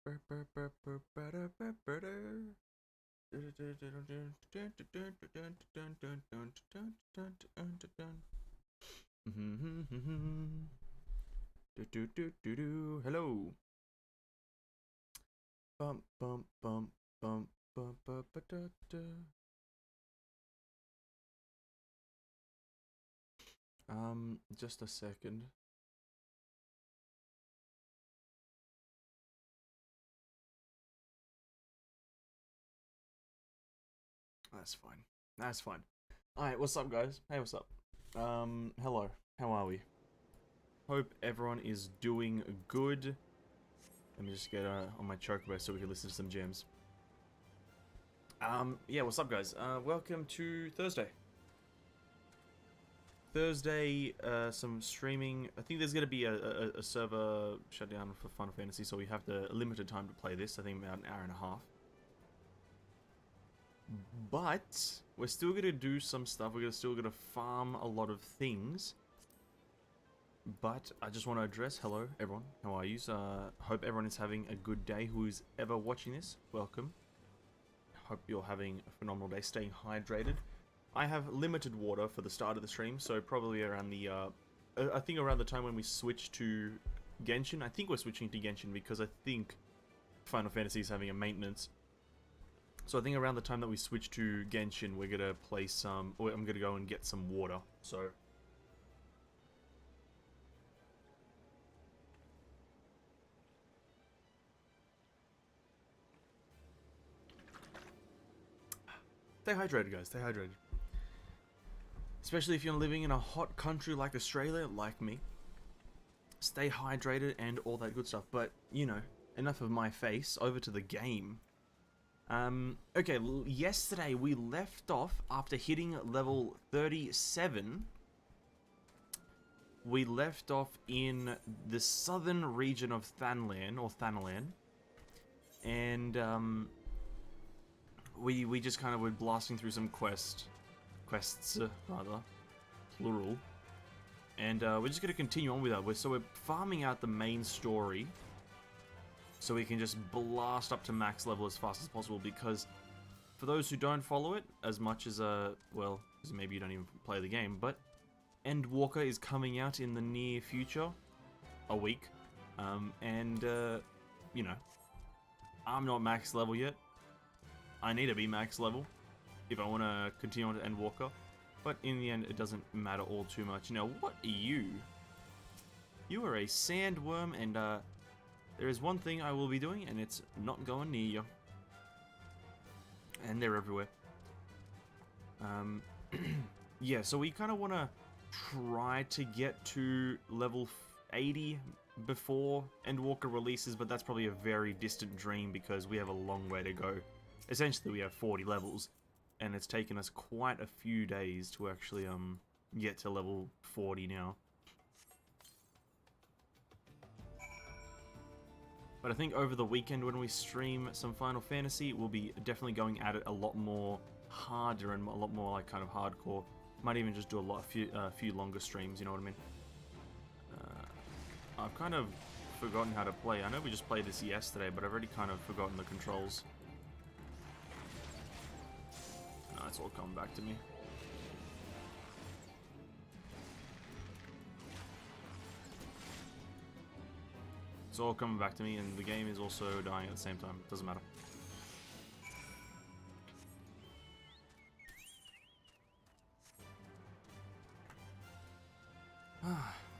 Hello. Bum bum bum bum bum ba ba da da. Just a second. That's fine. That's fine. Alright, what's up, guys? Hey, what's up? Hello. How are we? Hope everyone is doing good. Let me just get on my chocobo so we can listen to some jams. Yeah, what's up, guys? Welcome to Thursday. Some streaming. I think there's going to be a server shutdown for Final Fantasy, so we have the limited time to play this. I think about an hour and a half. But we're still going to do some stuff. We're still going to farm a lot of things. But I just want to address, hello everyone, how are you? Hope everyone is having a good day. Who's ever watching this, welcome. Hope you're having a phenomenal day, staying hydrated. I have limited water for the start of the stream, so probably around the, I think around the time when we switch to Genshin. I think we're switching to Genshin because I think Final Fantasy is having a maintenance. So I think around the time that we switch to Genshin, we're gonna play some, or I'm gonna go and get some water, so. Stay hydrated, guys, stay hydrated. Especially if you're living in a hot country like Australia, like me. Stay hydrated and all that good stuff. But, you know, enough of my face. Over to the game. Okay, yesterday we left off after hitting level 37. We left off in the southern region of Thanlan, or Thanalan. And, we just kind of were blasting through some quests, rather, plural, and we're just gonna continue on with that. So we're farming out the main story, so we can just blast up to max level as fast as possible. Because for those who don't follow it as much as well, because maybe you don't even play the game, but Endwalker is coming out in the near future, a week, and you know, I'm not max level yet. I need to be max level if I want to continue on to Endwalker, but in the end, it doesn't matter all too much. Now, what are you? You are a sandworm, and there is one thing I will be doing, and it's not going near you. And they're everywhere. Yeah, so we kind of want to try to get to level 80 before Endwalker releases, but that's probably a very distant dream because we have a long way to go. Essentially, we have 40 levels, and it's taken us quite a few days to actually get to level 40 now. But I think over the weekend when we stream some Final Fantasy, we'll be definitely going at it a lot more harder and a lot more like kind of hardcore. Might even just do a few longer streams, you know what I mean? I've kind of forgotten how to play. I know we just played this yesterday, but I've already kind of forgotten the controls. No, it's all coming back to me. It's all coming back to me, and the game is also dying at the same time. Doesn't matter.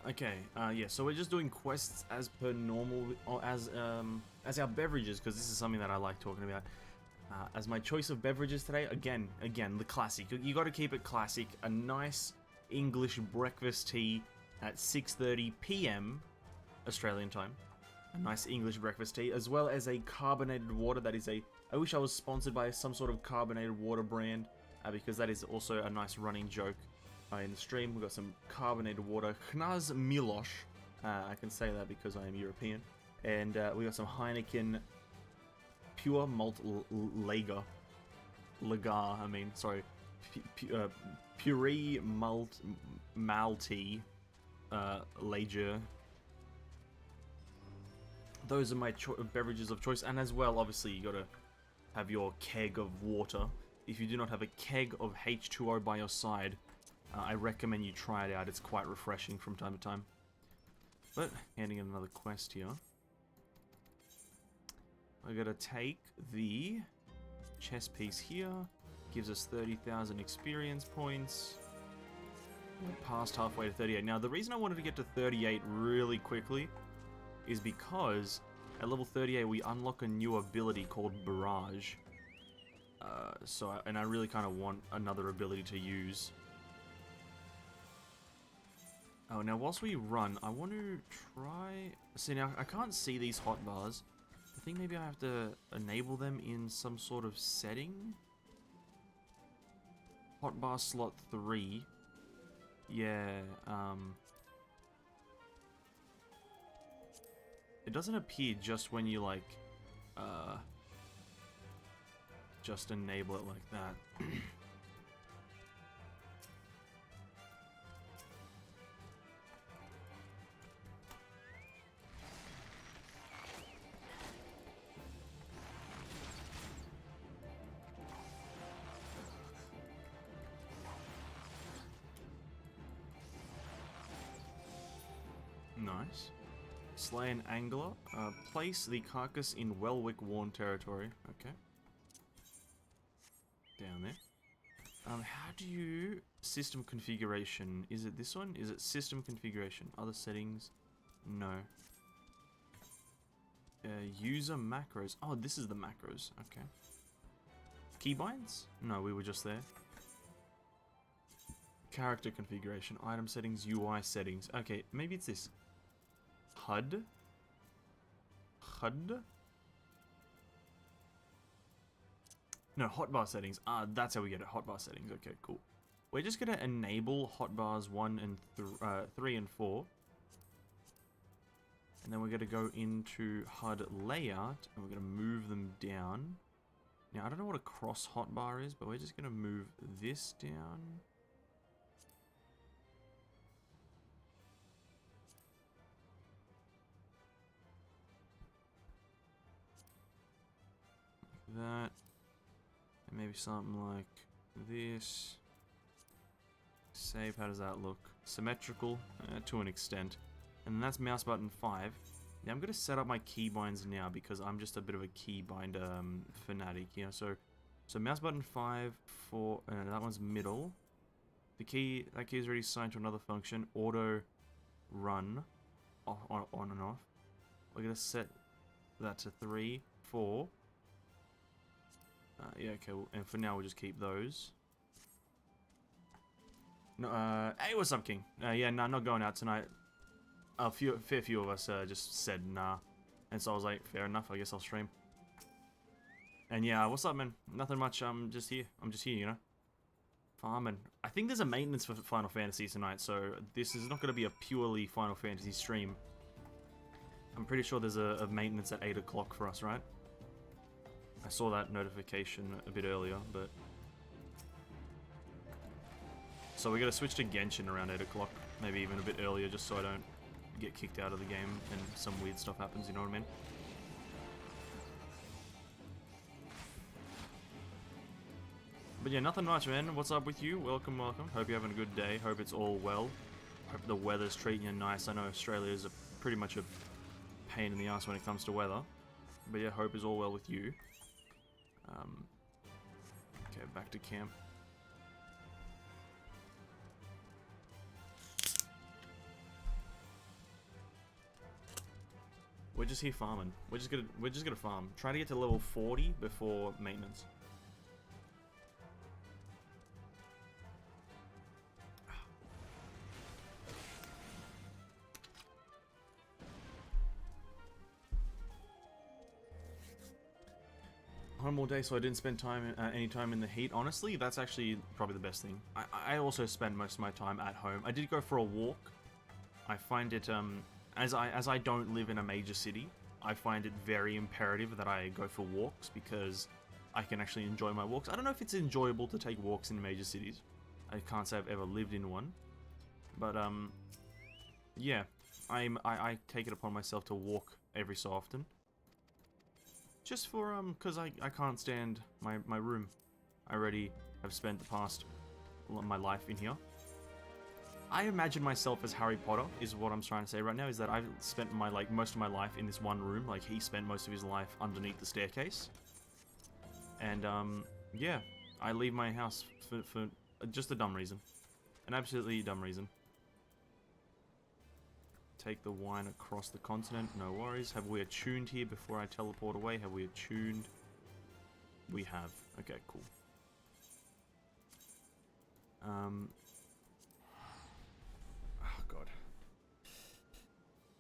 Okay, yeah, so we're just doing quests as per normal, or as our beverages, because this is something that I like talking about. As my choice of beverages today, again, the classic. You got to keep it classic. A nice English breakfast tea at 6:30 p.m. Australian time. A nice English breakfast tea, as well as a carbonated water. That is I wish I was sponsored by some sort of carbonated water brand, because that is also a nice running joke in the stream. We've got some carbonated water. Knaz Milosh. I can say that because I am European. And we got some Heineken Pure Malt Lager. I mean, sorry. Puree Malt Malty Lager. those are my beverages of choice. And as well, obviously, you gotta have your keg of water. If you do not have a keg of H2O by your side, I recommend you try it out. It's quite refreshing from time to time. But, handing in another quest here. We're gonna take the chess piece here. Gives us 30,000 experience points. We're past halfway to 38. Now, the reason I wanted to get to 38 really quickly is because at level 38 we unlock a new ability called Barrage. And I really kind of want another ability to use. Oh, now whilst we run, I want to try... See, now I can't see these hotbars. I think maybe I have to enable them in some sort of setting. Hotbar slot 3. Yeah, it doesn't appear just when you, like, just enable it like that. Nice. Slay an angler. Place the carcass in Welwick Worn territory. Okay. Down there. How do you... System configuration. Is it this one? Is it system configuration? Other settings? No. User macros. Oh, this is the macros. Okay. Keybinds? No, we were just there. Character configuration. Item settings. UI settings. Okay, maybe it's this. HUD? HUD? No, hotbar settings. Ah, that's how we get it. Hotbar settings. Okay, cool. We're just going to enable hotbars 1 and 3 and 4. And then we're going to go into HUD layout and we're going to move them down. Now, I don't know what a cross hotbar is, but we're just going to move this down. That, and maybe something like this. Save, how does that look? Symmetrical, to an extent. And that's mouse button 5. Now I'm going to set up my keybinds now because I'm just a bit of a keybind fanatic, you know. So mouse button 5 for, that one's middle. That key is already assigned to another function, auto run, on and off. We're going to set that to 3, 4. Yeah, okay, and for now we'll just keep those. No, hey, what's up, King? Yeah, no, not going out tonight. A fair few of us just said nah, and so I was like, fair enough, I guess I'll stream. And yeah, what's up, man? Nothing much. I'm just here, you know, farming. I think there's a maintenance for Final Fantasy tonight, so this is not going to be a purely Final Fantasy stream. I'm pretty sure there's a maintenance at 8 o'clock for us, right? I saw that notification a bit earlier, but... So we're going to switch to Genshin around 8 o'clock, maybe even a bit earlier, just so I don't get kicked out of the game and some weird stuff happens, you know what I mean? But yeah, nothing much, man. What's up with you? Welcome, welcome. Hope you're having a good day. Hope it's all well. Hope the weather's treating you nice. I know Australia is pretty much a pain in the ass when it comes to weather. But yeah, hope is all well with you. Okay, back to camp. We're just here farming. We're just gonna farm. Try to get to level 40 before maintenance. One more day so I didn't spend any time in the heat. Honestly, that's actually probably the best thing. I also spend most of my time at home. I did go for a walk. I find it, as I don't live in a major city, I find it very imperative that I go for walks because I can actually enjoy my walks. I don't know if it's enjoyable to take walks in major cities. I can't say I've ever lived in one. But, yeah. I take it upon myself to walk every so often. Just for, because I can't stand my room. I already have spent the past my life in here. I imagine myself as Harry Potter, is what I'm trying to say right now, is that I've spent most of my life in this one room, like he spent most of his life underneath the staircase. And, yeah, I leave my house for just a dumb reason. An absolutely dumb reason. Take the wine across the continent, no worries. Have we attuned here before I teleport away? Have we attuned? We have. Okay, cool. Oh god.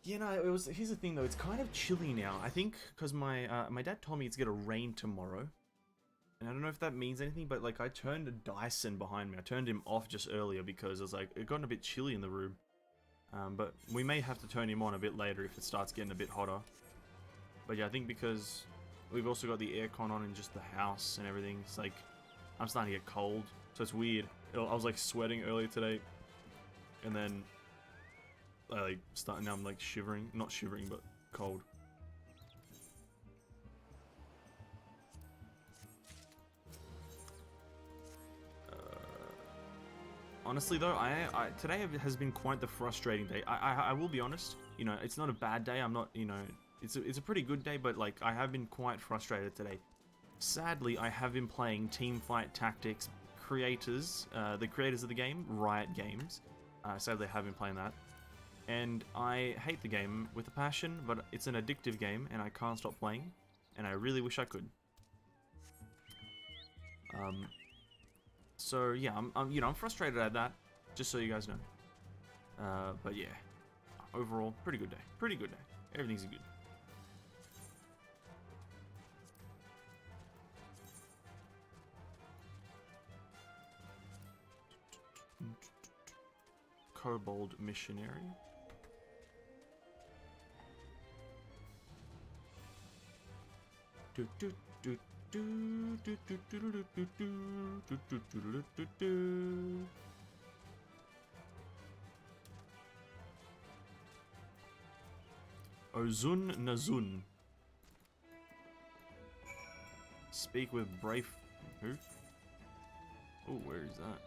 You know, here's the thing though, it's kind of chilly now. I think because my dad told me it's gonna rain tomorrow. And I don't know if that means anything, but like I turned a Dyson behind me. I turned him off just earlier because it was like, it got a bit chilly in the room. But we may have to turn him on a bit later if it starts getting a bit hotter. But yeah, I think because we've also got the aircon on in just the house and everything, it's like, I'm starting to get cold. So it's weird. I was like sweating earlier today. And then, now I'm like shivering. Not shivering, but cold. Honestly though, today has been quite the frustrating day. I will be honest, you know, it's not a bad day. I'm not, you know, it's a pretty good day, but like I have been quite frustrated today. Sadly, I have been playing Teamfight Tactics the creators of the game, Riot Games. Sadly, I have been playing that. And I hate the game with a passion, but it's an addictive game and I can't stop playing. And I really wish I could. So yeah, I'm frustrated at that, just so you guys know. But yeah, overall, pretty good day. Pretty good day. Everything's good. Kobold Missionary. Ozun Nazun. Speak with Brave. Who? Oh, where is that?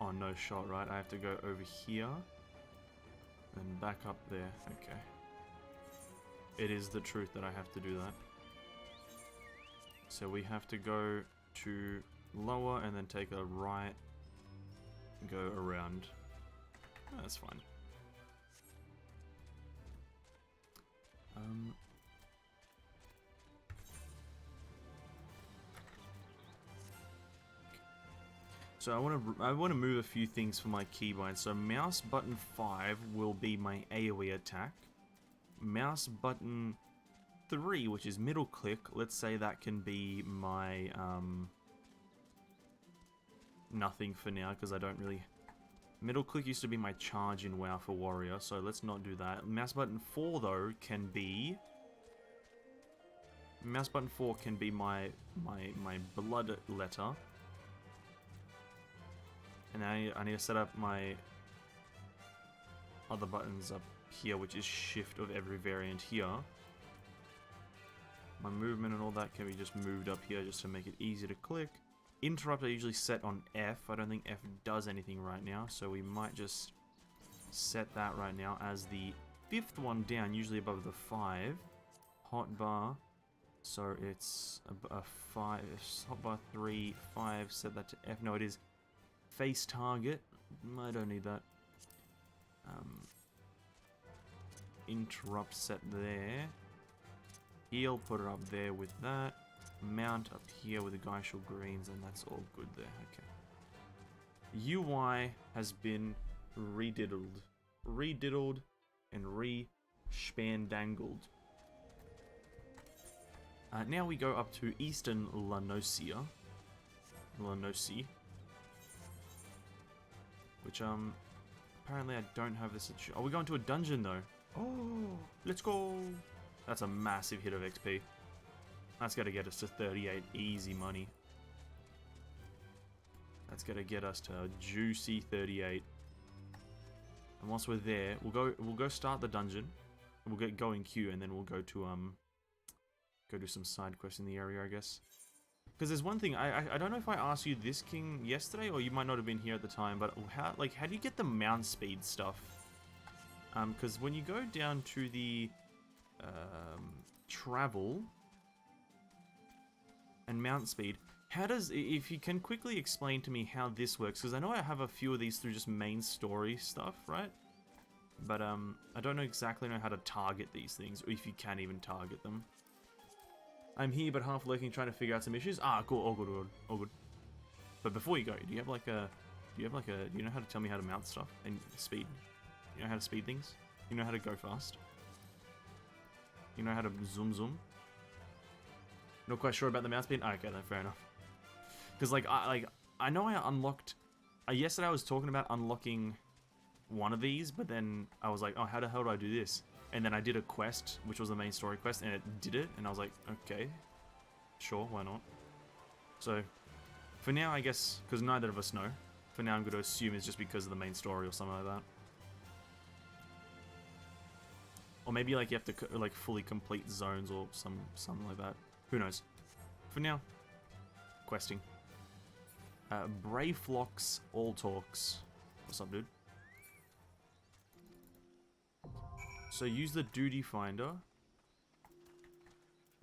Oh, no shot, right? I have to go over here. And back up there. Okay. It is the truth that I have to do that. So we have to go to lower and then take a right. Go around. Oh, that's fine. So I want to move a few things for my keybind. So mouse button 5 will be my AoE attack. Mouse button 3, which is middle click, let's say that can be my nothing for now because I don't really. Middle click used to be my charge in WoW for warrior, so let's not do that. Mouse button 4 though can be. Mouse button 4 can be my blood letter. And I need to set up my other buttons up here, which is shift of every variant here. My movement and all that can be just moved up here just to make it easy to click. Interrupt I usually set on F. I don't think F does anything right now, so we might just set that right now as the 5th one down, usually above the 5. Hotbar. So it's a 5. Hotbar 3, 5. Set that to F. No, it is face target. I don't need that. Interrupt set there. Heal, put it up there with that. Mount up here with the Geishel Greens, and that's all good there. Okay. UI has been rediddled. Rediddled and re-spandangled. Now we go up to Eastern Lanosia. Lanosi. Which, apparently I don't have this. Oh, we're going to a dungeon though. Oh, let's go. That's a massive hit of XP. That's got to get us to 38 easy money. That's gonna get us to a juicy 38. And once we're there, we'll go start the dungeon. We'll go in queue, and then we'll go to go do some side quests in the area, I guess. Because there's one thing, I don't know if I asked you this, King, yesterday, or you might not have been here at the time, but how do you get the mount speed stuff? Because when you go down to the travel and mount speed, if you can quickly explain to me how this works, because I know I have a few of these through just main story stuff, right? But I don't exactly know how to target these things, or if you can even target them. I'm here, but half lurking, trying to figure out some issues. Ah, cool, all good, all good. But before you go, do you know how to tell me how to mount stuff and speed? You know how to speed things? You know how to go fast? You know how to zoom? Not quite sure about the mount speed? Okay, then fair enough. Because I know I unlocked. Yesterday I was talking about unlocking one of these, but then I was like, oh, how the hell do I do this? And then I did a quest, which was the main story quest, and it did it, and I was like, okay, sure, why not? So, for now, I guess, because neither of us know, for now I'm going to assume it's just because of the main story or something like that. Or maybe like you have to like fully complete zones or something like that. Who knows? For now, questing. Brayflox All Talks. What's up, dude? So use the duty finder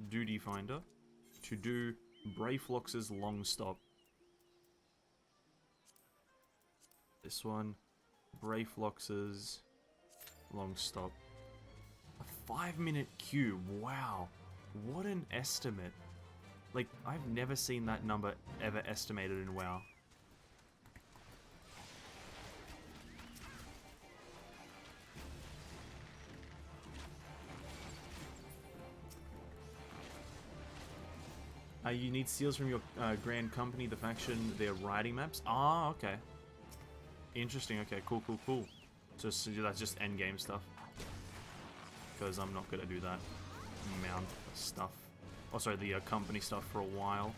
to do Brayflox's long stop. This one, Brayflox's long stop. A 5-minute queue. Wow, what an estimate! Like, I've never seen that number ever estimated in WoW. You need seals from your grand company, the faction, their riding maps. Ah, okay. Interesting. Okay, cool. So that's just endgame stuff. Because I'm not gonna do that mount stuff. Oh, sorry, the company stuff for a while.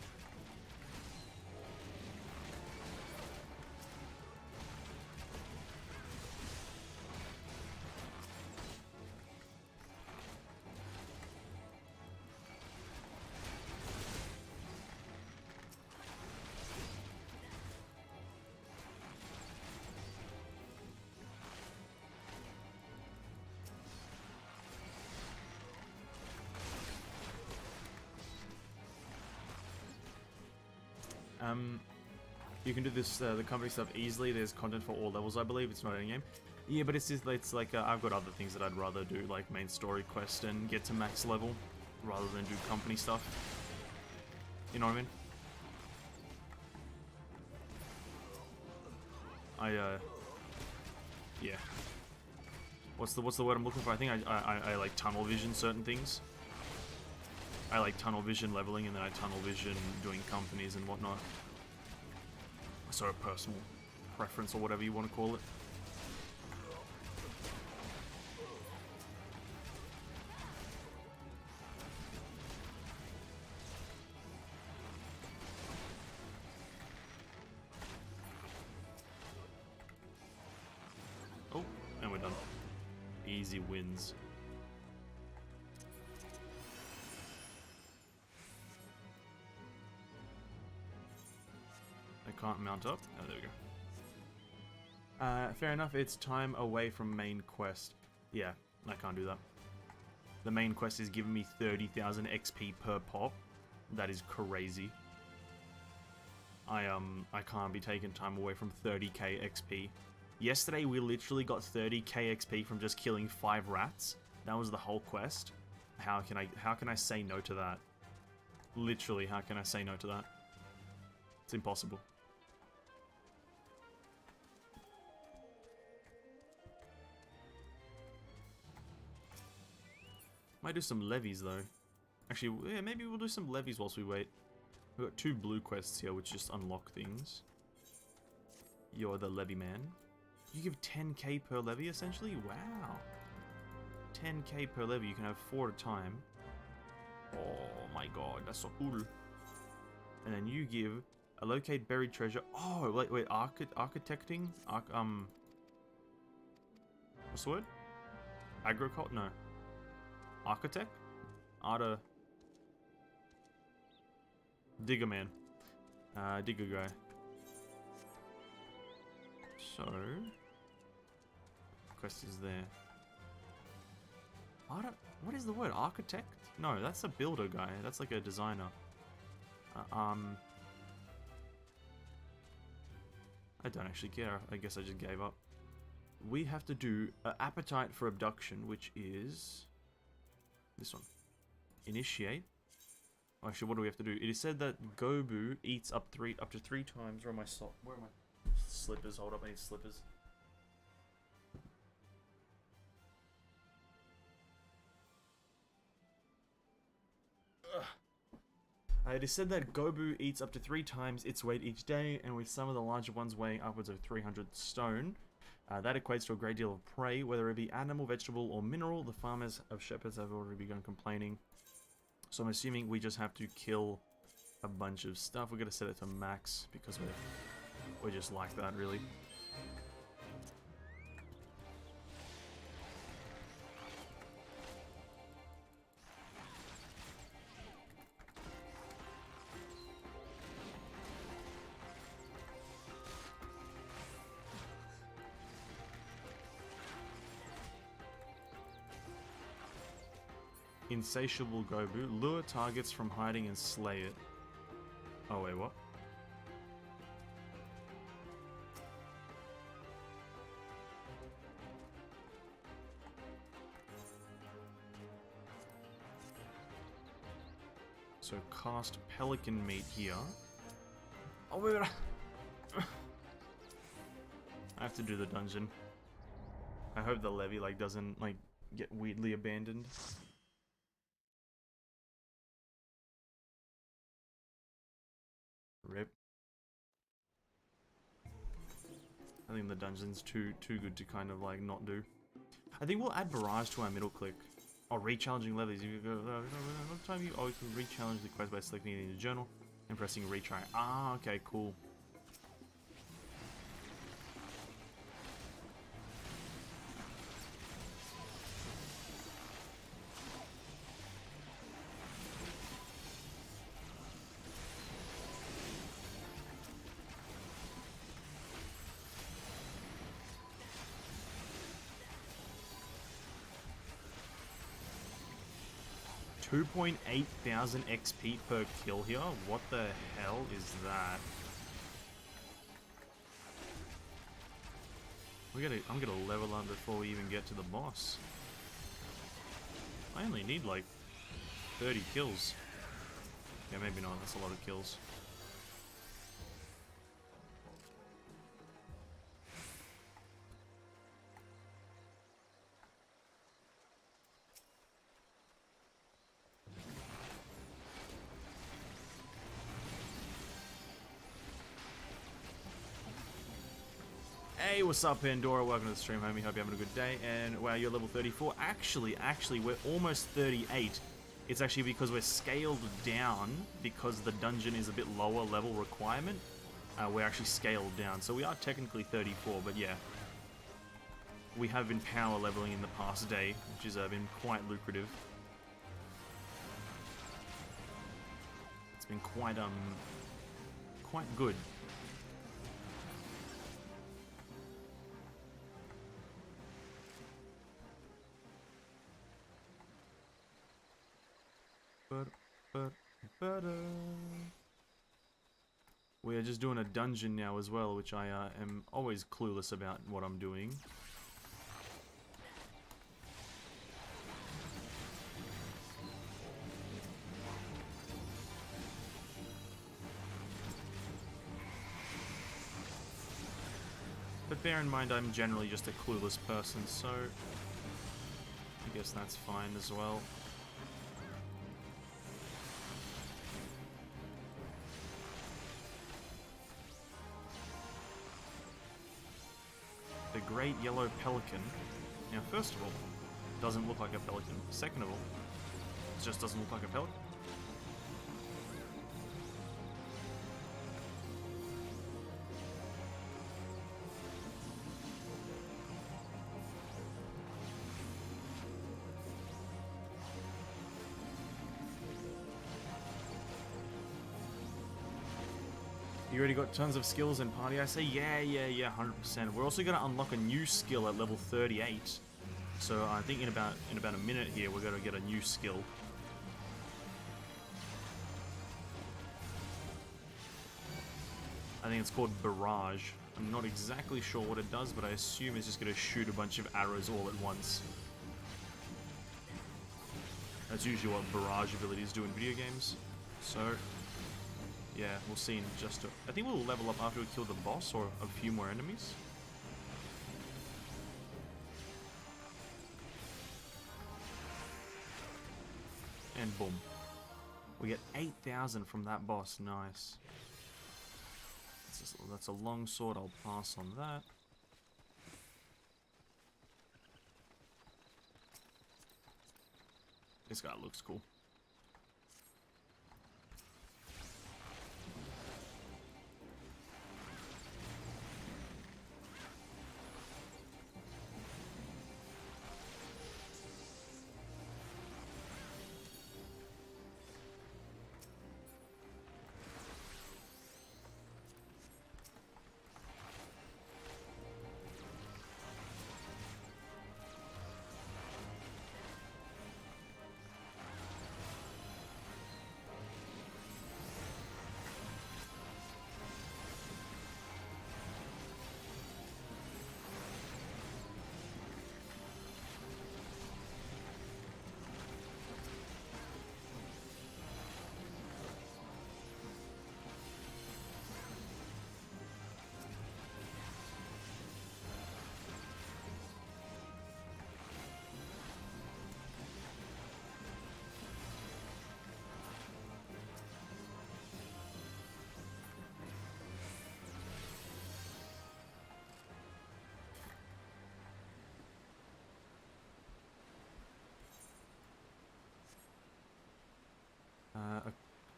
You can do this, the company stuff easily. There's content for all levels, I believe. It's not in game. Yeah, but it's like, I've got other things that I'd rather do, like main story quest and get to max level, rather than do company stuff. You know what I mean? Yeah. What's the word I'm looking for? I think I like tunnel vision certain things. I like tunnel vision leveling, and then I tunnel vision doing companies and whatnot. So a personal preference, or whatever you want to call it. Oh, and we're done. Easy wins. Can't mount up. Oh, there we go. Fair enough, it's time away from main quest. Yeah, I can't do that. The main quest is giving me 30,000 XP per pop. That is crazy. I can't be taking time away from 30k XP. Yesterday we literally got 30k XP from just killing 5 rats. That was the whole quest. How can I say no to that? Literally, how can I say no to that? It's impossible. Might do some levies though. Actually, yeah, maybe we'll do some levies whilst we wait. We've got 2 blue quests here, which just unlock things. You're the levy man. You give 10k per levy, essentially? Wow. 10k per levy, you can have 4 at a time. Oh my god, that's so cool. And then you give Locate buried treasure. Oh, wait, architecting? What's the word? Agricult? No. Architect? Digger man. Digger guy. So... Quest is there. What is the word? Architect? No, that's a builder guy. That's like a designer. I don't actually care. I guess I just gave up. We have to do appetite for abduction, which is this one. Initiate. Actually, what do we have to do? It is said that Gobu eats up to 3 times. Where are my slippers? Hold up, I need slippers. It is said that Gobu eats up to 3 times its weight each day, and with some of the larger ones weighing upwards of 300 stone. That equates to a great deal of prey, whether it be animal, vegetable, or mineral. The farmers of shepherds have already begun complaining. So I'm assuming we just have to kill a bunch of stuff. We're going to set it to max, because we're just like that, really. Insatiable Gobu. Lure targets from hiding and slay it. Oh, wait, what? So cast pelican meat here. Oh, wait, I have to do the dungeon. I hope the levy, like, doesn't, like, get weirdly abandoned. Rip. I think the dungeon's too good to kind of like not do. I think we'll add barrage to our middle click. Oh, re-challenging levies. You go. What time you? Oh, you can re-challenge the quest by selecting it in your journal and pressing retry. Ah, okay, cool. 2,800 XP per kill here? What the hell is that? I'm gonna level up before we even get to the boss. I only need like 30 kills. Yeah, maybe not, that's a lot of kills. Hey, what's up, Pandora? Welcome to the stream, homie. Hope you're having a good day. And wow, you're level 34. Actually, we're almost 38. It's actually because we're scaled down because the dungeon is a bit lower level requirement. We're actually scaled down, so we are technically 34. But yeah, we have been power leveling in the past day, which has been quite lucrative. It's been quite good. We are just doing a dungeon now as well, which I am always clueless about what I'm doing. But bear in mind, I'm generally just a clueless person, so I guess that's fine as well. The great yellow pelican. Now, first of all, it doesn't look like a pelican. Second of all, it just doesn't look like a pelican. You already got tons of skills in party. I say, yeah, 100%. We're also gonna unlock a new skill at level 38. So I think in about a minute here, we're gonna get a new skill. I think it's called Barrage. I'm not exactly sure what it does, but I assume it's just gonna shoot a bunch of arrows all at once. That's usually what barrage abilities do in video games. So, yeah, we'll see in just a... I think we'll level up after we kill the boss or a few more enemies. And boom. We get 8,000 from that boss. Nice. That's a long sword. I'll pass on that. This guy looks cool.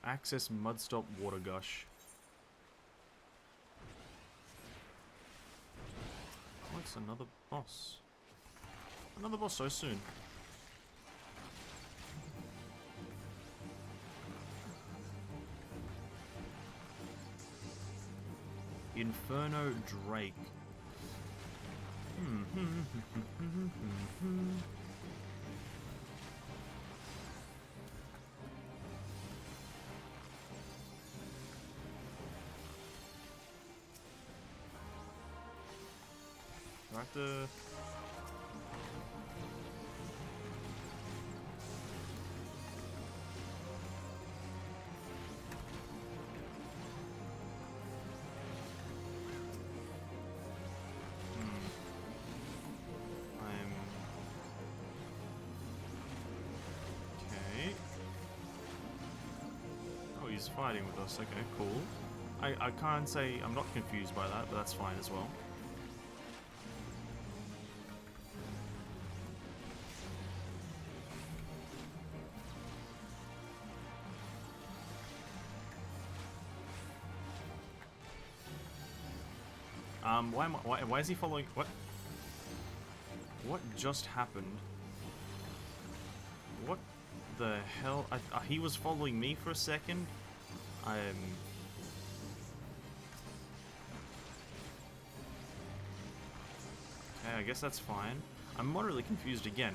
Access Mudstop Water Gush. Oh, it's another boss. Another boss so soon. Inferno Drake. Right the... Okay. Oh, he's fighting with us. Okay, cool. I can't say I'm not confused by that, but that's fine as well. Why is he following? What just happened? What the hell? He was following me for a second. Okay, I guess that's fine. I'm moderately confused again.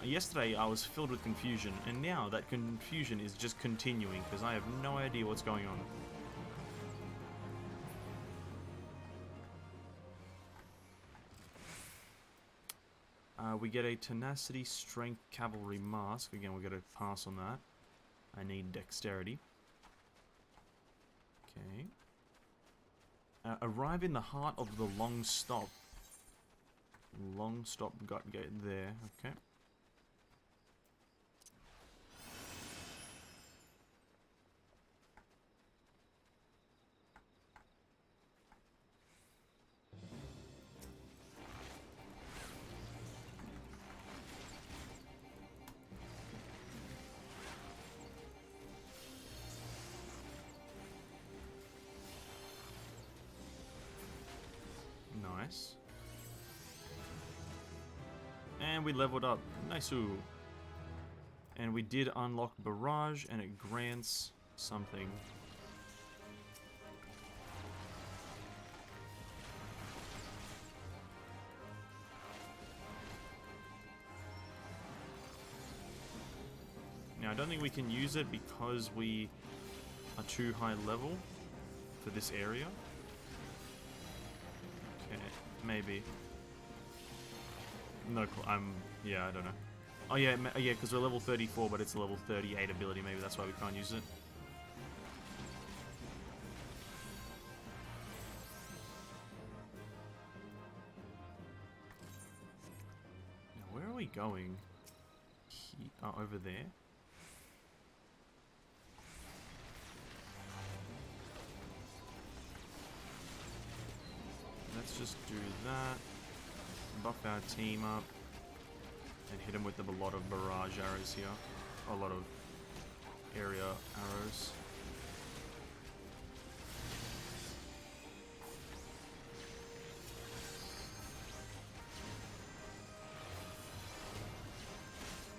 Yesterday I was filled with confusion, and now that confusion is just continuing because I have no idea what's going on. We get a Tenacity Strength Cavalry Mask. Again, we got to pass on that. I need Dexterity. Okay. Arrive in the heart of the Long Stop. Long Stop Gut Gate there. Okay. Nice. And we leveled up. Nice-oo. And we did unlock Barrage, and it grants something. I don't think we can use it because we are too high level for this area. Okay, maybe. No, yeah, I don't know. Oh yeah, yeah, because we're level 34, but it's a level 38 ability. Maybe that's why we can't use it. Now, where are we going? Oh, over there. Let's just do that. Buff our team up. And hit him with a lot of barrage arrows here. A lot of area arrows.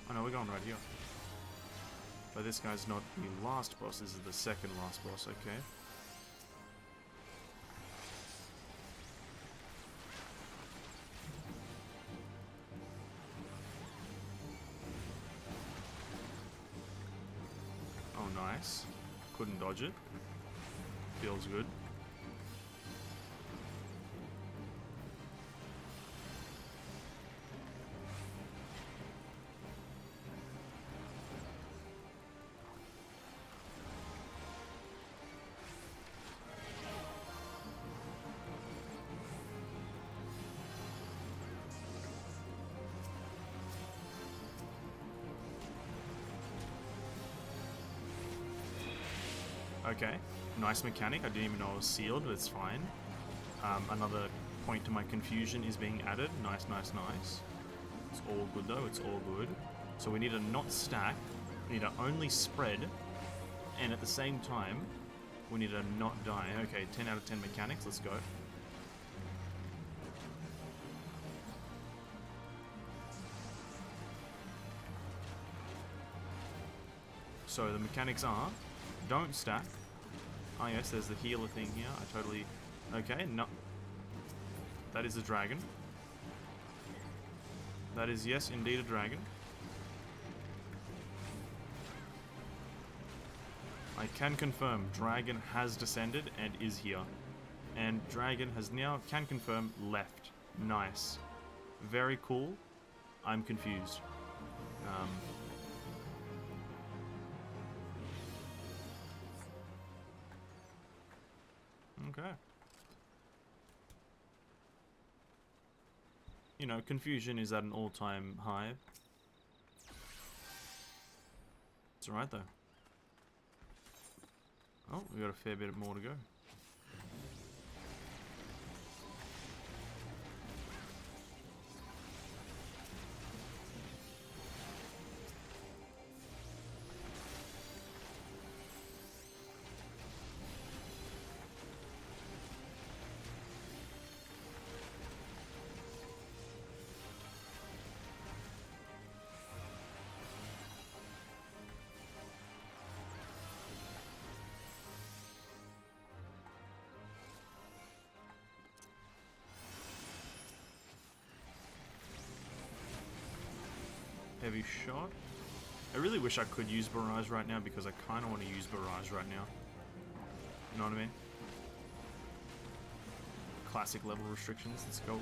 Oh no, we're going right here. But this guy's not the last boss, this is the second last boss, okay. Nice. Couldn't dodge it. Feels good. Okay, nice mechanic. I didn't even know it was sealed, but it's fine. Another point to my confusion is being added. Nice, nice, nice. It's all good though, it's all good. So we need to not stack, we need to only spread, and at the same time, we need to not die. Okay, 10 out of 10 mechanics, let's go. So the mechanics are, don't stack. Oh yes, there's the healer thing here. I totally... Okay, no. That is a dragon. That is, yes, indeed a dragon. I can confirm, dragon has descended and is here. And dragon has now, can confirm, left. Nice. Very cool. I'm confused. Okay. You know, confusion is at an all-time high. It's alright though. Oh, we got a fair bit more to go. Heavy shot. I really wish I could use barrage right now because I kind of want to use barrage right now. You know what I mean? Classic level restrictions. Let's go.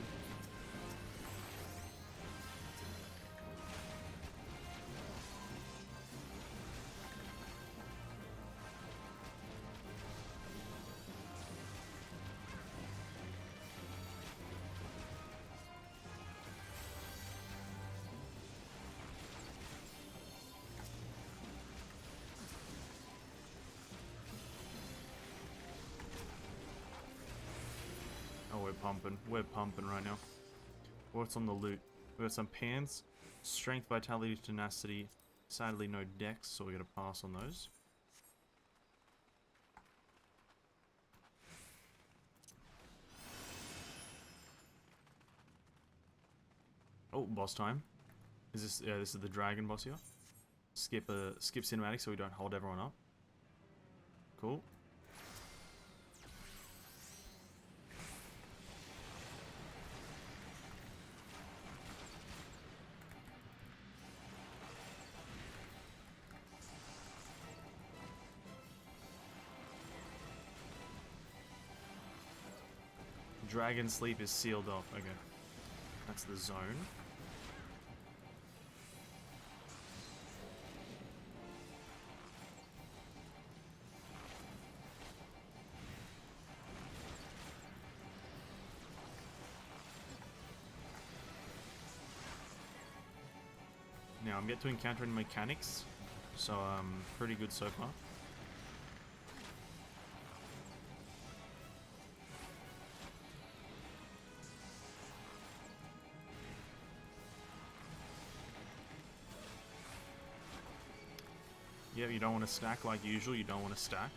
We're pumping right now. What's on the loot? We got some pants, strength, vitality, tenacity. Sadly, no dex, so we gotta pass on those. Oh, boss time. Is this? Yeah, this is the dragon boss here. Skip cinematic so we don't hold everyone up. Cool. Dragon Sleep is sealed off. Okay. That's the zone. Now, I'm yet to encounter any mechanics, so pretty good so far. Yeah, you don't want to stack like usual, you don't want to stack.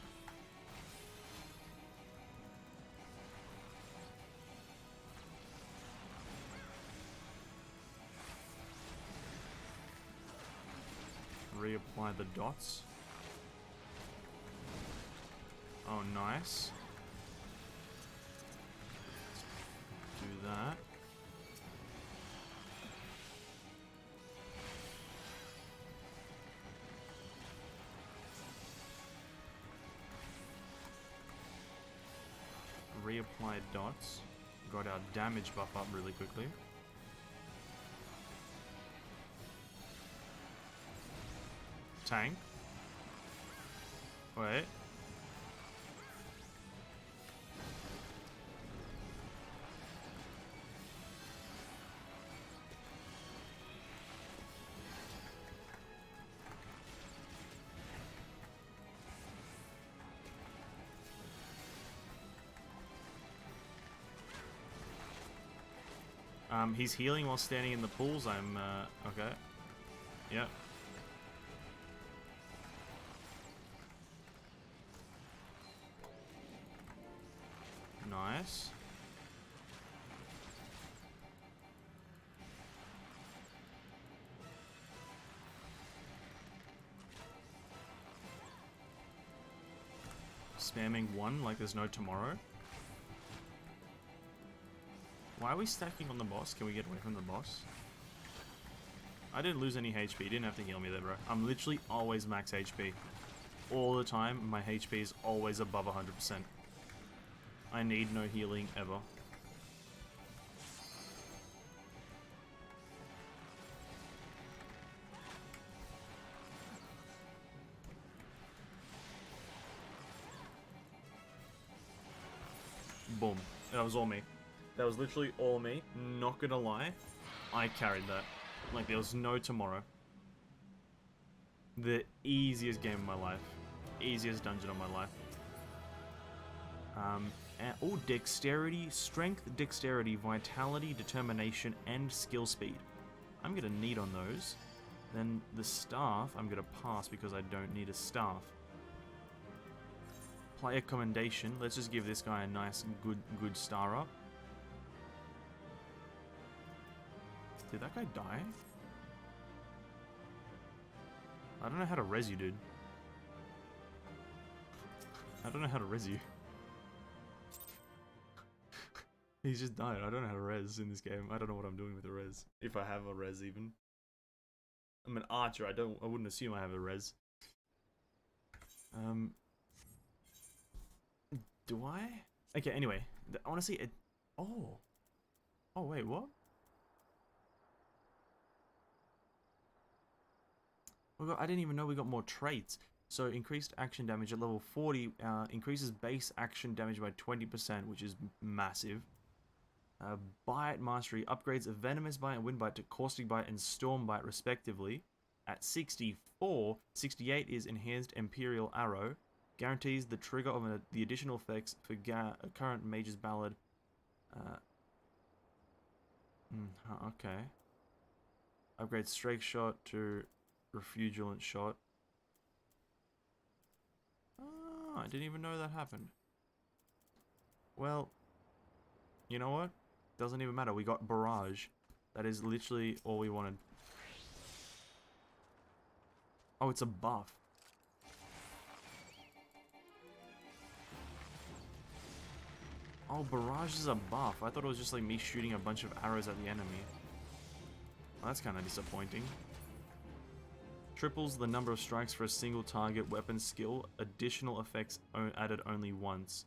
Reapply the dots. Oh, nice. Let's do that. Reapply dots. Got our damage buff up really quickly. Tank. Wait. He's healing while standing in the pools. I'm, okay. Yep. Nice. Spamming one like there's no tomorrow. Why are we stacking on the boss? Can we get away from the boss? I didn't lose any HP. You didn't have to heal me there, bro. I'm literally always max HP. All the time, my HP is always above 100%. I need no healing ever. Boom. That was all me. That was literally all me. Not gonna lie. I carried that. Like, there was no tomorrow. The easiest game of my life. Easiest dungeon of my life. Oh, dexterity, strength, dexterity, vitality, determination, and skill speed. I'm gonna need on those. Then the staff, I'm gonna pass because I don't need a staff. Player commendation. Let's just give this guy a nice, good star up. Did that guy die? I don't know how to res you, dude. I don't know how to res you. He's just died. I don't know how to res in this game. I don't know what I'm doing with the res. If I have a res even. I'm an archer. I wouldn't assume I have a res. Do I? Okay, anyway. I want to see it. Oh. Oh, wait, what? I didn't even know we got more traits. So increased action damage at level 40 increases base action damage by 20%, which is massive. Bite Mastery upgrades a Venomous Bite and Wind Bite to Caustic Bite and Storm Bite respectively. At 64, 68 is Enhanced Imperial Arrow. Guarantees the trigger of the additional effects for current Mage's Ballad. Okay. Upgrades Strike Shot to Refugulent Shot. Oh, I didn't even know that happened. Well, you know what? Doesn't even matter. We got Barrage. That is literally all we wanted. Oh, it's a buff. Oh, Barrage is a buff. I thought it was just like me shooting a bunch of arrows at the enemy. Well, that's kind of disappointing. Triples the number of strikes for a single target weapon skill. Additional effects added only once.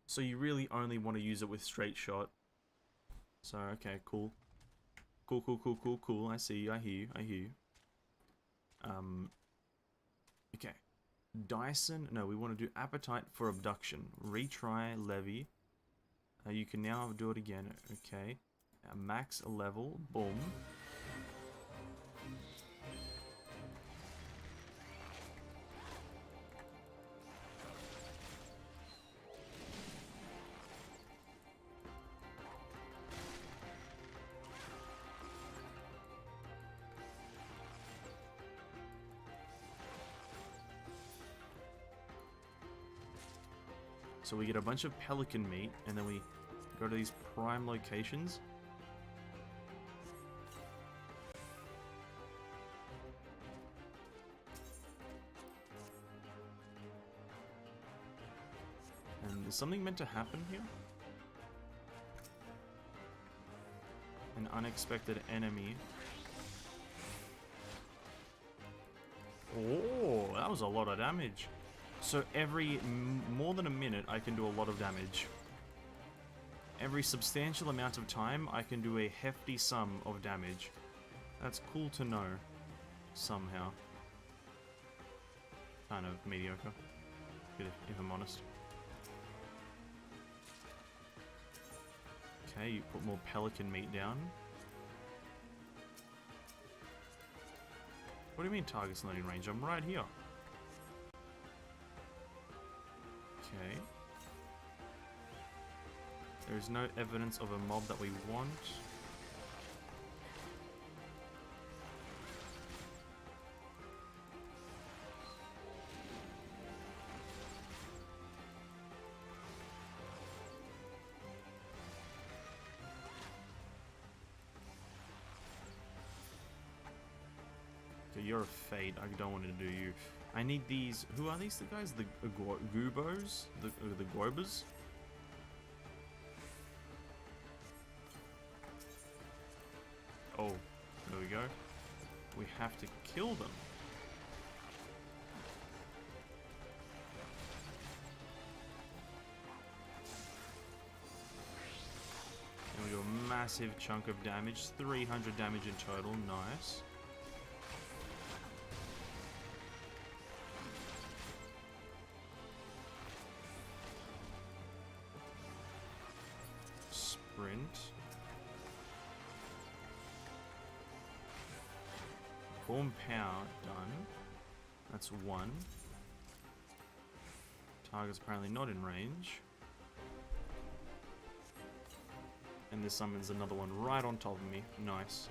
So you really only want to use it with straight shot. So, okay, cool. Cool. I see you, I hear you. Okay. Dyson, no, we want to do appetite for abduction. Retry, levy. You can now do it again, okay. Max level, boom. So we get a bunch of pelican meat, and then we go to these prime locations. And is something meant to happen here? An unexpected enemy. Oh, that was a lot of damage. So every more than a minute, I can do a lot of damage. Every substantial amount of time, I can do a hefty sum of damage. That's cool to know, somehow. Kind of mediocre, if I'm honest. Okay, you put more pelican meat down. What do you mean target's not in range? I'm right here. Okay. There's no evidence of a mob that we want. Okay, you're a fate. I don't want to do you. I need these. Who are these? The guys? The goobos? The guobas? Oh, there we go. We have to kill them. And we do a massive chunk of damage. 300 damage in total. Nice. Bomb power done. That's one. Target's apparently not in range. And this summons another one right on top of me. Nice.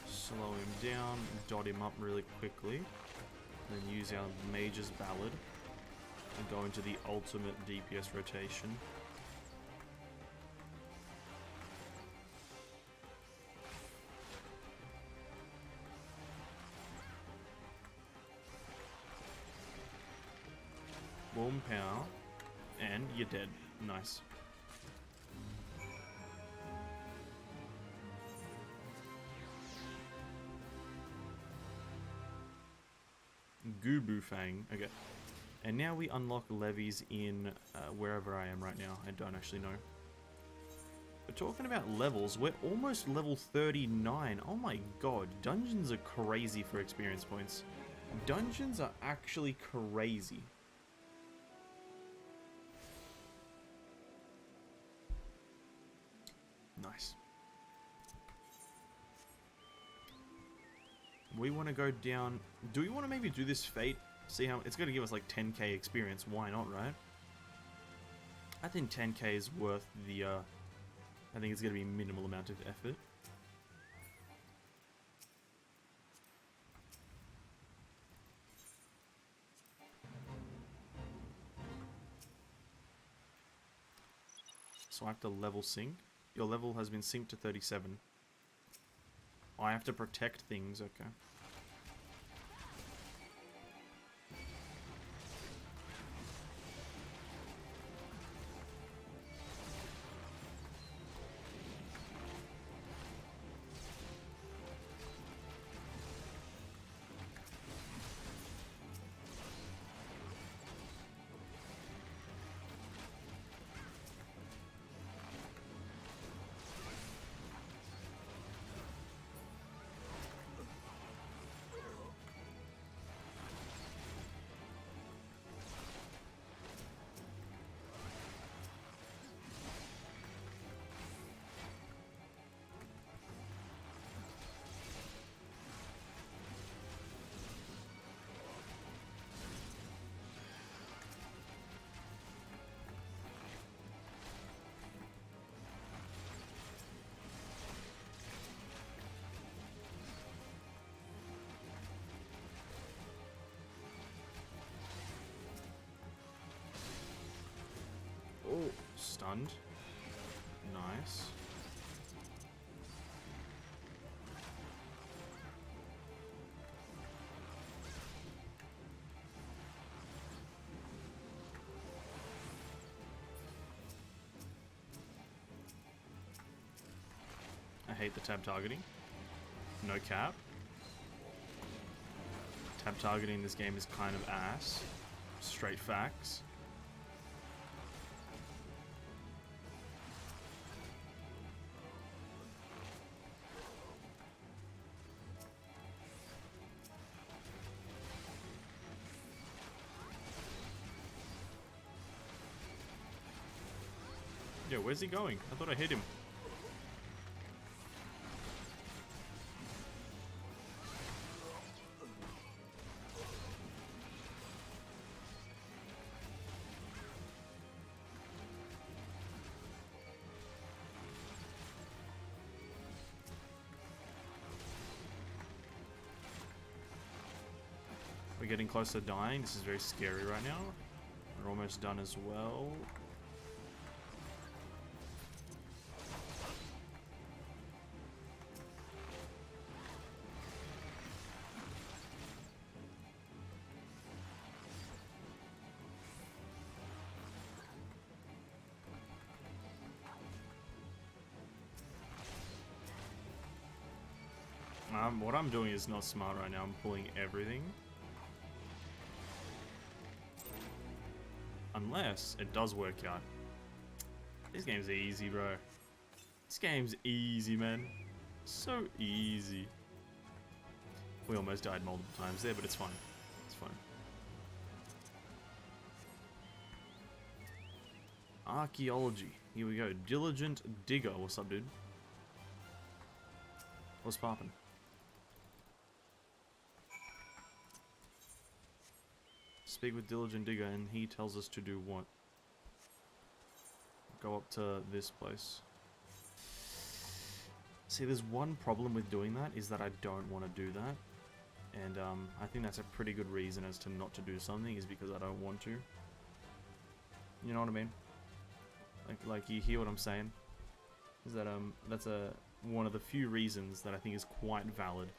Slow him down, dot him up really quickly. Then use our Mage's Ballad and go into the ultimate DPS rotation. Boom power, and you're dead. Nice. Gubu Fang. Okay. And now we unlock levies in wherever I am right now. I don't actually know. But talking about levels, we're almost level 39. Oh my god, dungeons are crazy for experience points. Dungeons are actually crazy. Nice. We want to go down. Do we want to maybe do this fate? See how it's going to give us like 10k experience. Why not, right? I think 10k is worth the. I think it's going to be a minimal amount of effort. So I have to level sync. Your level has been synced to 37. Oh, I have to protect things, okay. stunned. Nice. I hate the tab targeting. No cap. Tab targeting in this game is kind of ass. Straight facts. Yo, where's he going? I thought I hit him. We're getting close to dying. This is very scary right now. We're almost done as well. What I'm doing is not smart right now. I'm pulling everything. Unless it does work out. This game's easy, bro. This game's easy, man. So easy. We almost died multiple times there, but it's fine. It's fine. Archaeology. Here we go. Diligent Digger. What's up, dude? What's poppin'? Speak with Diligent Digger and he tells us to do what? Go up to this place. See, there's one problem with doing that, is that I don't want to do that. And I think that's a pretty good reason as to not to do something, is because I don't want to. You know what I mean? Like you hear what I'm saying? Is that that's one of the few reasons that I think is quite valid.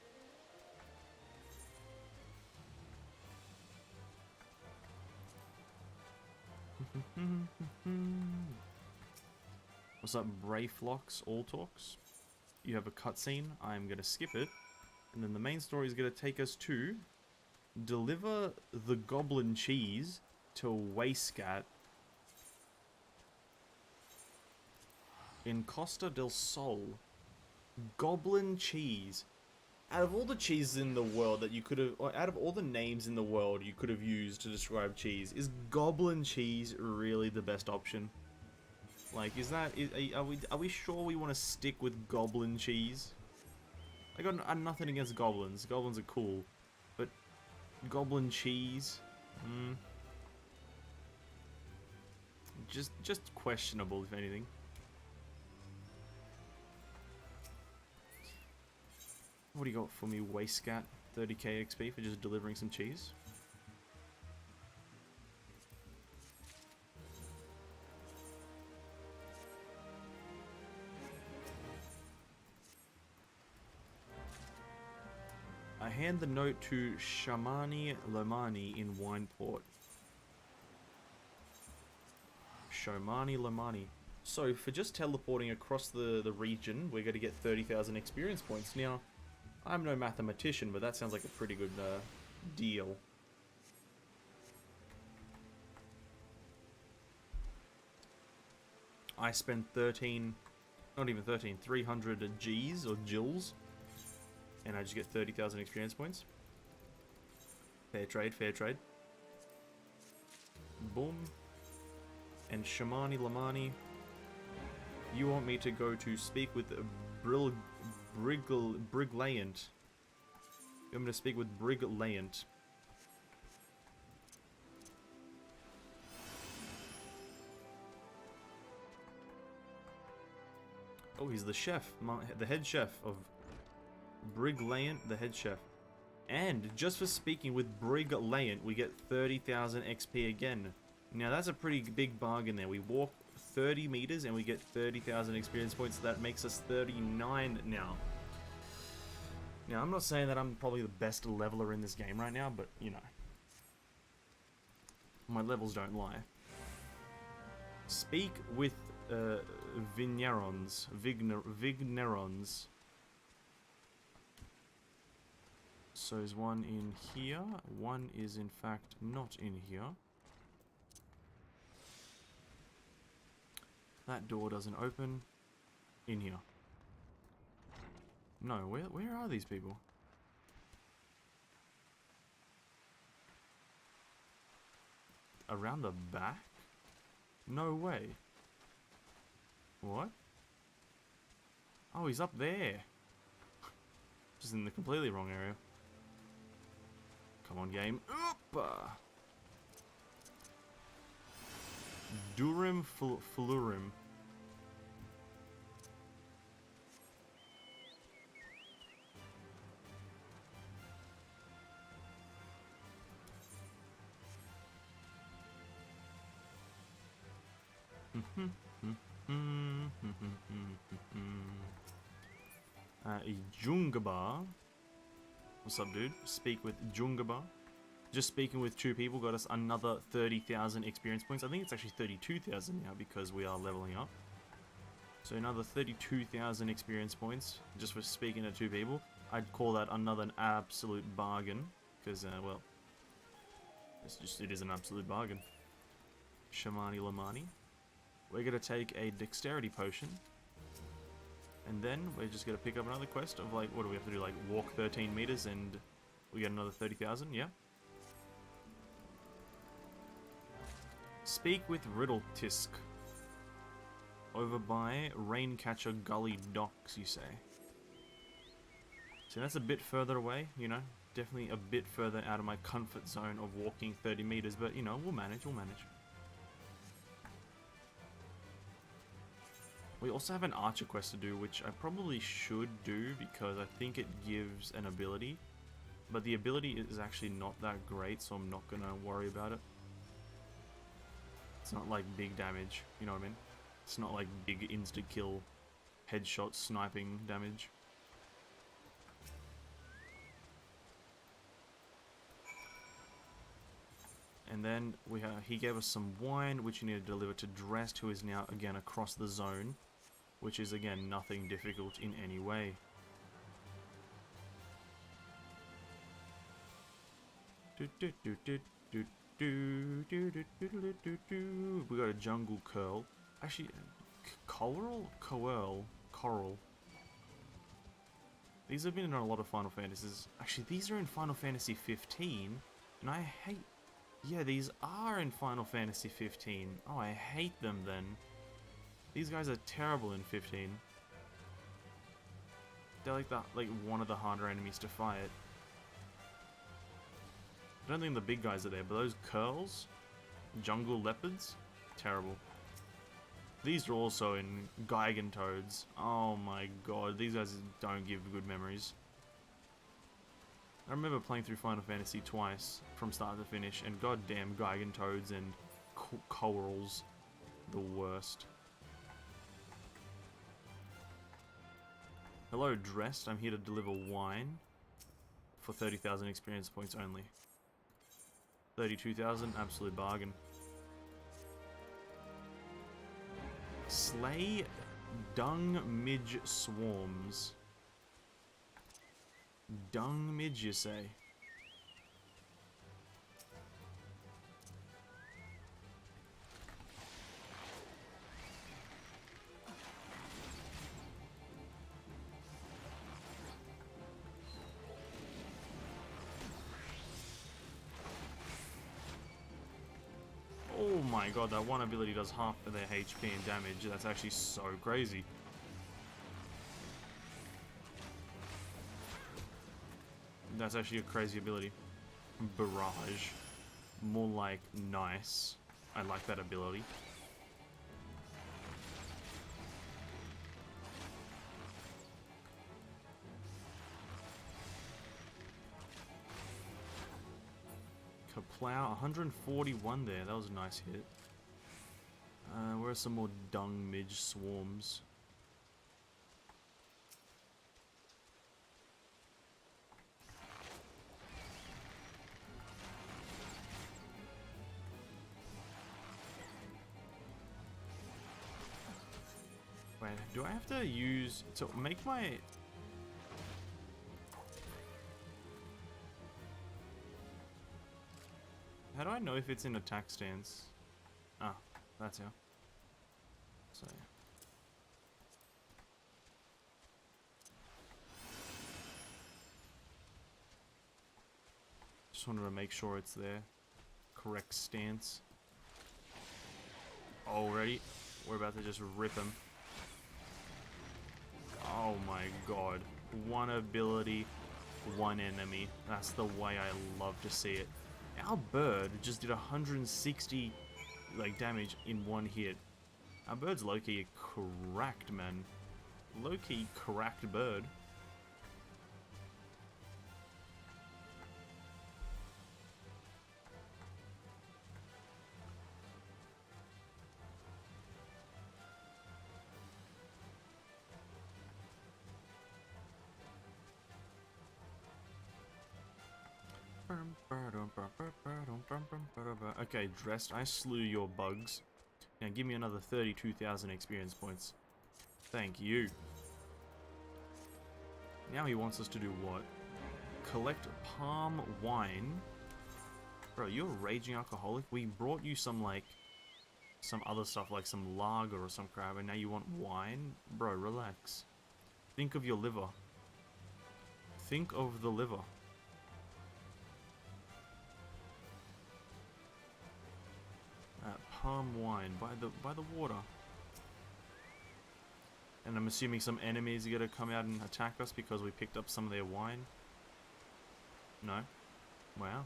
What's up, Brayflocks All Talks? You have a cutscene. I'm gonna skip it, and then the main story is gonna take us to deliver the goblin cheese to Wayscat in Costa del Sol. Goblin cheese. Out of all the cheeses in the world that you could have, or out of all the names in the world you could have used to describe cheese, is goblin cheese really the best option? Like, are we sure we want to stick with goblin cheese? I got nothing against goblins. Goblins are cool, but goblin cheese, just questionable, if anything. What do you got for me, Wayscat? 30k XP for just delivering some cheese? I hand the note to Shamani Lomani in Wineport. Shomani Lomani. So, for just teleporting across the region, we're going to get 30,000 experience points. Now, I'm no mathematician, but that sounds like a pretty good deal. I spent 300 Gs or Jills, and I just get 30,000 experience points. Fair trade, fair trade. Boom. And Shamani Lamani, you want me to go to speak with Briglayant. I'm going to speak with Briglayant. Oh, he's the chef, the head chef of Briglayant, the head chef. And just for speaking with Briglayant, we get 30,000 XP again. Now that's a pretty big bargain there. We walk 30 meters and we get 30,000 experience points. That makes us 39 now. Now, I'm not saying that I'm probably the best leveler in this game right now, but, you know. My levels don't lie. Speak with Vignerons. Vignerons. So is one in here. One is in fact not in here. That door doesn't open. In here. No, where are these people? Around the back? No way. What? Oh, he's up there. Just in the completely wrong area. Come on, game. Oop! Durim Flurim. Jungaba. What's up, dude? Speak with Jungaba. Just speaking with 2 people got us another 30,000 experience points. I think it's actually 32,000 now because we are leveling up. So another 32,000 experience points just for speaking to 2 people. I'd call that another absolute bargain because, well, it is an absolute bargain. Shamani Lamani. We're going to take a dexterity potion. And then we're just going to pick up another quest of like, what do we have to do? Like walk 13 meters and we get another 30,000, yeah? Speak with Riddletisk. Over by Raincatcher Gully Docks, you say. So that's a bit further away, you know? Definitely a bit further out of my comfort zone of walking 30 meters, but you know, we'll manage. We also have an archer quest to do, which I probably should do because I think it gives an ability. But the ability is actually not that great, so I'm not going to worry about it. It's not like big damage, you know what I mean? It's not like big insta-kill, headshot sniping damage. And then he gave us some wine, which he needed to deliver to Drest, who is now, again, across the zone. Which is, again, nothing difficult in any way. We got a jungle curl. Actually, coral? Coral. These have been in a lot of Final Fantasies. Actually, these are in Final Fantasy XV. And I hate... Yeah, these are in Final Fantasy XV. Oh, I hate them then. These guys are terrible in 15. They're like one of the harder enemies to fight. I don't think the big guys are there, but those curls, jungle leopards, terrible. These are also in Gigan Toads. Oh my god, these guys don't give good memories. I remember playing through Final Fantasy twice, from start to finish, and goddamn Gigan Toads and corals, the worst. Hello, Drest. I'm here to deliver wine for 30,000 experience points only. 32,000, absolute bargain. Slay dung midge swarms. Dung midge, you say? Oh my god, that one ability does half of their HP and damage. That's actually so crazy. That's actually a crazy ability. Barrage. More like nice. I like that ability. Kaplow, 141 there. That was a nice hit. Where are some more dung midge swarms? Wait, do I have to use to make my... How do I know if it's in attack stance? Ah, that's how. So... Just wanted to make sure it's there. Correct stance. Already, we're about to just rip him. Oh my god. One ability, one enemy. That's the way I love to see it. Our bird just did 160 like damage in one hit. Our bird's low-key cracked, man. Low-key cracked bird. Okay, dressed. I slew your bugs. Now give me another 32,000 experience points. Thank you. Now he wants us to do what? Collect palm wine. Bro, you're a raging alcoholic. We brought you some, like, some other stuff, like some lager or some crap, and now you want wine? Bro, relax. Think of your liver. Think of the liver. Palm wine by the water. And I'm assuming some enemies are gonna come out and attack us because we picked up some of their wine. No? Wow.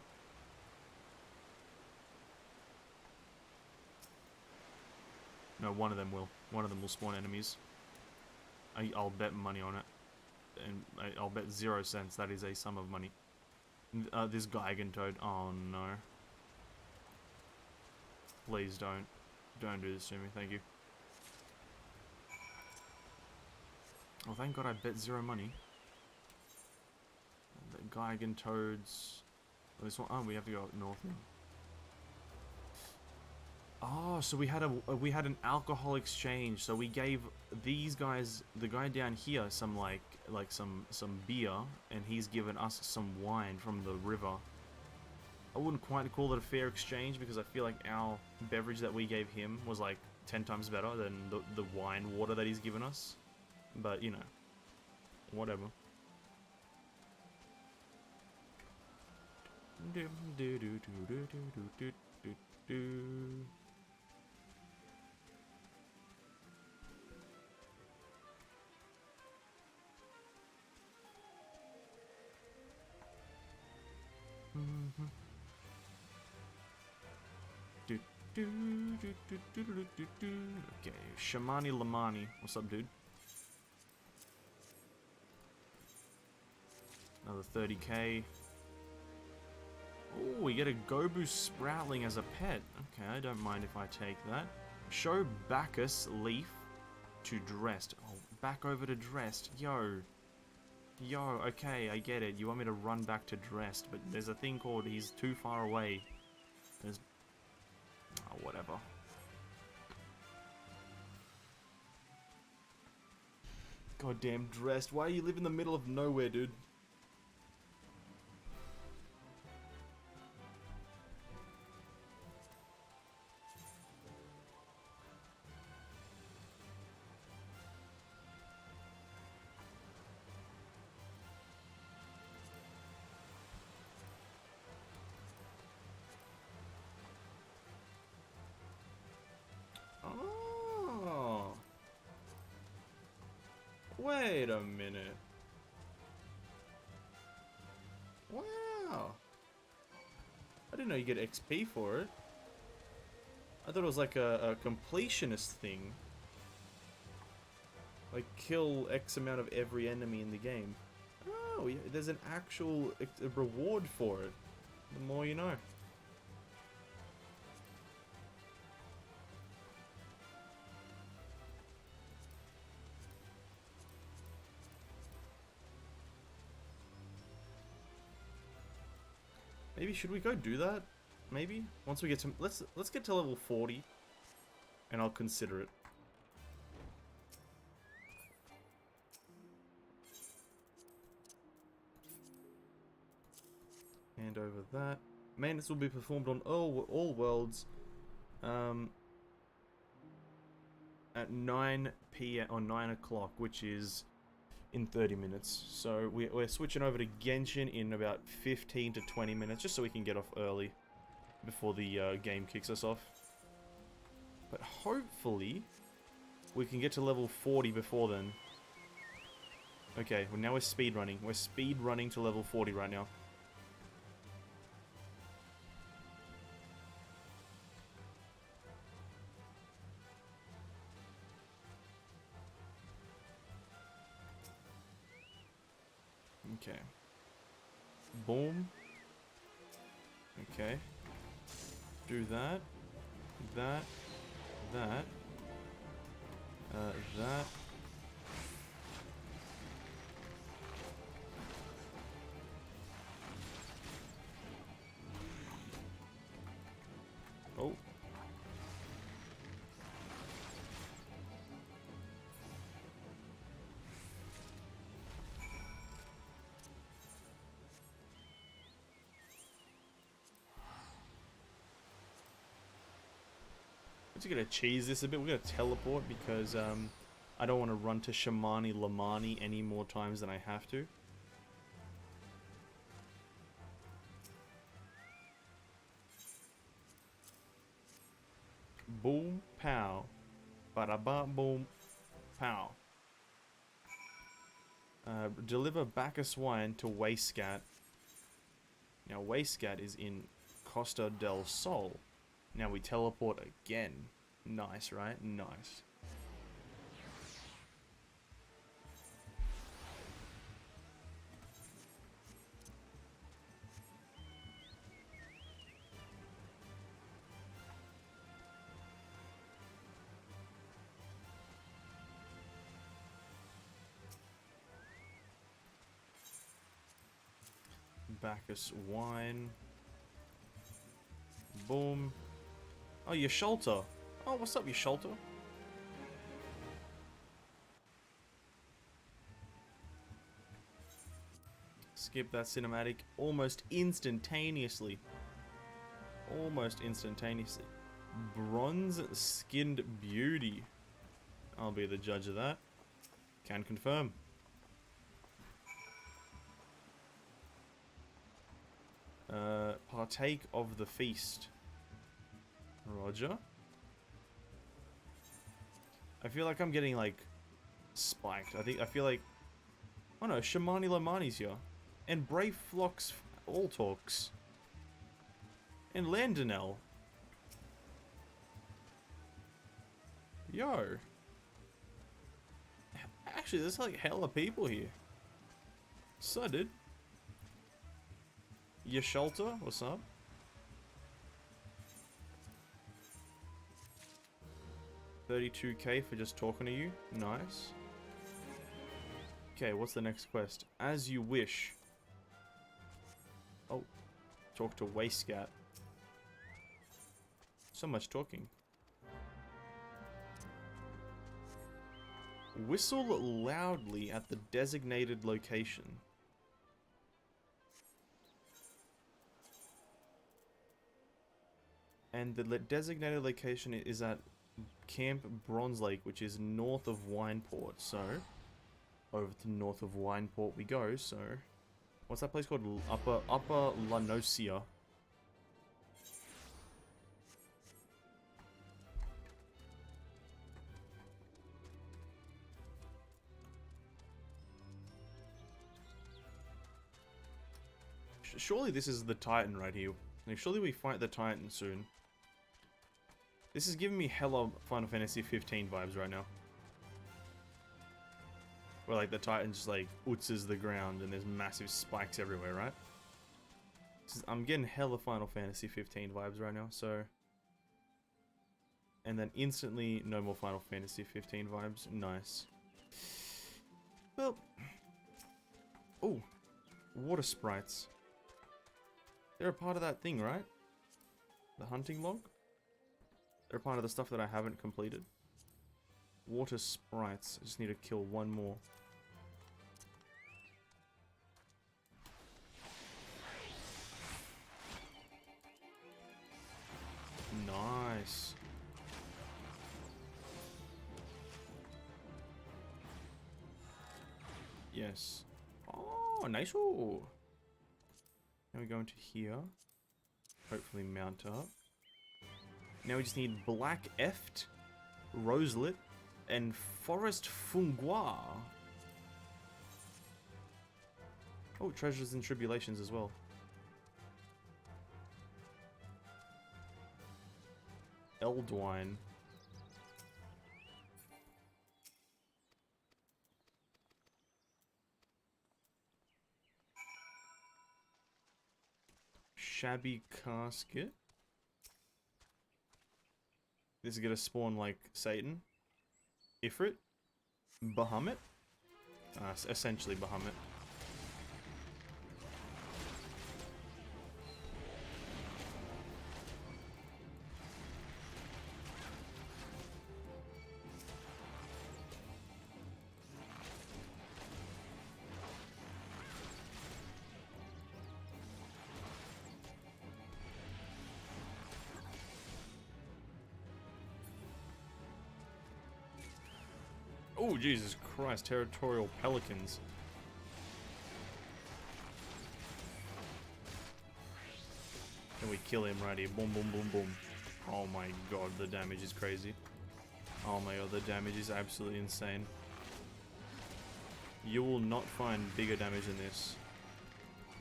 No, one of them will. One of them will spawn enemies. I'll bet money on it. And I'll bet 0 cents that is a sum of money. This Gigantoad. Oh no. Please don't. Don't do this to me, thank you. Oh, thank god I bet 0 money. The Gigantoads. Oh, this one. Oh, we have to go up north now. Oh, so we had an alcohol exchange. So we gave these guys, the guy down here, some some beer, and he's given us some wine from the river. I wouldn't quite call it a fair exchange because I feel like our beverage that we gave him was like 10 times better than the wine water that he's given us. But, you know, whatever. Okay, Shamani Lamani. What's up, dude? Another 30k. Oh, we get a Gobu Sproutling as a pet. Okay, I don't mind if I take that. Show Bacchus Leaf to Dressed. Oh, back over to Dressed. Yo. Yo, okay, I get it. You want me to run back to Dressed, but there's a thing called he's too far away. There's... Oh, whatever. Goddamn Dressed. Why do you live in the middle of nowhere, dude? Oh. Wait a minute. Wow. I didn't know you get XP for it. I thought it was like a completionist thing. Like kill X amount of every enemy in the game. Oh, yeah, there's an actual reward for it. The more you know. Maybe should we go do that? Maybe once we get to let's get to level 40, and I'll consider it. Hand over that. Maintenance will be performed on all worlds at 9 p.m. or 9 o'clock, which is in 30 minutes. So we're switching over to Genshin in about 15 to 20 minutes, just so we can get off early before the game kicks us off. But hopefully we can get to level 40 before then. Okay, well now we're speedrunning. We're speedrunning to level 40 right now. Okay. Boom. Okay. Do that. That. That. That. Oh. We're just gonna cheese this a bit. We're gonna teleport because I don't want to run to Shamani Lamani any more times than I have to. Boom, pow. Ba-da-ba, boom, pow. Deliver Bacchus wine to Wayscat. Now, Wayscat is in Costa del Sol. Now we teleport again. Nice, right? Nice. Bacchus wine. Boom. Oh, your Sholter. Oh, what's up, your Sholter? Skip that cinematic almost instantaneously. Almost instantaneously. Bronze-skinned beauty. I'll be the judge of that. Can confirm. Partake of the feast. Roger. I feel like I'm getting, like, spiked. I feel like... Oh no, Shamani Lamani's here. And Brave Flock's all talks. And Landonell. Yo. Actually, there's like hella people here. So, dude. Your Sholter, what's up? $32K for just talking to you. Nice. Okay, what's the next quest? As you wish. Oh. Talk to Wayscat. So much talking. Whistle loudly at the designated location. And the designated location is at Camp Bronze Lake, which is north of Wineport. So, over to north of Wineport we go. So, what's that place called? Upper Lanosia. Surely this is the Titan right here. Like, surely we fight the Titan soon. This is giving me hella Final Fantasy XV vibes right now. Where like the Titan just like utzes the ground and there's massive spikes everywhere, right? I'm getting hella Final Fantasy XV vibes right now, so... And then instantly no more Final Fantasy XV vibes. Nice. Well... Oh! Water sprites. They're a part of that thing, right? The hunting log? They're a part of the stuff that I haven't completed. Water sprites. I just need to kill one more. Nice. Yes. Oh, nice. Now we go into here. Hopefully mount up. Now we just need Black Eft, Roselet, and Forest Fungoir. Oh, Treasures and Tribulations as well. Eldwine. Shabby Casket. This is gonna spawn like Satan. Ifrit. Bahamut. Essentially Bahamut. Oh, Jesus Christ, territorial pelicans. Can we kill him right here? Boom, boom, boom, boom. Oh my god, the damage is crazy. Oh my god, the damage is absolutely insane. You will not find bigger damage than this.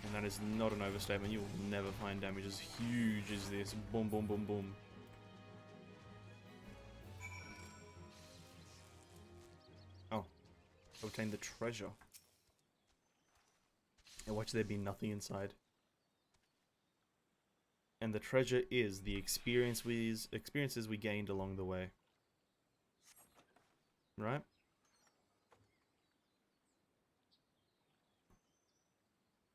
And that is not an overstatement. You will never find damage as huge as this. Boom, boom, boom, boom. Obtain the treasure. And watch there be nothing inside. And the treasure is the experiences we gained along the way. Right?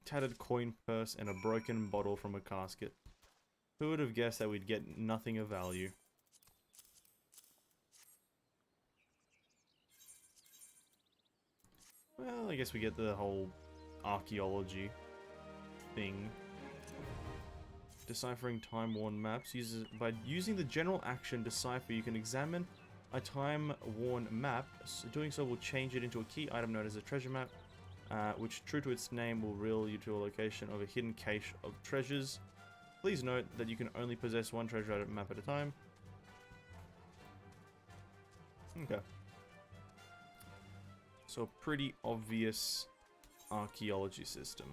Tattered coin purse and a broken bottle from a casket. Who would have guessed that we'd get nothing of value? Well, I guess we get the whole archaeology thing. Deciphering time-worn maps. By using the general action Decipher, you can examine a time-worn map. Doing so will change it into a key item known as a treasure map, which, true to its name, will reel you to a location of a hidden cache of treasures. Please note that you can only possess one treasure map at a time. Okay. So a pretty obvious archaeology system.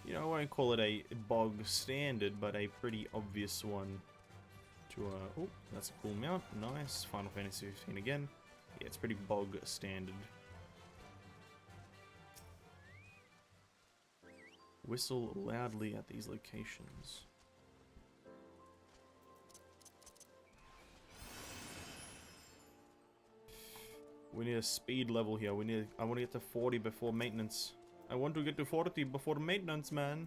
You know, I won't call it a bog standard, but a pretty obvious one to, oh, that's a cool mount. Nice. Final Fantasy XIV again. Yeah, it's pretty bog standard. Whistle loudly at these locations. We need a speed level here. I want to get to 40 before maintenance. I want to get to 40 before maintenance, man.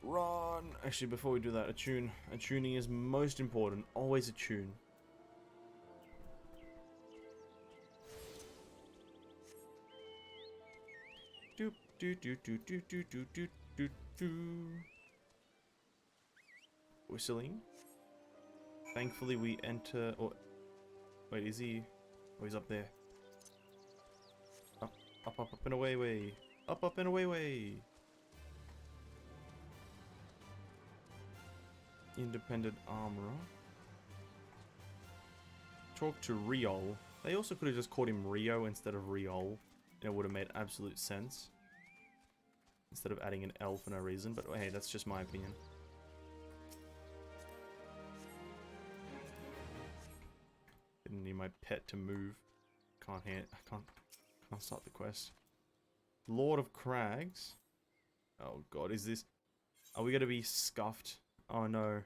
Run! Actually, before we do that, attuning is most important. Always attune. Doop doo doo doo doo doo doo doo doo doo. Whistling. Thankfully we enter, or wait, is he? Oh, he's up there. Up, up, up, up and away, way. Up, up and away, way. Independent armorer. Talk to Riol. They also could have just called him Rio instead of Riol. It would have made absolute sense. Instead of adding an L for no reason, but hey, that's just my opinion. Didn't need my pet to move. I can't start the quest. Lord of Crags. Oh god, is this... Are we gonna be scuffed? Oh no.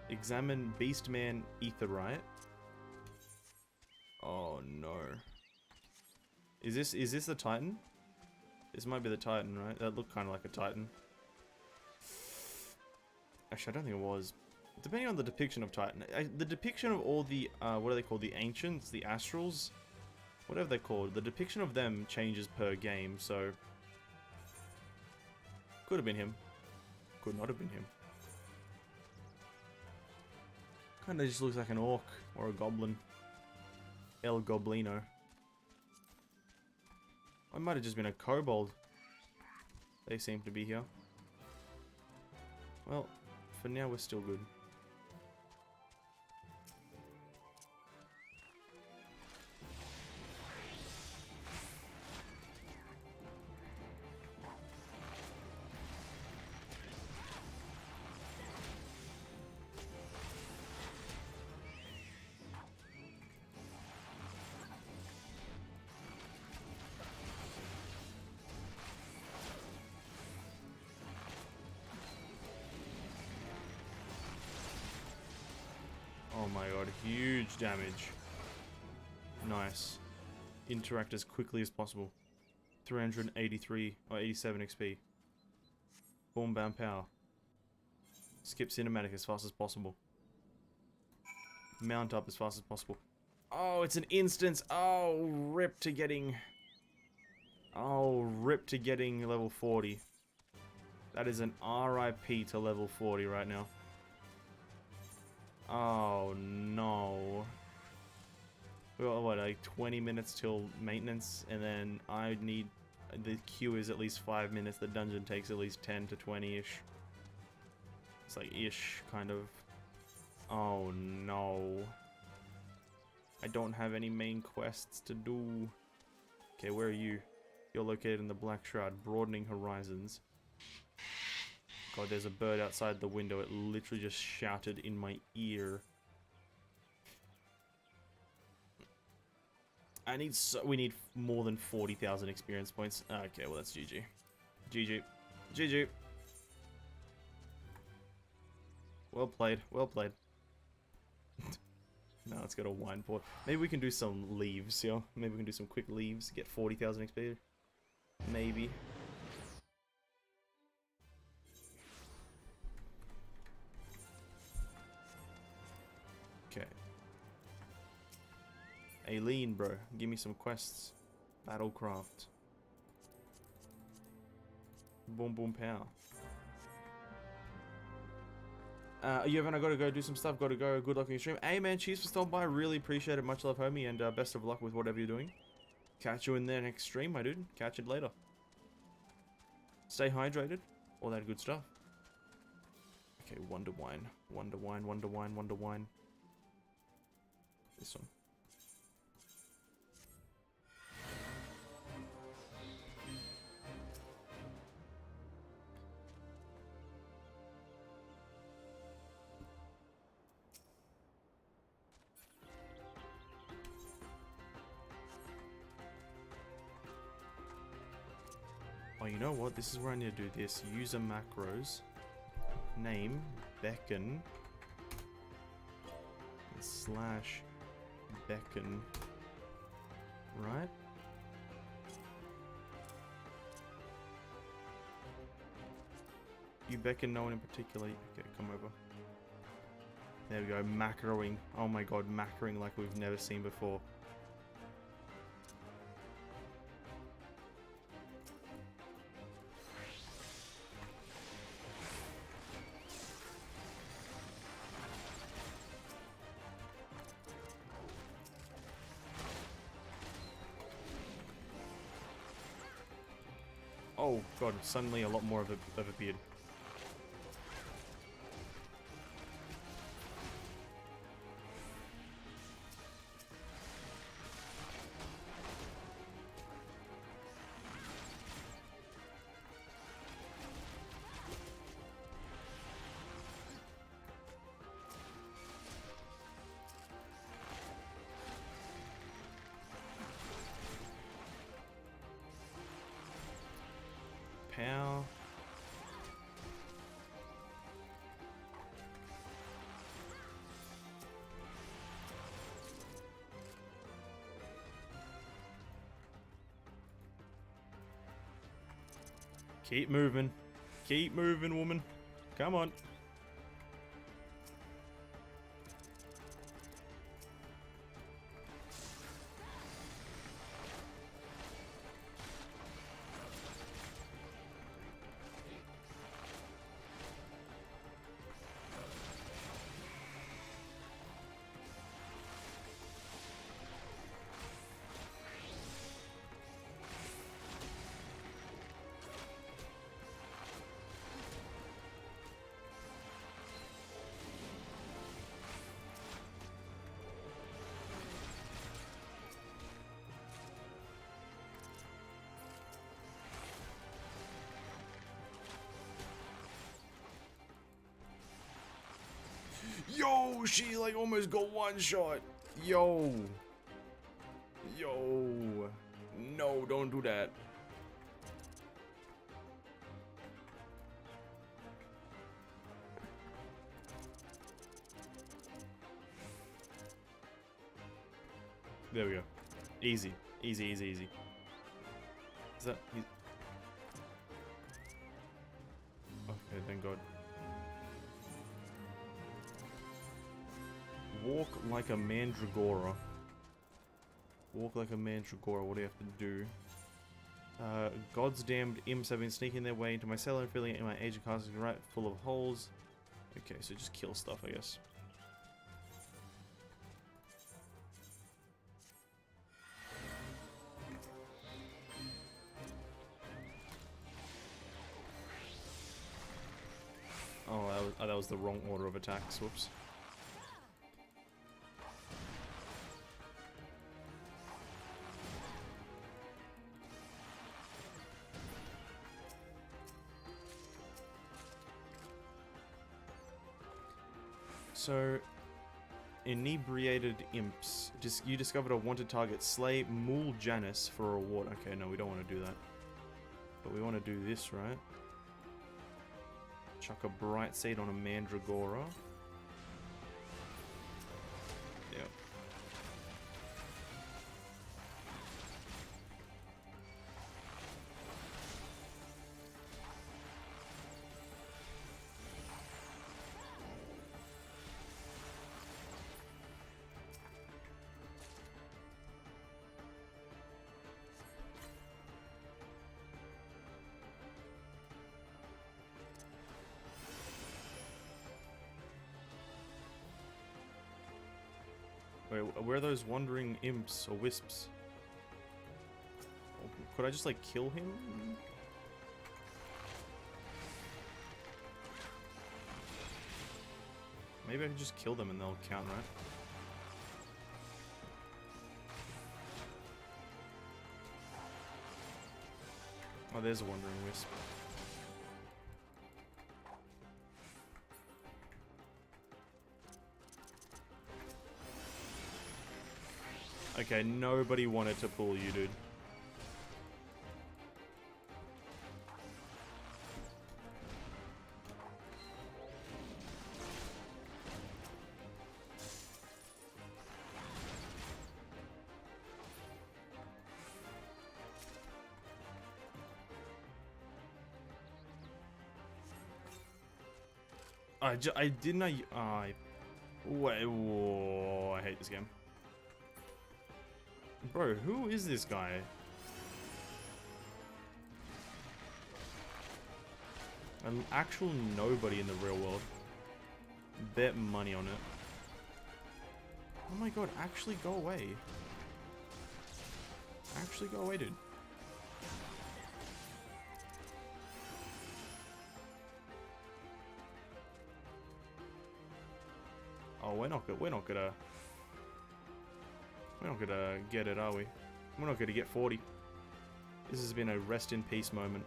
Examine Beastman Etherite. Oh no. Is this the Titan? This might be the Titan, right? That looked kind of like a Titan. Actually, I don't think it was. Depending on the depiction of Titan. The depiction of all the, what are they called? The Ancients? The Astrals? Whatever they're called. The depiction of them changes per game, so... Could have been him. Could not have been him. Kinda just looks like an orc. Or a goblin. El Goblino. I might have just been a kobold. They seem to be here. Well, for now we're still good. Oh my god, huge damage. Nice. Interact as quickly as possible. 383 or 87 XP. Boom, bam, pow. Skip cinematic as fast as possible. Mount up as fast as possible. Oh, it's an instance. Oh, rip to getting... Oh, rip to getting level 40. That is an RIP to level 40 right now. Oh no. Well, what, like 20 minutes till maintenance, and then I need... The queue is at least 5 minutes, the dungeon takes at least 10 to 20-ish. It's like ish, kind of. Oh no. I don't have any main quests to do. Okay, where are you? You're located in the Black Shroud, broadening horizons. God, there's a bird outside the window. It literally just shouted in my ear. We need more than 40,000 experience points. Okay, well that's GG. GG. GG. Well played. Well played. Now let's go to wine port. Maybe we can do some leaves, yo. Maybe we can do some quick leaves. Get 40,000 XP. Maybe. Okay. Aileen, bro. Give me some quests. Battlecraft. Boom, boom, pow. You haven't? I gotta go do some stuff. Gotta go. Good luck on your stream. Hey, man. Cheers for stopping by. Really appreciate it. Much love, homie. And best of luck with whatever you're doing. Catch you in the next stream, my dude. Catch it later. Stay hydrated. All that good stuff. Okay, Wonder Wine. Wonder Wine, Wonder Wine, Wonder Wine. This one. Oh, you know what? This is where I need to do this. User macros. Name. Beckon. Slash. Beckon. Right? You beckon no one in particular. Okay, come over. There we go. Macroing. Oh my god, macroing like we've never seen before. Oh god, suddenly a lot more of it appeared. Pow. Keep moving. Keep moving, woman. Come on. Yo, she like almost got one shot. Yo. Yo. No, don't do that. There we go. Easy. Easy, easy, easy. Is that... Okay, thank God. Walk like a mandragora. Walk like a mandragora. What do you have to do? God's damned imps have been sneaking their way into my cellar and filling it in my agent casting right full of holes. Okay, so just kill stuff, I guess. Oh, that was the wrong order of attacks. Whoops. So, inebriated imps. You discovered a wanted target. Slay Mool Janice for a reward. Okay, no, we don't want to do that. But we want to do this, right? Chuck a bright seed on a mandragora. Yep. Wait, where are those wandering imps or wisps? Could I just like kill him? Maybe I can just kill them and they'll count, right? Oh, there's a wandering wisp. Okay, nobody wanted to pull you, dude. I didn't. Wait, whoa, I hate this game. Bro, who is this guy? An actual nobody in the real world. Bet money on it. Oh my god, actually go away. Actually go away, dude. Oh, we're not gonna get it, are we? We're not gonna get 40. This has been a rest in peace moment.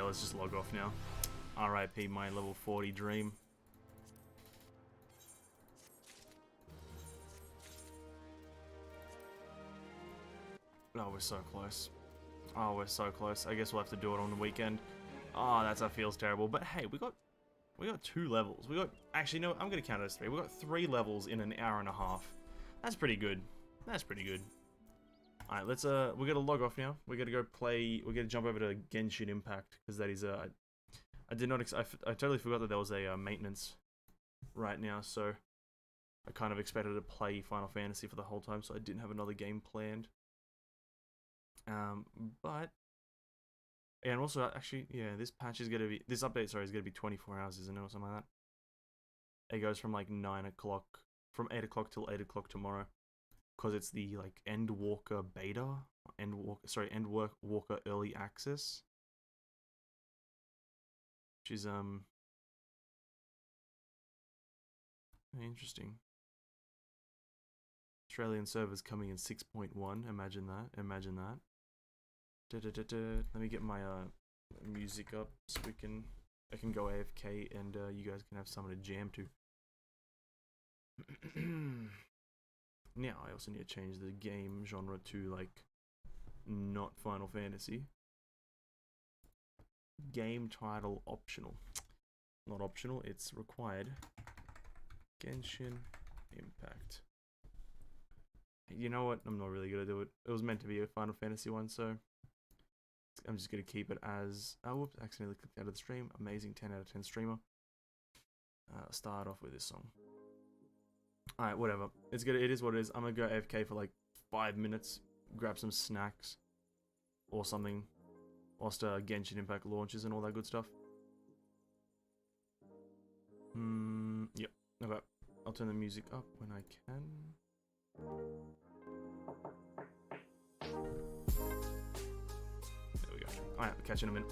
Yeah, let's just log off now. RIP my level 40 dream. Oh, we're so close. Oh, we're so close. I guess we'll have to do it on the weekend. Oh, that feels terrible. But hey, we got 2 levels. Actually, no, I'm gonna count it as 3. We got 3 levels in an hour and a half. That's pretty good. That's pretty good. All right, let's we gotta log off now. We gotta go play. We gotta jump over to Genshin Impact because that is I did not. I totally forgot that there was a maintenance right now, so I kind of expected to play Final Fantasy for the whole time, so I didn't have another game planned. But and also actually, yeah, this patch is gonna be update is gonna be 24 hours, isn't it, or something like that? It goes from like 9 o'clock, from 8 o'clock till 8 o'clock tomorrow, because it's the like Endwalker beta, Endwalker early access, which is interesting. Australian servers coming in 6.1. Imagine that. Imagine that. Let me get my music up so I can go AFK and you guys can have something to jam to. Now I also need to change the game genre to like not Final Fantasy. Game title optional. Not optional, it's required. Genshin Impact. You know what? I'm not really gonna do it. It was meant to be a Final Fantasy one, so I'm just gonna keep it as. Oh, whoops! Accidentally clicked out of the stream. Amazing 10 out of 10 streamer. Start off with this song. All right, whatever. It's good. It is what it is. I'm gonna go AFK for like 5 minutes, grab some snacks or something, whilst Genshin Impact launches and all that good stuff. Yep. Okay. I'll turn the music up when I can. There we go. Alright, I'll catch you in a minute.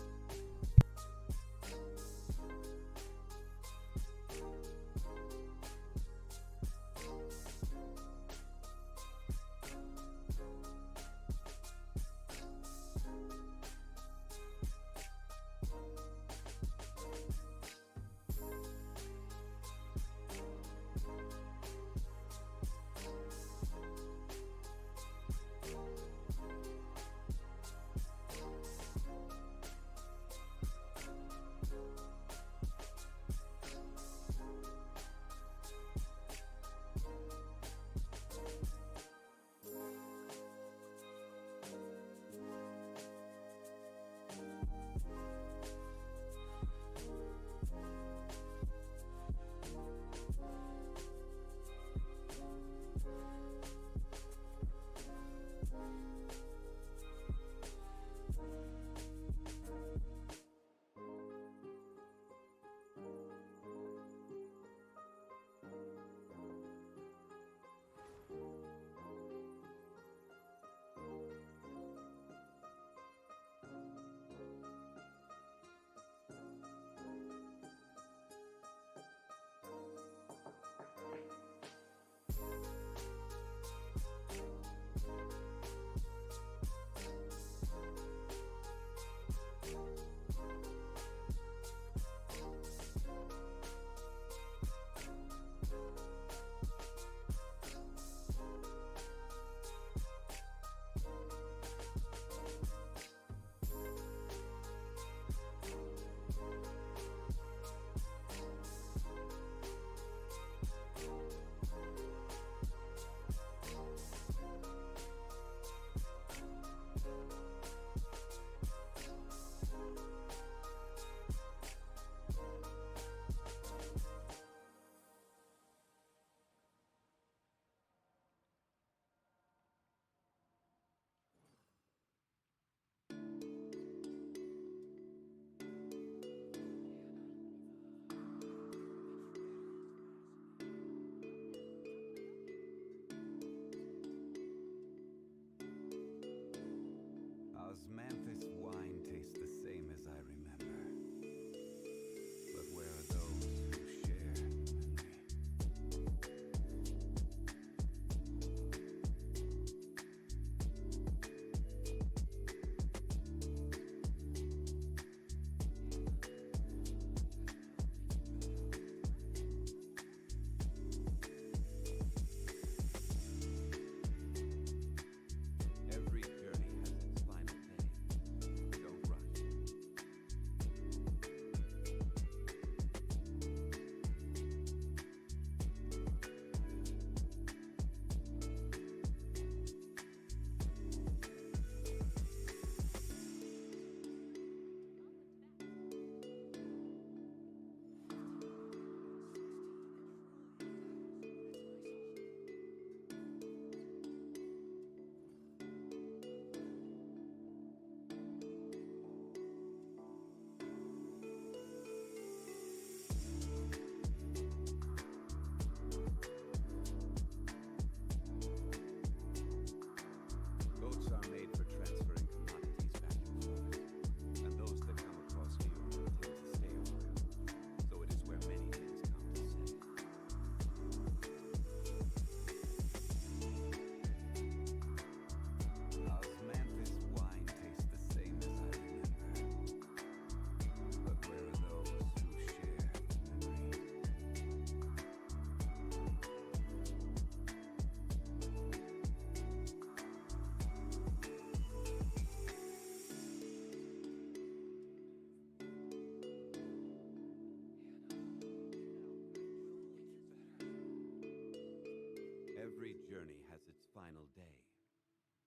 Every journey has its final day.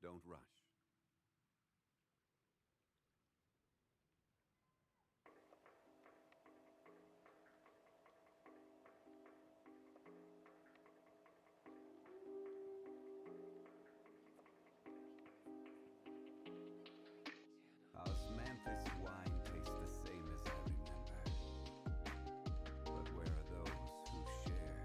Don't rush. Osmanthus wine tastes the same as I remember. But where are those who share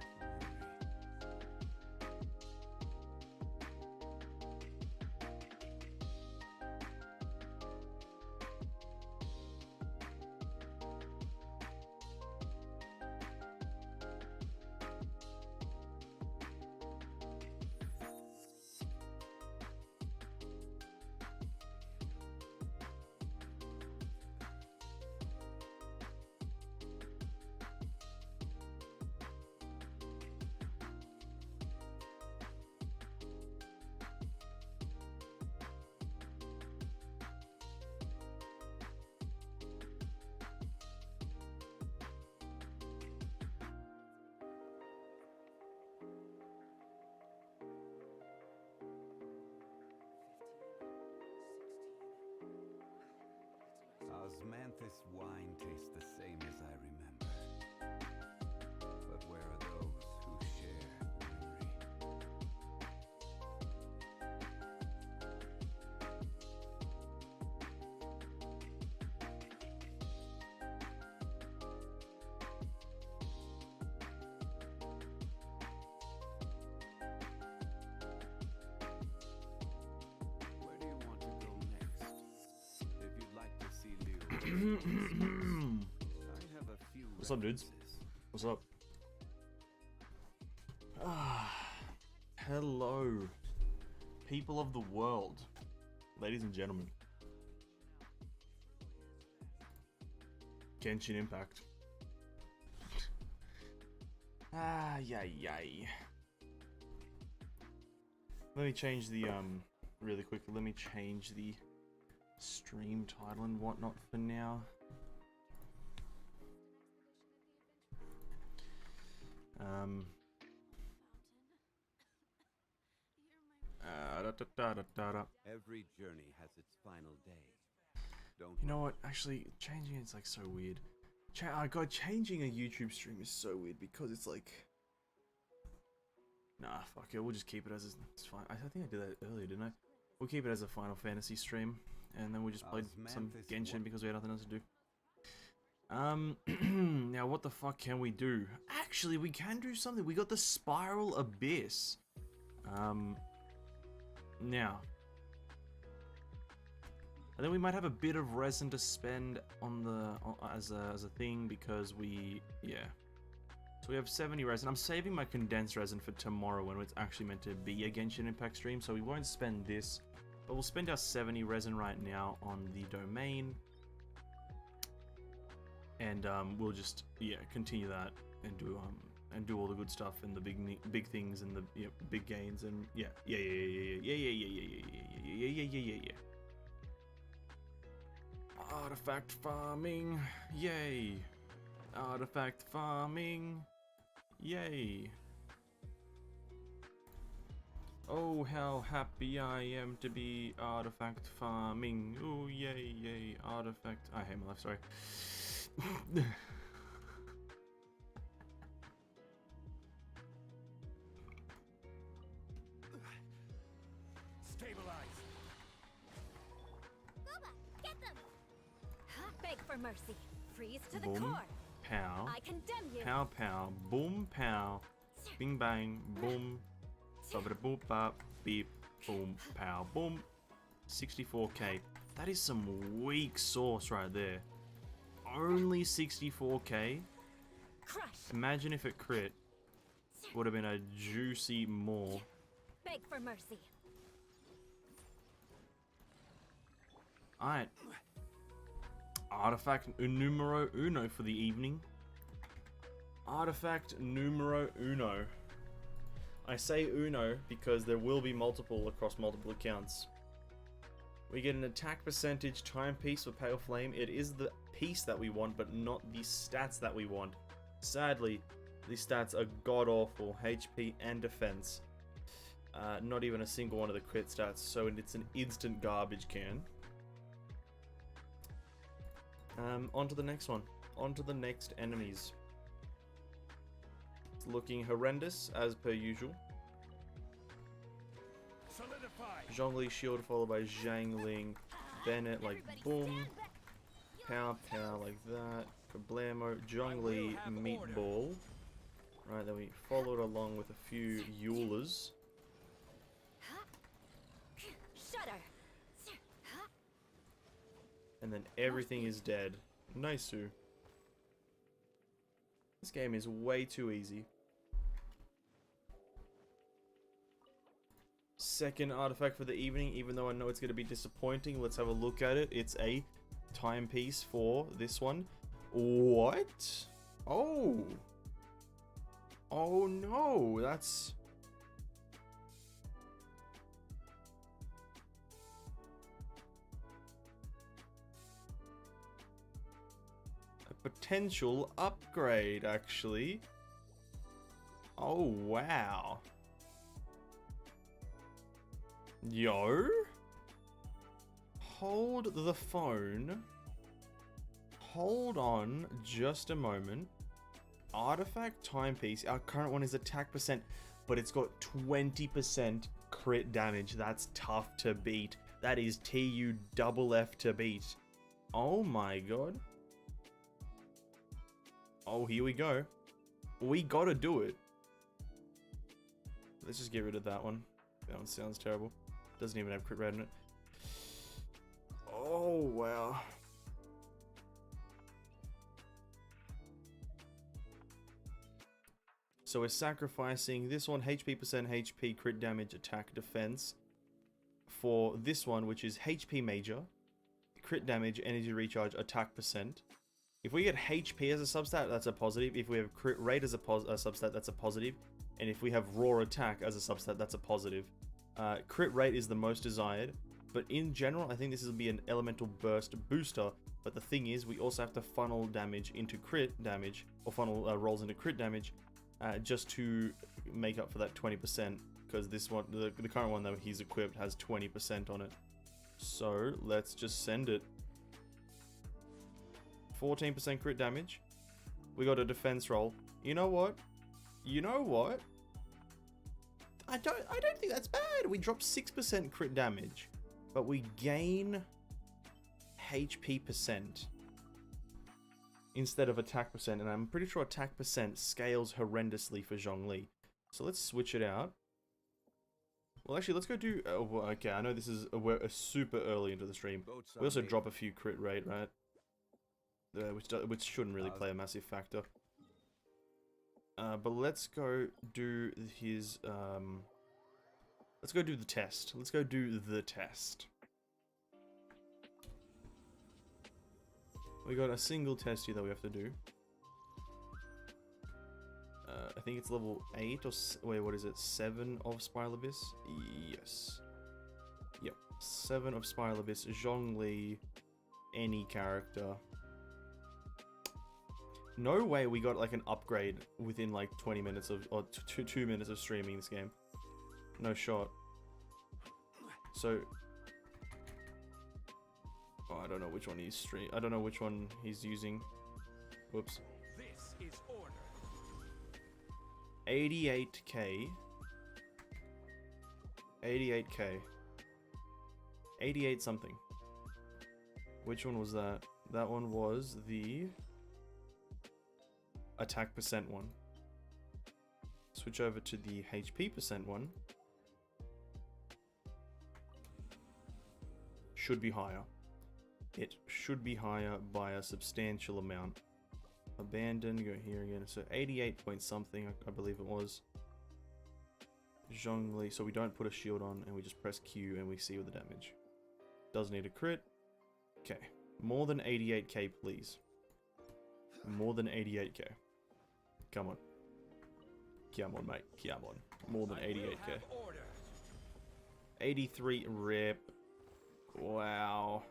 Osmanthus wine tastes the same as I remember. But where are those who share memory? Where do you want to go next? If you'd like to see Leo, I have a few. What's up, dudes? What's up? Hello, people of the world, ladies and gentlemen. Genshin Impact. Yay. Let me change the really quickly. Let me change the stream title and whatnot for now. Every journey has its final day. Don't You know what? Actually, changing it's like so weird. God, changing a YouTube stream is so weird because it's like, nah, fuck it. We'll just keep it as it's fine. I think I did that earlier, didn't I? We'll keep it as a Final Fantasy stream, and then we'll just play some Genshin because we had nothing else to do. Now what the fuck can we do? Actually, we can do something. We got the Spiral Abyss. Now, I think we might have a bit of resin to spend on the as a thing because yeah. So we have 70 resin. I'm saving my condensed resin for tomorrow when it's actually meant to be a Genshin Impact stream, so we won't spend this, but we'll spend our 70 resin right now on the domain, and we'll just continue that and do all the good stuff and the big things and the big gains and yeah. Artifact farming, yay! Artifact farming, yay! Oh, how happy I am to be artifact farming! Oh, yay! Artifact. I hate my life. Sorry. Stabilize. Boba, get them. Beg for mercy. Freeze to the Boom. core. Pow. I condemn you. Pow pow. Boom pow. Bing bang. Boom. Bubba boop bop. Beep. Boom. Pow. Boom. 64k. That is some weak sauce right there. Only 64k. Crush. Imagine if it crit. Would have been a juicy more. Beg for mercy. Alright. Artifact numero uno for the evening. Artifact numero uno. I say uno because there will be multiple across multiple accounts. We get an attack percentage timepiece for Pale Flame. It is the piece that we want, but not the stats that we want. Sadly, these stats are god awful, HP and defense. Not even a single one of the crit stats, so it's an instant garbage can. On to the next one. On to the next enemies. It's looking horrendous, as per usual. Zhongli shield followed by Zhang Ling. Bennett like boom. Pow pow like that. Kablamo. Zhongli meatball. Right, then we followed along with a few Eulers. Shudder. And then everything is dead. Nice-oo. This game is way too easy. Second artifact for the evening, even though I know it's going to be disappointing. Let's have a look at it. It's a timepiece for this one. What? Oh. Oh no, that's... a potential upgrade, actually. Oh, wow. Yo? Hold the phone. Hold on just a moment. Artifact timepiece. Our current one is attack percent, but it's got 20% crit damage. That's tough to beat. That is TUFF to beat. Oh my god. Oh, here we go. We gotta do it. Let's just get rid of that one. That one sounds terrible. Doesn't even have crit rate in it. Oh, wow. So we're sacrificing this one, HP percent, HP, crit damage, attack, defense. For this one, which is HP major, crit damage, energy recharge, attack percent. If we get HP as a substat, that's a positive. If we have crit rate as a substat, that's a positive. And if we have raw attack as a substat, that's a positive. Crit rate is the most desired. But in general, I think this will be an elemental burst booster. But the thing is, we also have to funnel damage into crit damage, or funnel rolls into crit damage, just to make up for that 20%. Because this one, the current one that he's equipped has 20% on it. So let's just send it. 14% crit damage. We got a defense roll. You know what? You know what? I don't think that's bad. We drop 6% crit damage, but we gain HP percent instead of attack percent, and I'm pretty sure attack percent scales horrendously for Zhongli. So let's switch it out. Well, actually, let's go do... okay, I know this is we're super early into the stream. We also drop a few crit rate, right? Which shouldn't really play a massive factor. But let's go do his... let's go do the test. Let's go do the test. We got a single test here that we have to do. I think it's level 8 or... wait, what is it? 7 of Spiral Abyss? Yes. Yep. 7 of Spiral Abyss. Zhongli. Any character. No way we got like an upgrade within like 20 minutes of... or 2 minutes of streaming this game. No shot. So... oh, I don't know which one he's I don't know which one he's using. Whoops. This is order. 88k. 88k. 88 something. Which one was that? That one was the attack percent one. Switch over to the HP percent one. Should be higher. It should be higher by a substantial amount. Abandon, go here again. So 88 point something, I believe it was. Zhongli, so we don't put a shield on and we just press Q and we see with the damage. Does need a crit. Okay. More than 88k, please. More than 88k. Come on. Come on, mate. Come on. More than 88k. 83 rip. Wow.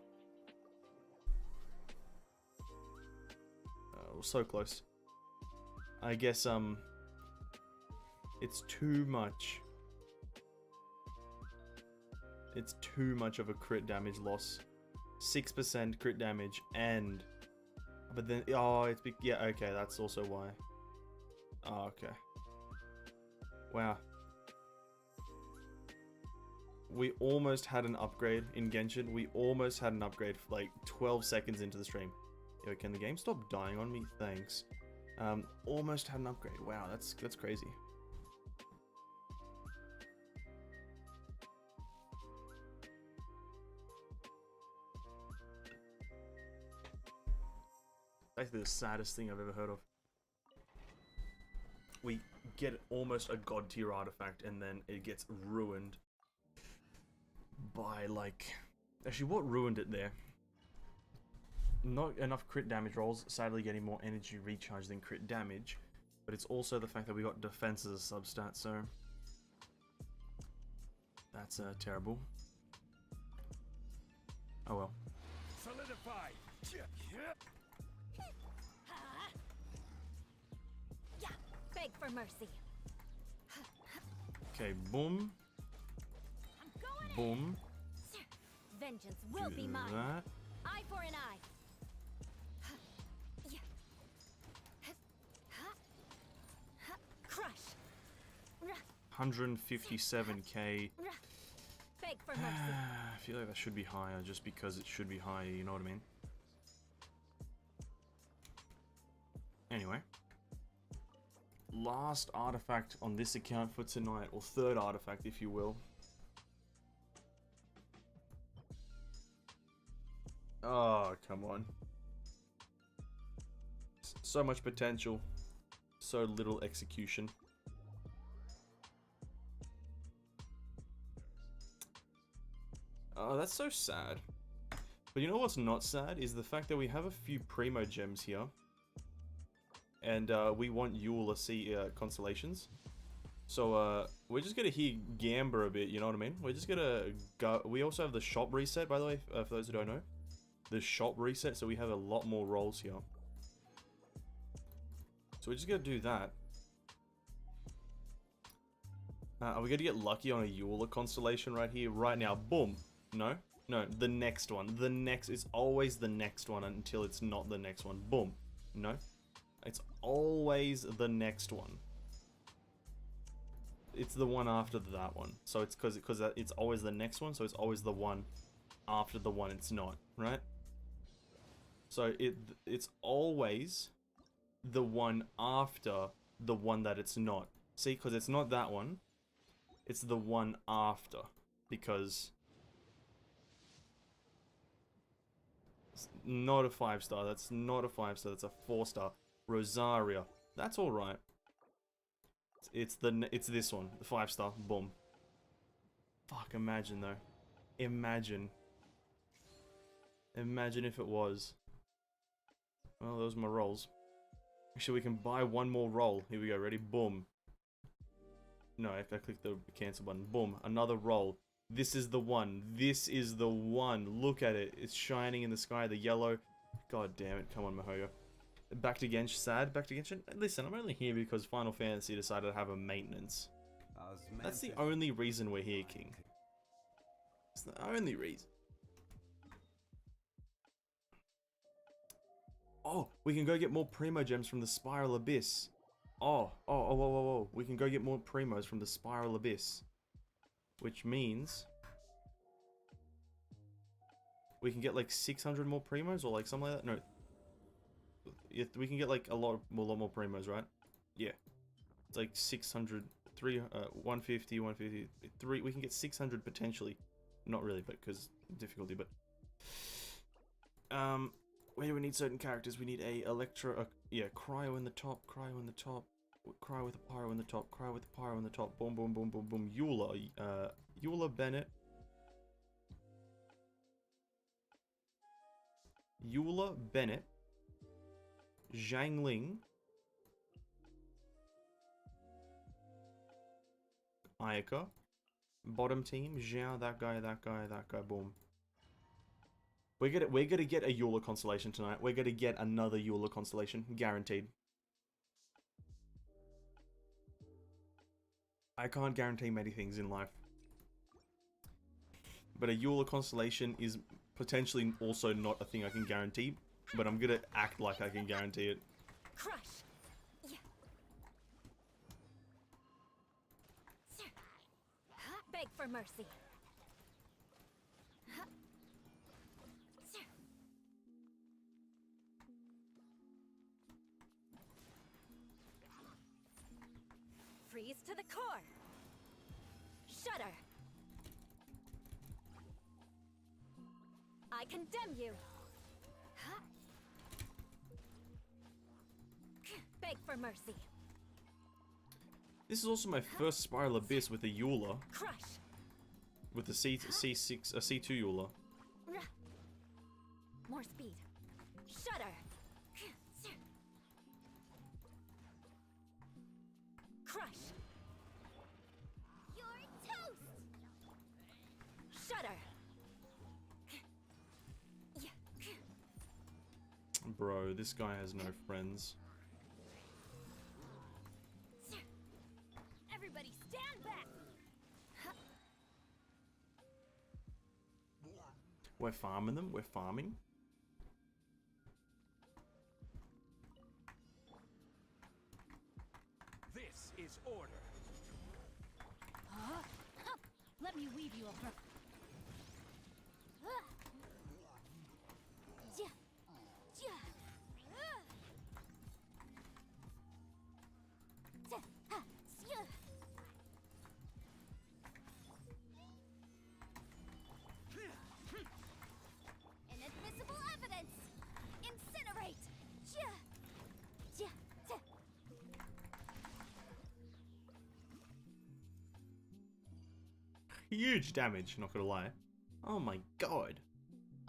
We're so close. I guess, it's too much. It's too much of a crit damage loss. 6% crit damage and... But then... Oh, it's... Yeah, okay, that's also why. Oh, okay. Wow. We almost had an upgrade in Genshin. We almost had an upgrade like 12 seconds into the stream. Yo, can the game stop dying on me? Thanks. Almost had an upgrade. Wow, that's crazy. That's the saddest thing I've ever heard of. We get almost a god tier artifact and then it gets ruined by like... Actually, what ruined it there? Not enough crit damage rolls, sadly getting more energy recharge than crit damage, but it's also the fact that we got defense as a substat, so that's terrible. Oh well. Solidify. Yeah, beg for mercy. Okay, boom, I'm going boom. in. Vengeance will be Do mine. that. Eye for an eye. Yeah. Crush. 157k. Beg for mercy. I feel like that should be higher just because it should be higher, you know what I mean? Anyway. Last artifact on this account for tonight, or third artifact if you will. Oh, come on. So much potential. So little execution. Oh, that's so sad. But you know what's not sad? Is the fact that we have a few primo gems here. And we want Yule to see constellations. So we're just gonna hear Gamba a bit, you know what I mean? We're just gonna go... We also have the shop reset, by the way, for those who don't know. The shop reset, so we have a lot more rolls here. So we're just gonna do that. Are we gonna get lucky on a Eula constellation right here, right now? Boom! No? No, the next one. The next... It's always the next one until it's not the next one. Boom! No? It's always the next one. It's the one after that one. So it's because it's always the next one, so it's always the one after the one it's not, right? So it's always the one after the one that it's not. See, because it's not that one. It's the one after. Because it's not a 5-star. That's not a 5-star. That's a 4-star. Rosaria. That's alright. It's this one. The 5-star. Boom. Fuck, imagine though. Imagine. Imagine if it was. Well, those are my rolls. Actually, we can buy one more roll. Here we go. Ready? Boom. No, if I click the cancel button. Boom. Another roll. This is the one. This is the one. Look at it. It's shining in the sky. The yellow. God damn it. Come on, Mihoyo. Back to Genshin. Sad. Back to Genshin. Listen, I'm only here because Final Fantasy decided to have a maintenance. That's the only reason we're here, King. It's the only reason. Oh, we can go get more Primo Gems from the Spiral Abyss. Oh. We can go get more Primos from the Spiral Abyss. Which means... we can get like 600 more Primos or like something like that? No. We can get like a lot more Primos, right? Yeah. It's like 600, 150, 150, 3. We can get 600 potentially. Not really, but because difficulty, but... where do we need certain characters? We need a Electro, yeah, Cryo in the top, Cryo in the top, Cryo with a Pyro in the top, Cryo with a Pyro in the top, boom, boom, boom, boom, boom, Eula, Eula Bennett, Zhang Ling, Ayaka, bottom team, Zhao, that guy, boom. We're gonna get a Eula constellation tonight. We're gonna get another Eula constellation, guaranteed. I can't guarantee many things in life. But a Eula constellation is potentially also not a thing I can guarantee. But I'm gonna act like I can guarantee it. Crush. Yeah. Beg for mercy. Freeze to the core. Shudder. I condemn you. Beg for mercy. This is also my first Spiral Abyss with a Eula. Crush. With the C6, a C2 Eula. More speed. Shudder. Crush. You're toast. Shudder. Bro, this guy has no friends. Everybody stand back. We're farming them. We're farming. This is order. Let me weave you a Inadmissible evidence! Incinerate! Huge damage, not gonna lie. Oh my god.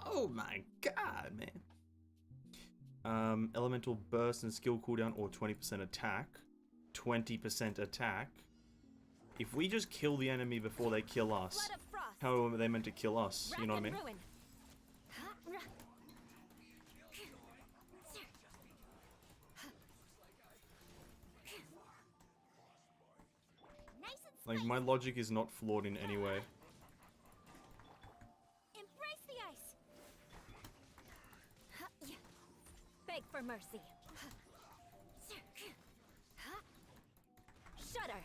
Oh my god, man. Elemental burst and skill cooldown or 20% attack. 20% attack. If we just kill the enemy before they kill us, Blood of frost. how are they meant to kill us? You know what I mean? Ruin. Nice and Like, spicy. my logic is not flawed in any way. Embrace the ice. Beg for mercy. Shudder.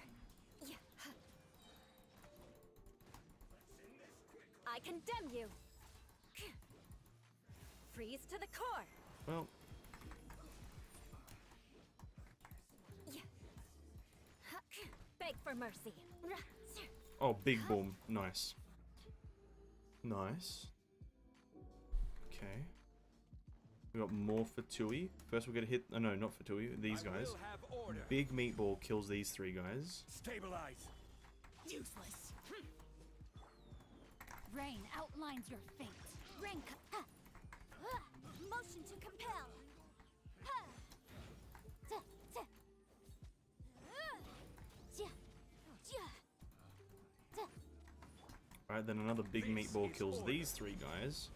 I condemn you. Freeze to the core. Well, Beg for mercy. oh, big boom. Nice. Nice. Okay. We got more Fatui. First we're gonna hit... Oh, no, not Fatui. These guys. Will have order. Big meatball kills these three guys. Stabilize. Useless. Rain outlines your fate. Rain. Motion to compel. Alright, then another big meatball kills these three guys.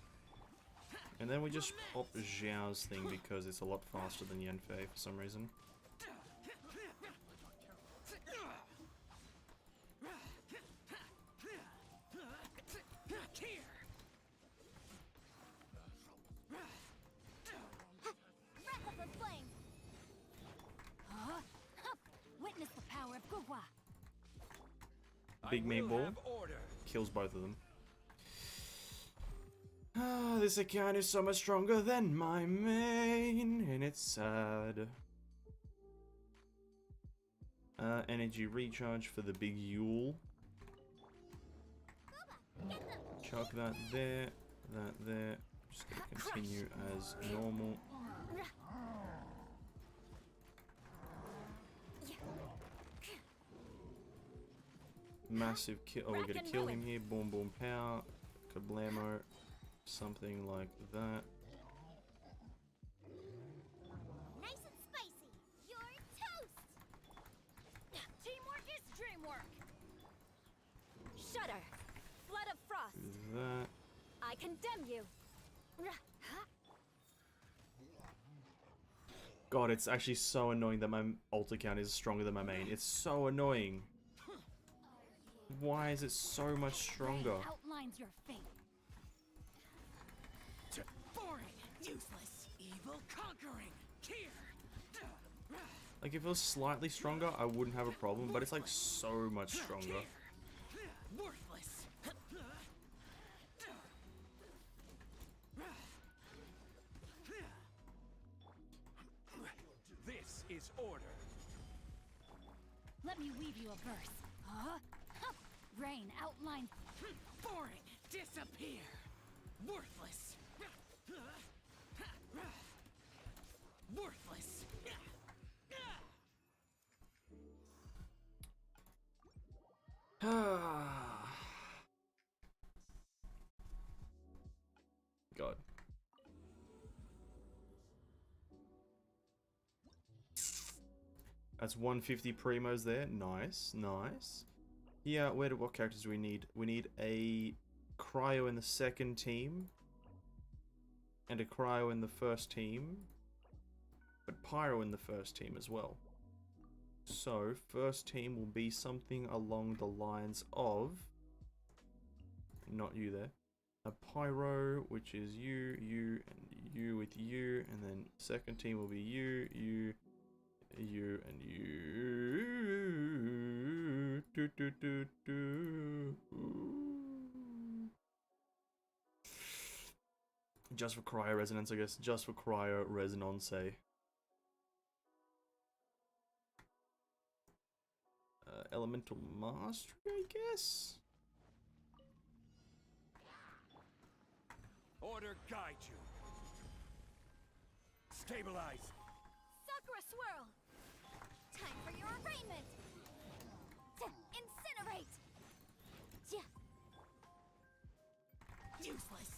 And then we just pop Zhao's thing because it's a lot faster than Yanfei for some reason. Breath of the flame. Witness the power of Gugwa. Big I will meatball have order. kills both of them. Ah, this account is so much stronger than my main, and it's sad. Energy recharge for the big Yule. Chuck that there, that there. Just gonna continue as normal. Massive kill. Oh, we're gonna kill him here. Boom, boom, pow. Kablamo. Something like that. Nice and spicy. You're toast. Teamwork is dreamwork. Shudder. Flood of frost. Do that. I condemn you. God, it's actually so annoying that my ult account is stronger than my main. It's so annoying. Why is it so much stronger? Rain outlines your fate. Boring. Useless. Evil conquering. Here. Like, if it was slightly stronger, I wouldn't have a problem, but it's like so much stronger. Worthless. This is order. Let me weave you a verse. Huh? Rain outlines. Boring. Disappear. Worthless. Worthless. God. That's 150 primos there. Nice, nice. Yeah, what characters do we need? We need a cryo in the second team. And a cryo in the first team. But pyro in the first team as well. So, first team will be something along the lines of... Not you there. A pyro, which is you, and you with you. And then second team will be you, you, and you. Do, do, do, do. Just for cryo resonance, I guess. Just for cryo resonance. Elemental mastery, I guess. Order guide you. Stabilize. Sakura swirl. Time for your arraignment. Incinerate. Useless.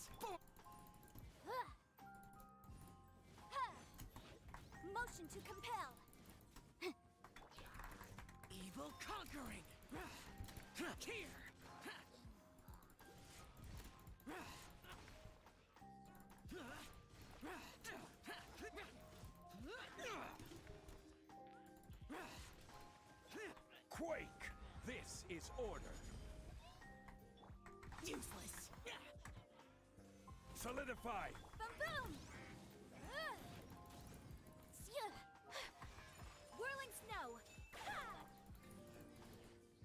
Motion to compel. Evil conquering. Here. Quake. This is order. Useless. Solidify. Boom boom. Whirling snow.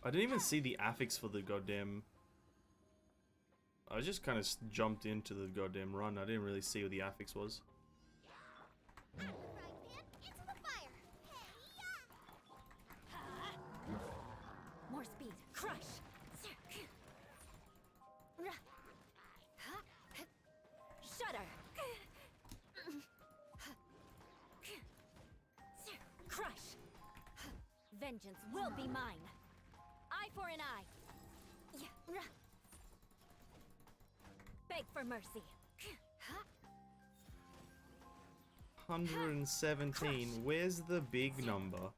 I didn't even see the affix for the goddamn... I just kind of jumped into the goddamn run. I didn't really see what the affix was. Frying pan into the fire. More speed. Crush. Shudder. Crush. Vengeance will be mine. Eye for an eye. Beg for mercy. 117. Where's the big number?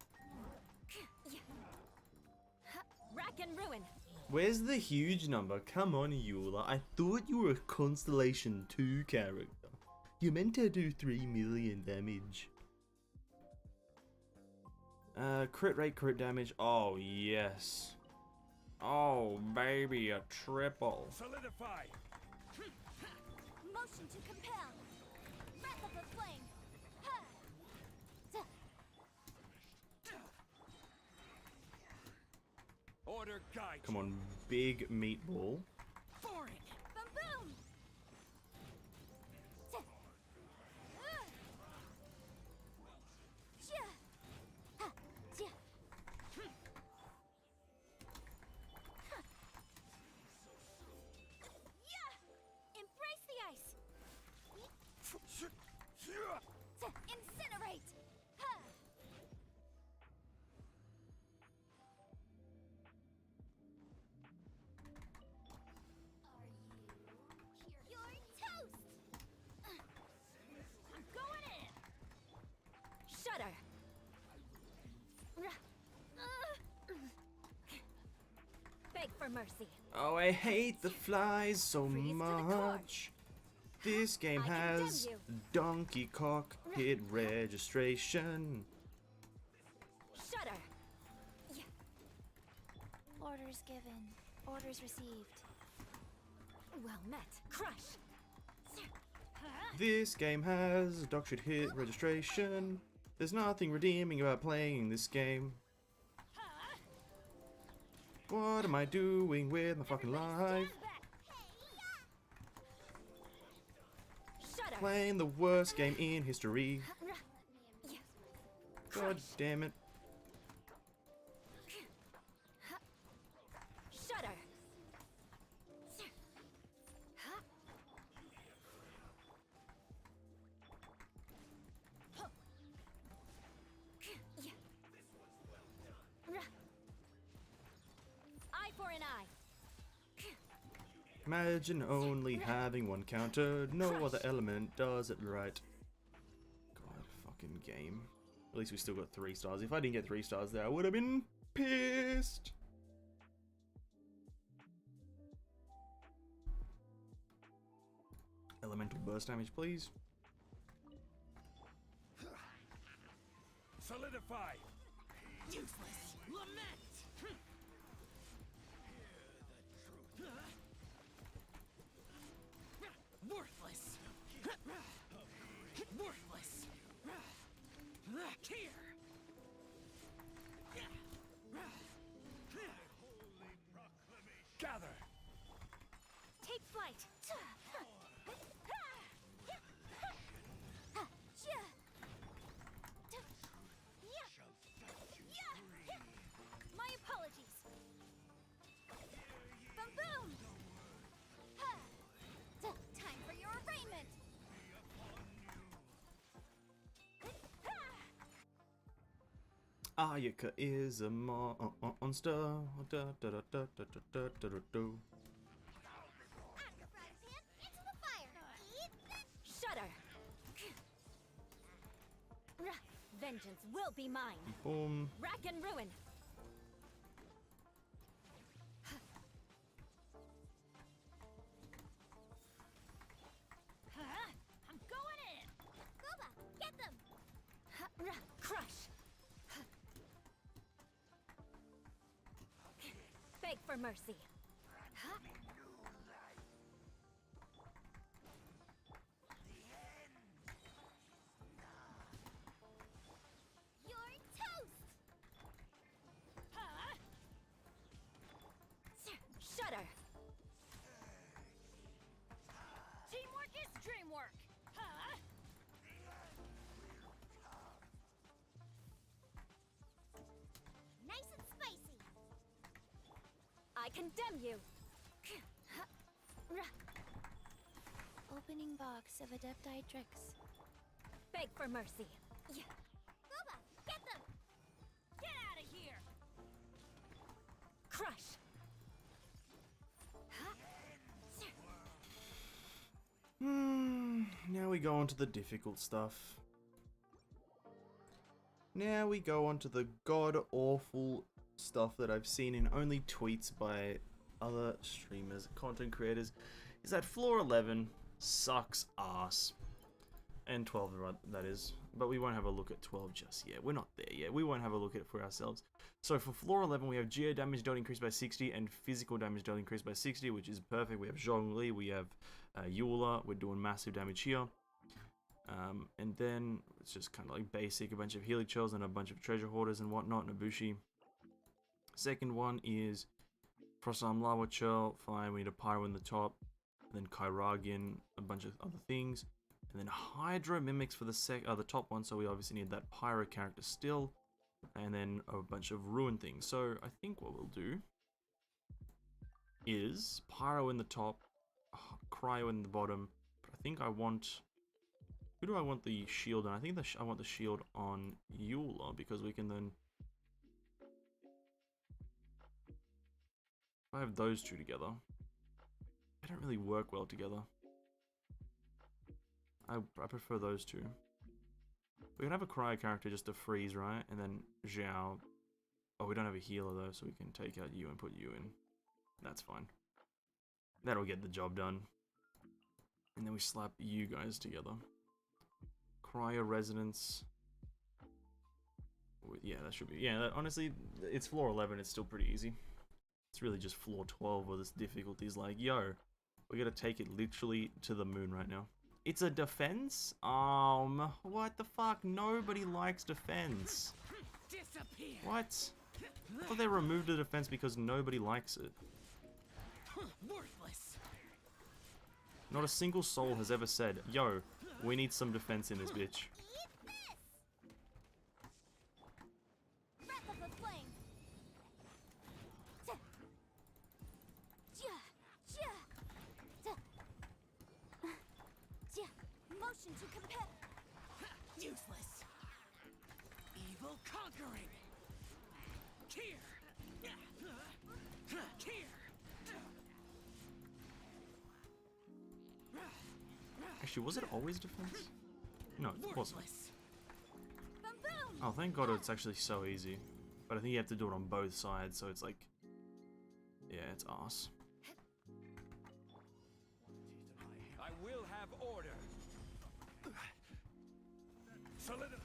Rack and ruin. Where's the huge number? Come on, Eula. I thought you were a Constellation 2 character. You meant to do 3 million damage. Crit rate, crit damage. Oh, yes. Oh, baby, a triple. Solidify. Motion to compel. Breath of the flame. Order guide. Come on, big meatball. Boring. Boom boom. Embrace the ice. Incinerate. You're toast. I'm going in. Shudder. Beg for mercy. Oh, I hate the flies so Freeze to the core. much. This game I condemn has you. donkey cockpit registration. Shudder. Or Orders given. Orders received. Well met. Crush. This game has doctored hit registration. There's nothing redeeming about playing this game. What am I doing with my fucking life? Shudder. Playing the worst game in history. God damn it. Shudder. Eye for an eye. Imagine only having one counter. No other element does it right. God, fucking game. At least we still got 3 stars. If I didn't get 3 stars there, I would have been pissed. Elemental burst damage, please. Solidify. Useless. Lament. Worthless. Worthless. Here. Gather. Take flight. My apologies. Boom boom. Time for your arraignment. Ayaka is a monster. Da, da, da, da, da, da, da, da, da. Into the fire. Shudder. Vengeance will be mine. Boom. Rack and ruin. I'm going in. Gooba, get them. Crush. Beg for mercy. You're toast. Shudder. Teamwork is dreamwork. Nice and spicy. I condemn you. Opening box of Adepti tricks. Beg for mercy. Gooba, get them. Get out of here. Crush. Now we go on to the difficult stuff. Now we go on to the god-awful stuff that I've seen in only tweets by other streamers, content creators, is that floor 11 sucks ass. And 12, that is. But we won't have a look at 12 just yet. We're not there yet. We won't have a look at it for ourselves. So for floor 11, we have geo damage dealt increased by 60 and physical damage dealt increased by 60, which is perfect. We have Zhongli, we have Eula. We're doing massive damage here. And then it's just kind of like basic, a bunch of healing shells and a bunch of treasure hoarders and whatnot, Nabushi. Second one is Frostarm Lava Churl, fine, we need a Pyro in the top, then Kairagian, a bunch of other things, and then Hydro Mimics for the top one, so we obviously need that Pyro character still, and then a bunch of Ruin things. So I think what we'll do is Pyro in the top, Cryo in the bottom, but I think I want... Who do I want the shield on? I think I want the shield on Eula, because we can then... If I have those two together, they don't really work well together. I prefer those two. We can have a Cryo character just to freeze, right? And then Zhao. Oh, we don't have a healer though, so we can take out you and put you in. That's fine. That'll get the job done. And then we slap you guys together. Cryo Resonance. Yeah, that should be... Yeah, honestly, it's floor 11. It's still pretty easy. It's really just floor 12 where this difficulty is like, yo, we're gonna take it literally to the moon right now. It's a defense? What the fuck? Nobody likes defense. Disappear. What? I thought they removed the defense because nobody likes it. Worthless. Not a single soul has ever said, yo, we need some defense in this bitch. Eat this! Breath of the flame! Motion to compel! Useless. Evil conquering. Here. Here. Actually, was it always defense? No, it wasn't. Worthless. Boom boom! Oh, thank God it's actually so easy. But I think you have to do it on both sides, so it's like... Yeah, it's arse. I will have order. Solidify.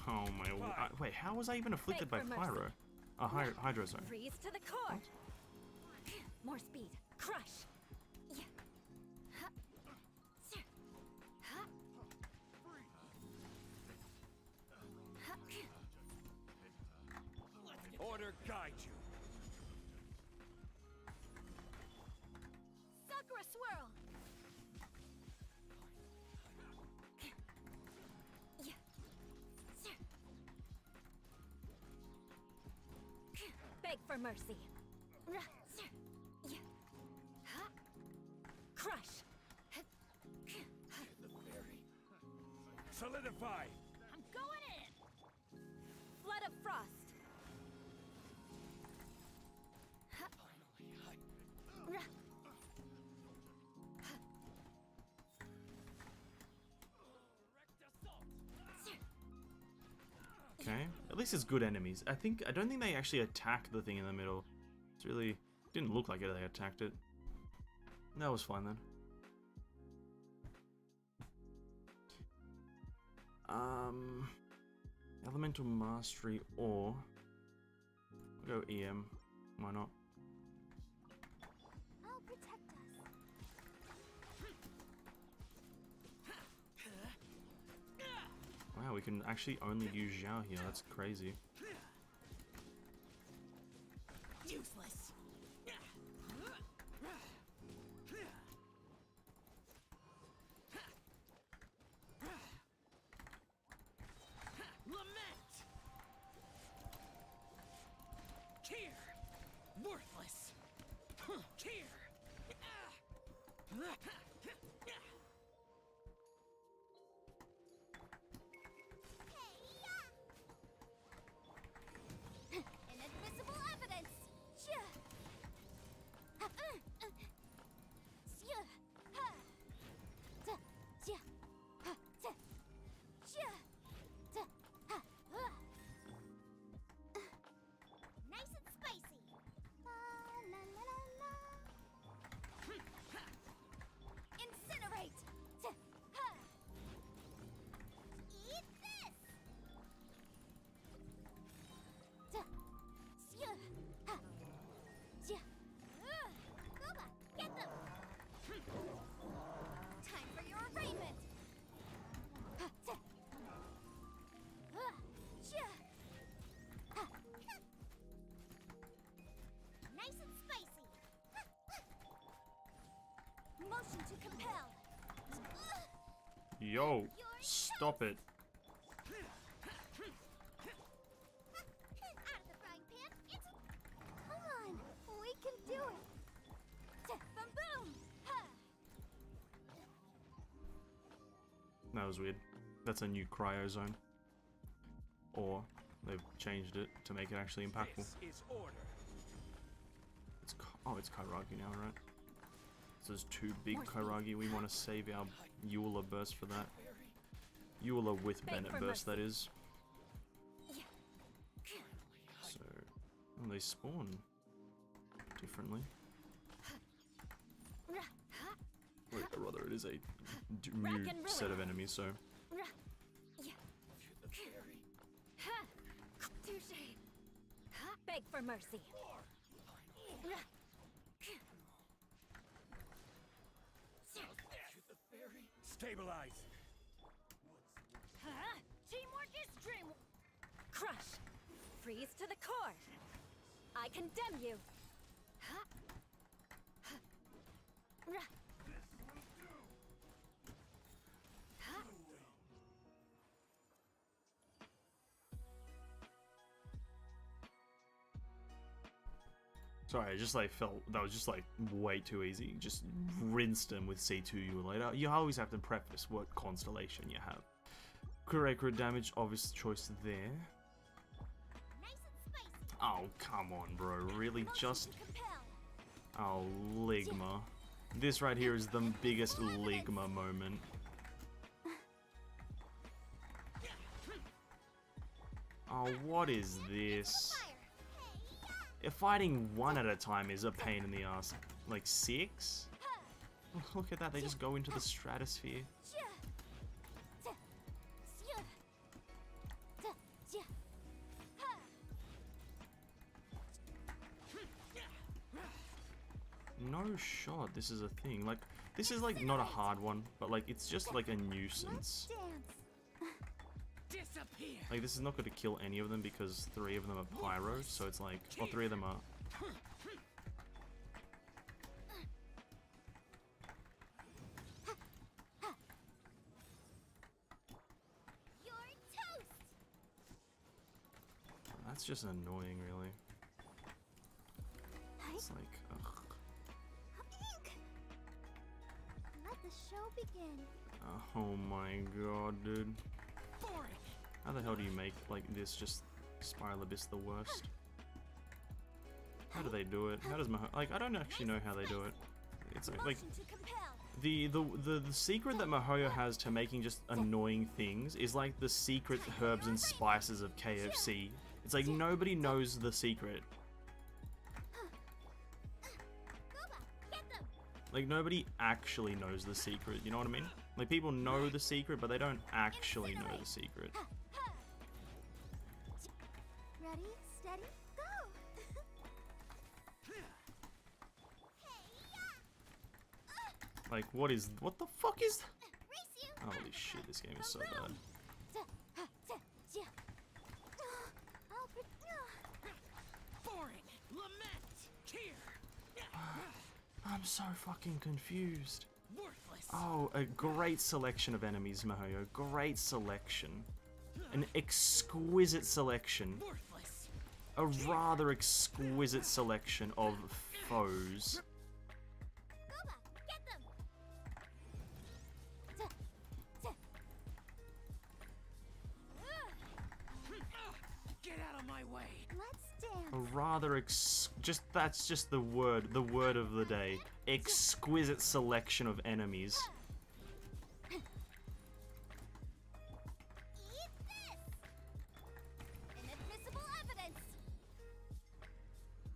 Oh my... wait, how was I even afflicted by Beg for mercy. Pyro? Hydro, sorry. Freeze to the core! More speed. Crush! Yeah. Ha. Sir. Ha. Ha. Order guide you. Sakura swirl! Yeah. Sir. Beg for mercy. Ra, sir. Yeah. Ha. Crush. Ha. Solidify. I'm going in. Flood of frost. Ha. Ra. Ha. Sir. Okay. At least it's good enemies. I don't think they actually attack the thing in the middle. It's really... Didn't look like it, they attacked it. That was fine then. Elemental Mastery or... I'll go EM. Why not? I'll protect us. Wow, we can actually only use Zhao here. That's crazy. Useless. Lament. Here. Worthless. Here. Inadmissible evidence! Shia! Shia! Ha! Ta! Shia! Ha! Ta! Shia! Ta! Ha! Nice and spicy! La la la la la! Incinerate! Ta! Ha! Eat this! Ta! Shia! Ha! Shia! Boba, get them! Time for your arraignment! Ha! Ta! Shia! Ha! Nice and spicy! Motion to compel! Yo! Stop it. Out of the frying pan, it's... Come on, we can do it! Boom boom! Ha! That was weird. That's a new cryo zone. Or they've changed it to make it actually impactful. This is order. It's Kairagi now, right? So there's two big Kairagi. We want to save our Eula burst for that. Eula with Beg Bennett for burst, mercy. that is. Yeah. So, and they spawn differently. Ra, ha, Wait, or rather, it is a Rack new and set of ruin. enemies. So, ra, yeah. Ha! Touche! Ha! Beg for mercy. Stabilize. Teamwork is dream. Crush. Freeze to the core. I condemn you. Sorry, I just like felt that was just like way too easy. Just rinsed him with C2 you later. You always have to preface what constellation you have. Correct crit damage, obvious choice there. Nice and spicy. Oh, come on, bro. Really? Motion Just... to compel. Oh, Ligma. This right here is the biggest Ligma moment. Oh, what is this? Fire. If fighting one at a time is a pain in the ass. Like 6? Look at that, they just go into the stratosphere. No shot, this is a thing. Like, this is like not a hard one, but like it's just like a nuisance. Dance. Disappear. Like, this is not going to kill any of them because 3 of them are pyro, so it's like, well, 3 of them are. You're toast. That's just annoying, really. It's like, ugh. Let the show begin. Oh my god, dude. Boring. How the hell do you make, like, this just Spiral Abyss the worst? How do they do it? How does Maho... Like, I don't actually know how they do it. It's like Motion to compel. the secret that Mahoyo has to making just annoying things is like the secret herbs and spices of KFC. It's like nobody knows the secret. Get them. Like, nobody actually knows the secret, you know what I mean? Like, people know the secret, but they don't actually know the secret. Ready, steady, go. Like, what the fuck is... Race you. Holy shit, this game is so bad. Boring. Lament. Tear. I'm so fucking confused. Worthless. Oh, a great selection of enemies, Mahoyo. Great selection. An exquisite selection. Worthless. A rather exquisite selection of foes. Get them. Get out of my way. Let's A dance. rather that's just the word of the day. Exquisite selection of enemies. Eat this. Inadmissible evidence.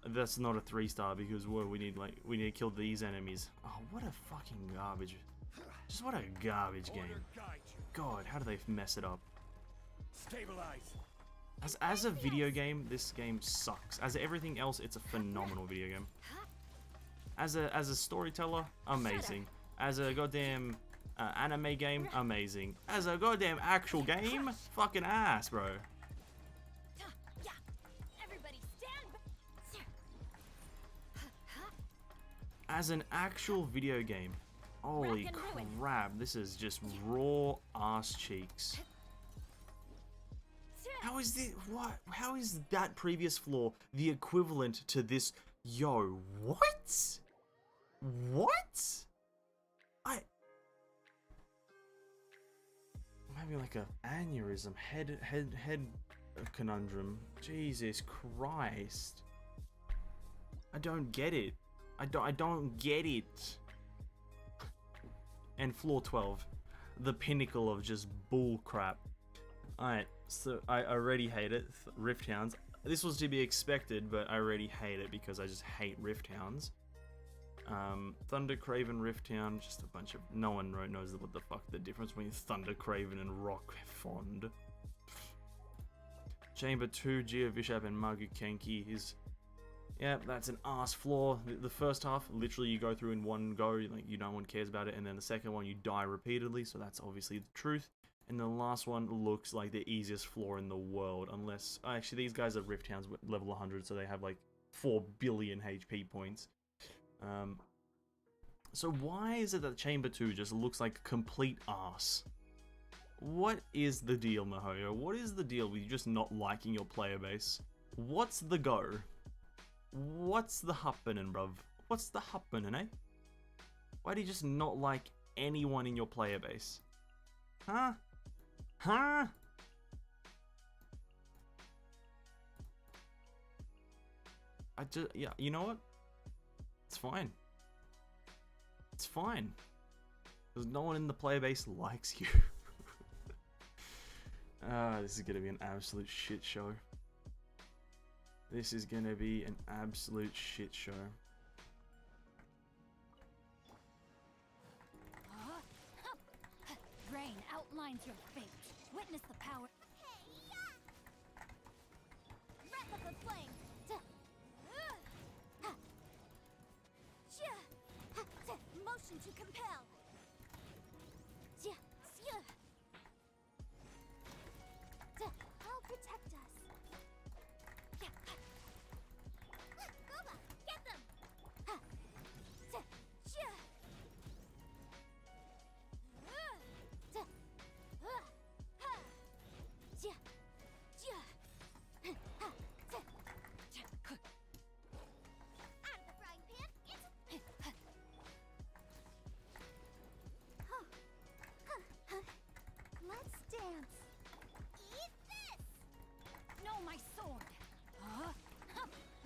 That's not a 3-star because whoa, we need to kill these enemies. Oh, what a fucking garbage. Just what a garbage game. Order guide you. God, how do they mess it up? Stabilize. As a video game, this game sucks. As everything else, it's a phenomenal video game. As a storyteller, amazing. As a goddamn anime game, amazing. As a goddamn actual game, fucking ass, bro. Yeah. Everybody stand. As an actual video game, holy Rock and ruin. crap, this is just raw ass cheeks. How is this? What? How is that previous floor the equivalent to this? Yo, what? What? I'm having like a aneurysm, head conundrum. Jesus Christ! I don't get it. I don't get it. And floor 12, the pinnacle of just bull crap. Alright, so I already hate it. Rift Hounds. This was to be expected, but I already hate it because I just hate Rift Hounds. Thunder Craven, Rift Hound, just a bunch of... No one knows what the fuck the difference between Thunder Craven and Rock Fond. Chamber 2, Geovishap and Magu Kenki is Yeah, that's an ass floor. The first half, literally you go through in one go, like no one cares about it, and then the second one you die repeatedly, so that's obviously the truth. And the last one looks like the easiest floor in the world, unless... actually, these guys are Rift Hounds level 100, so they have like 4 billion HP points. So why is it that Chamber 2 just looks like complete ass? What is the deal, Mihoyo? What is the deal with you just not liking your player base? What's the go? What's the happening, bruv? What's the happening, eh? Why do you just not like anyone in your player base? Huh? Huh? Yeah, you know what? It's fine. It's fine. Because no one in the player base likes you. This is gonna be an absolute shit show. This is gonna be an absolute shit show. Rain outlines your fate. Witness the power. Wrap up the flame. Motion to compel. I'll protect us. Goba, get them. Out of the frying pan, let's dance. Eat this! No, my sword.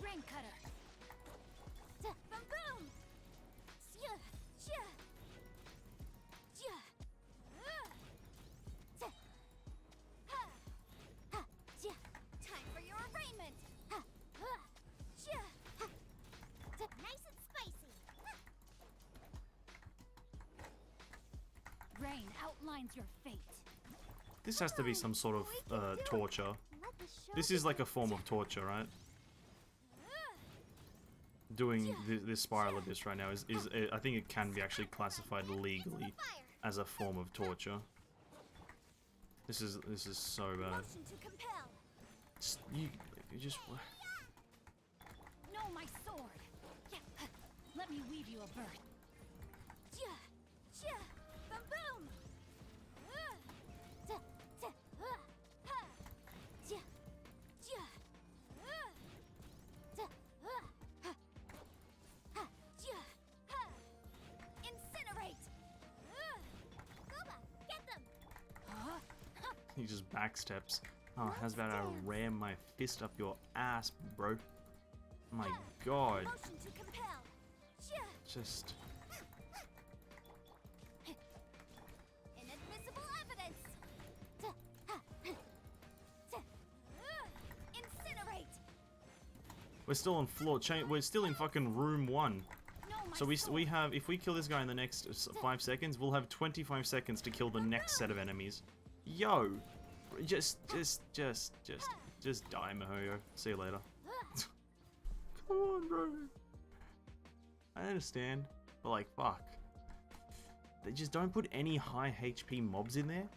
Rain cutter. Boom boom. Time for your arraignment. Nice and spicy. Rain outlines your fate. This has to be some sort of torture. This is like a form of torture, right? Doing this Spiral Abyss right now is I think it can be actually classified legally as a form of torture. This is so bad. You just... No, my sword. Let me weave you a birth. Boom boom. Incinerate. Goba, get them. He just backsteps. Oh, how's about I ram my fist up your ass, bro? My god. Motion to compel. Just... Inadmissible evidence. Incinerate. We're still on floor chain. We're still in fucking room 1. No, my So we sword. have, if we kill this guy in the next 5 seconds, we'll have 25 seconds to kill the next set of enemies. Yo, just die, Mihoyo. See you later. Come on, bro. I understand, but like, fuck. They just don't put any high HP mobs in there.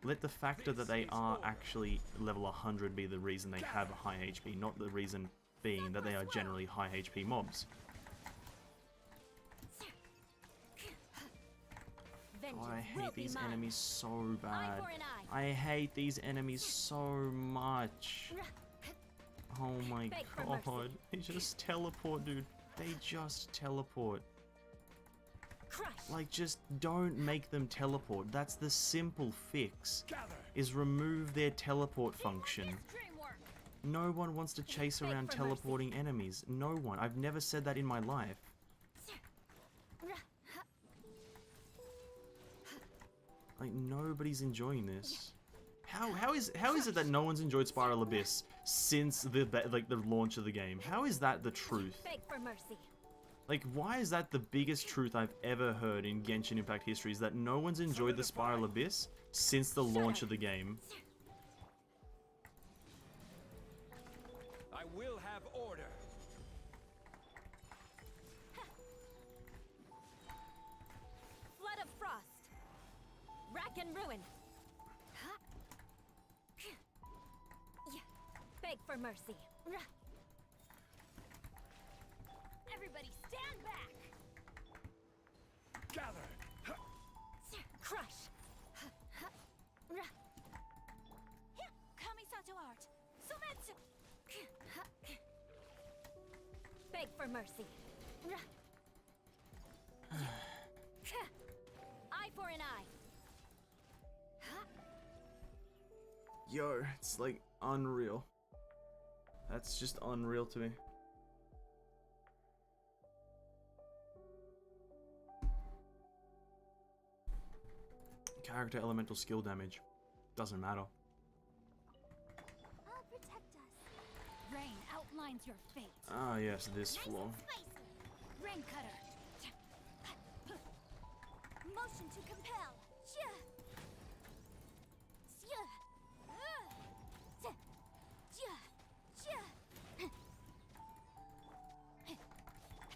Let the factor that they are actually level 100 be the reason they have a high HP, not the reason being that they are generally high HP mobs. Oh, I hate these enemies so bad. I hate these enemies so much. Oh my god. They just teleport, dude. They just teleport. Like, just don't make them teleport. That's the simple fix. Is remove their teleport function. No one wants to chase around teleporting enemies. No one. I've never said that in my life. Like, nobody's enjoying this. How is it that no one's enjoyed Spiral Abyss since the launch of the game? How is that the truth? Beg for mercy. Like, why is that the biggest truth I've ever heard in Genshin Impact history? Is that no one's enjoyed the Spiral Abyss since the launch of the game? I will have order. ruin. Yeah. Beg for mercy. Everybody stand back. Gather. Crush. Kamisato art. Sumetsu. Beg for mercy. Eye for an eye. Yo, it's like unreal. That's just unreal to me. Character elemental skill damage. Doesn't matter. I'll protect us. Rain outlines your fate. Ah, yes, this floor. Rain cutter. Motion to compel.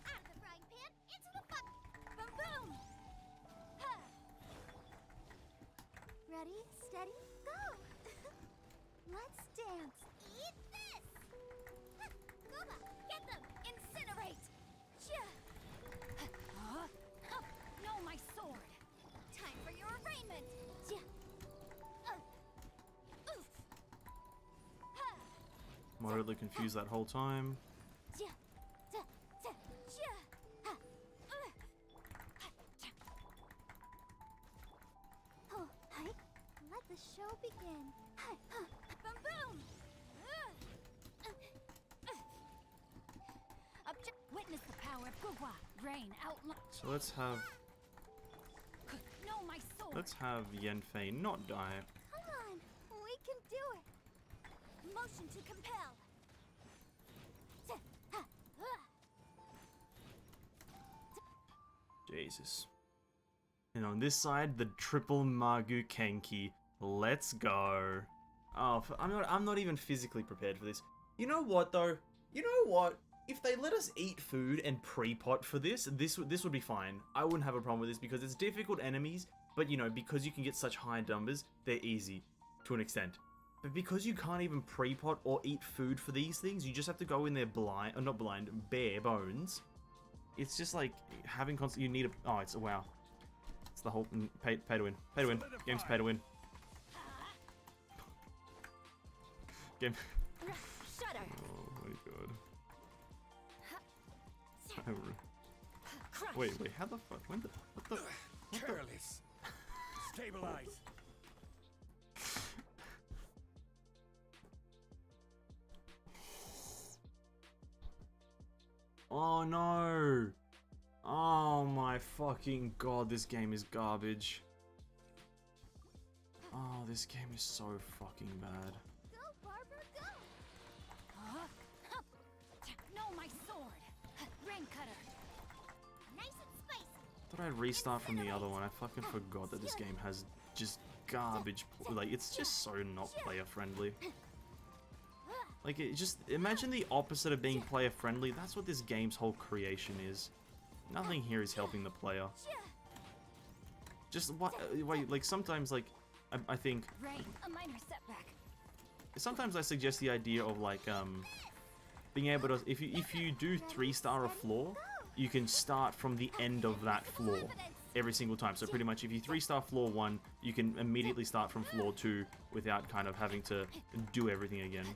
Out of the frying pan, into the fun. Boom boom. Ready, steady, go. Let's dance. Eat this. Gooba, get them. Incinerate. No, my sword. Time for your arraignment. Moderately confused that whole time. Oh, hi. Let the show begin. Boom boom. Witness the power of Gugwa. Rain outline. So let's have No, my sword. Yenfei not die. Come on, we can do it. Motion to compel. Jesus. And on this side, the triple Magu Kenki. Let's go. Oh, I'm not even physically prepared for this. You know what though? You know what? If they let us eat food and pre-pot for this would be fine. I wouldn't have a problem with this because it's difficult enemies, but you know, because you can get such high numbers, they're easy to an extent. But because you can't even pre-pot or eat food for these things, you just have to go in there blind, or not blind, bare bones. It's just like having constant. You need a. Oh, it's a wow. It's the whole pay to win. Pay to win. Game's pay to win. Game. Shudder. Oh my god. Crush. Wait, how the fuck? When the. What the. Careless. Stabilize. Oh no! Oh my fucking god, this game is garbage. Oh, this game is so fucking bad. Go, Barber, go. No, my sword. Rain cutter. Nice and spicy. Thought I'd restart from the other one. I fucking forgot that this game has just garbage. Like, it's just so not player friendly. Like, it just imagine the opposite of being player friendly. That's what this game's whole creation is. Nothing here is helping the player. Just what? Wait, like sometimes, like I think. Rain, a minor setback. Sometimes I suggest the idea of like being able to if you do 3-star a floor, you can start from the end of that floor every single time. So pretty much if you 3-star floor 1, you can immediately start from floor 2 without kind of having to do everything again.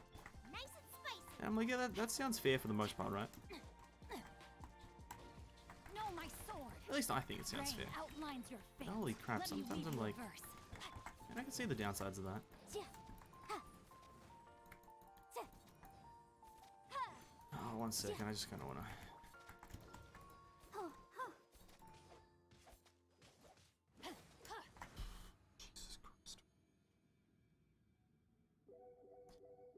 And I'm like, yeah, that sounds fair for the most part, right? No, my sword. At least I think it sounds fair. Outlines your fate. Holy crap, Let me sometimes weave I'm you a like, verse. and I can see the downsides of that. Oh, 1 second, I just kind of want to... Jesus Christ.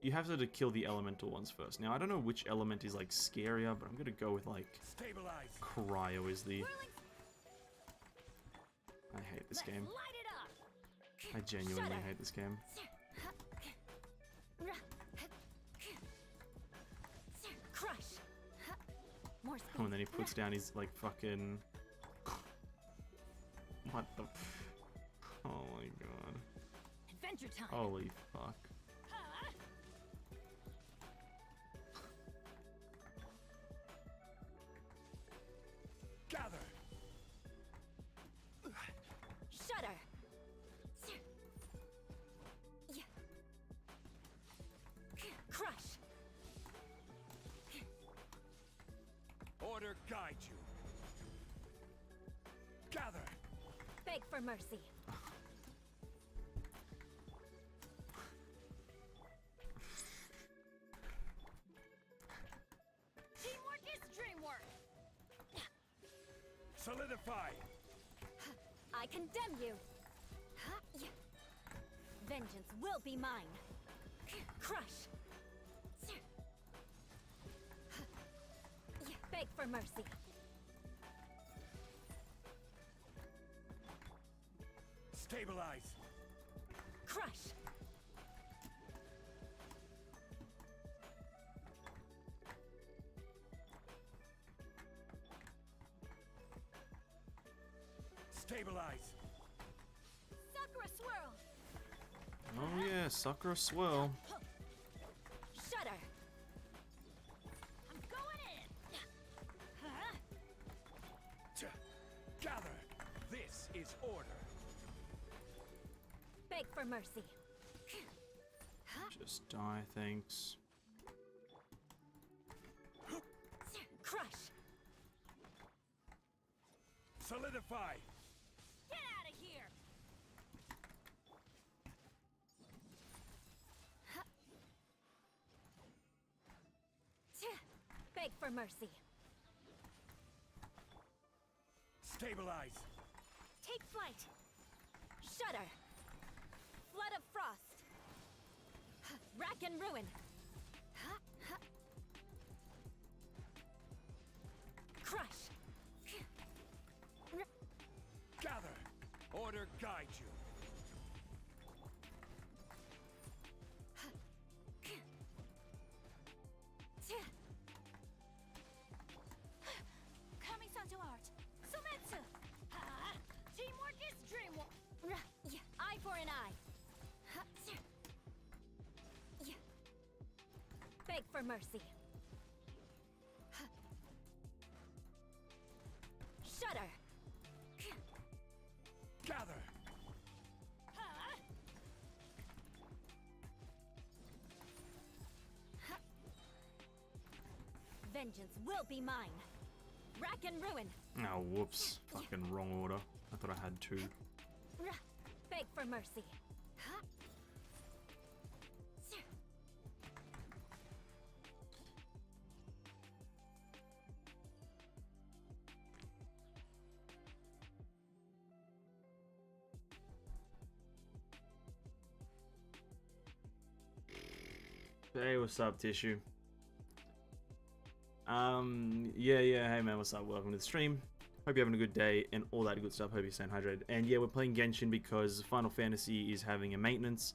You have to kill the elemental ones first. Now, I don't know which element is, like, scarier, but I'm gonna go with, like... Stabilize. Cryo is the... I hate this game. Light it up. I genuinely hate this game. Crush. More speed. Oh, and then he puts down his, like, fucking... What the... Oh my god. Adventure time. Holy fuck. Huh? Gather. Shudder. Yeah. Crush. Order guide you. Gather. Beg for mercy. Teamwork is dreamwork. Solidify. I condemn you. Vengeance will be mine. Crush. Beg for mercy. Stabilize. Crush. Stabilize. Sucker a swirl. Oh yeah, sucker a swirl. Shudder. I'm going in. Huh? Gather. This is order. Beg for mercy. Just die, thanks. Crush. Solidify. Get out of here. Beg for mercy. Stabilize. Take flight. Shudder. Flood of frost. Rack and ruin. Crush. Gather. Order guide you. Kami-santo art. Sumetsu. Teamwork is dreamwork. Eye for an eye. Beg for mercy. Shudder. Gather. Vengeance will be mine. Rack and ruin. Oh, whoops. Fucking wrong order. I thought I had two. Beg for mercy. Hey, what's up, Tissue? Yeah, hey man, what's up? Welcome to the stream. Hope you're having a good day and all that good stuff. Hope you're staying hydrated. And yeah, we're playing Genshin because Final Fantasy is having a maintenance.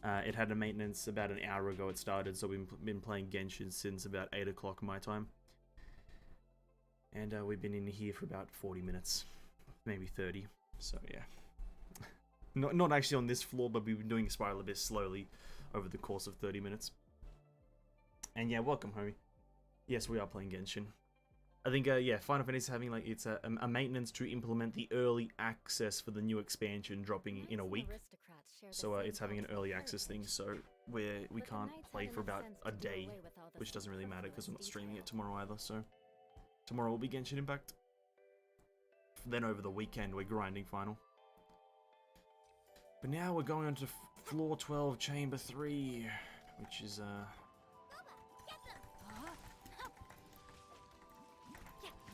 It had a maintenance about an hour ago it started, so we've been playing Genshin since about 8 o'clock my time. And we've been in here for about 40 minutes, maybe 30, so yeah. Not actually on this floor, but we've been doing Spiral Abyss slowly over the course of 30 minutes. And yeah, welcome, homie. Yes, we are playing Genshin. I think, yeah, Final Fantasy is having, like, it's a maintenance to implement the early access for the new expansion dropping in a week. So it's having an early access thing, so we can't play for about a day, which doesn't really matter because I'm not streaming it tomorrow either, so tomorrow will be Genshin Impact. Then over the weekend, we're grinding Final. But now we're going on to floor 12, chamber 3, which is,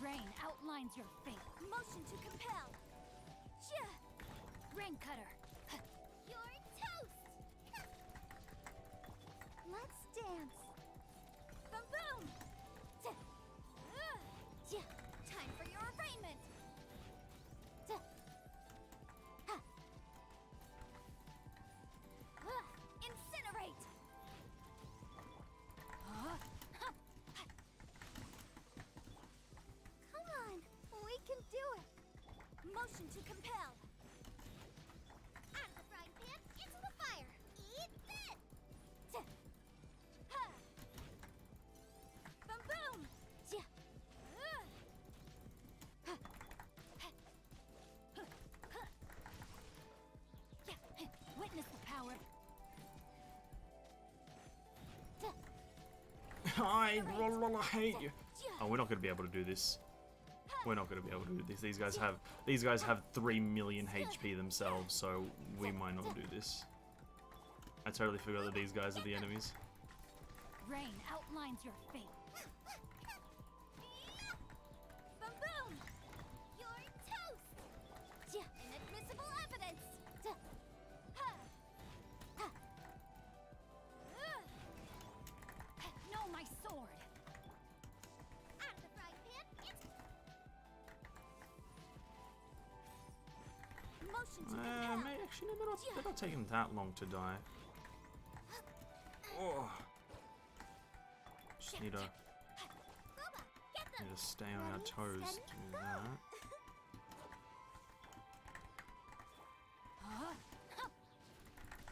Rain outlines your fate. Motion to compel. Rain cutter. You're toast. Let's dance. Boom boom. Time for your arraignment. Incinerate. Come on, we can do it. Motion to compel. I hate you. Oh, we're not going to be able to do this. We're not going to be able to do this. These guys have 3 million HP themselves, so we might not do this. I totally forgot that these guys are the enemies. Rain outlines your fate. Boom boom! You're toast! Inadmissible evidence! No, my sword! Out of the frying pan, it's... Motion to compel! Actually, no, they're not taking that long to die. Oh. Just need to stay on our toes to do that.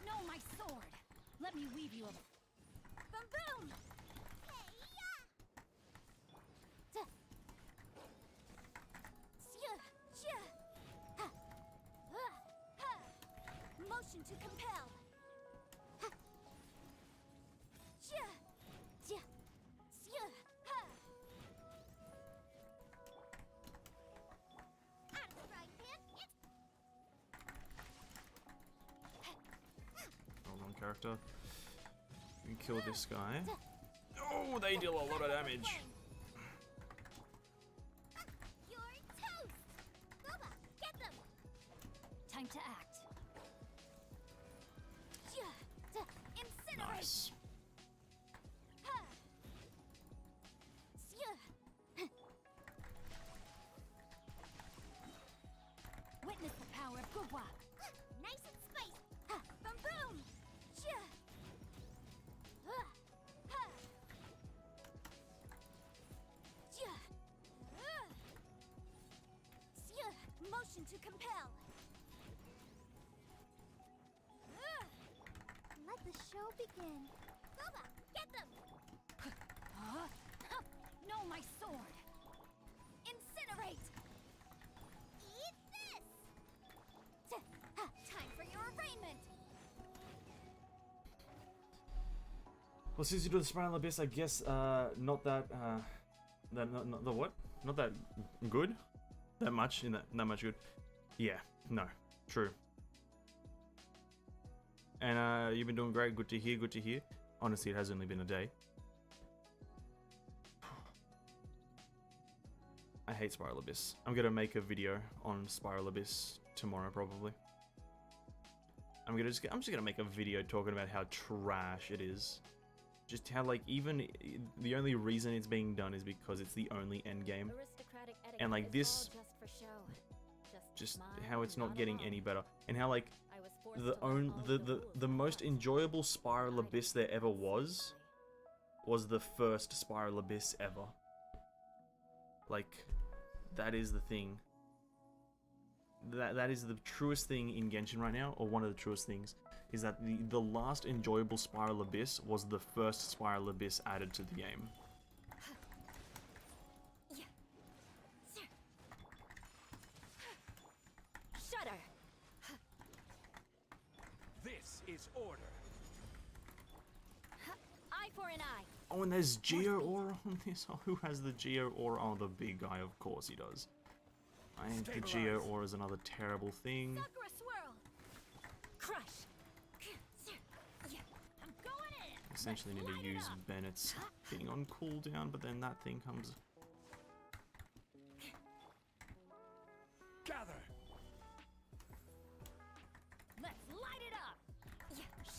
No, my sword! Let me weave you a... Boom boom! Motion to compel! Hold on, character. You can kill this guy. Oh, they deal a lot of damage. You're toast! Boba, get them! Time to act. Incinerate! Nice. Witness the power of Gubwa. Nice and spicy. Boom boom. Motion to compel. Let the show begin. Boba, get them. No, my sword. Incinerate. Eat this! Time for your arraignment! Well, since you do the Spiral Abyss, I guess not that not the what? Not that good? That much good? Yeah, no, true. And you've been doing great. Good to hear. Good to hear. Honestly, it has only been a day. I hate Spiral Abyss. I'm gonna make a video on Spiral Abyss tomorrow, probably. I'm just gonna make a video talking about how trash it is. Just how, like, even the only reason it's being done is because it's the only end game, and like this, just how it's not getting any better, and how like the most enjoyable Spiral Abyss there ever was the first Spiral Abyss ever. Like, that is the thing. That is the truest thing in Genshin right now, or one of the truest things, is that the last enjoyable Spiral Abyss was the first Spiral Abyss added to the game. Shudder! This is order. Eye for an eye. Oh, and there's Geo Aura on this. Oh, who has the Geo Aura? Oh, the big guy, of course he does. And the Geo Aura is another terrible thing. Sakura swirl. Crush. I'm going in. Essentially need to use Bennett's being on cooldown, but then that thing comes. Gather. Let's light it up.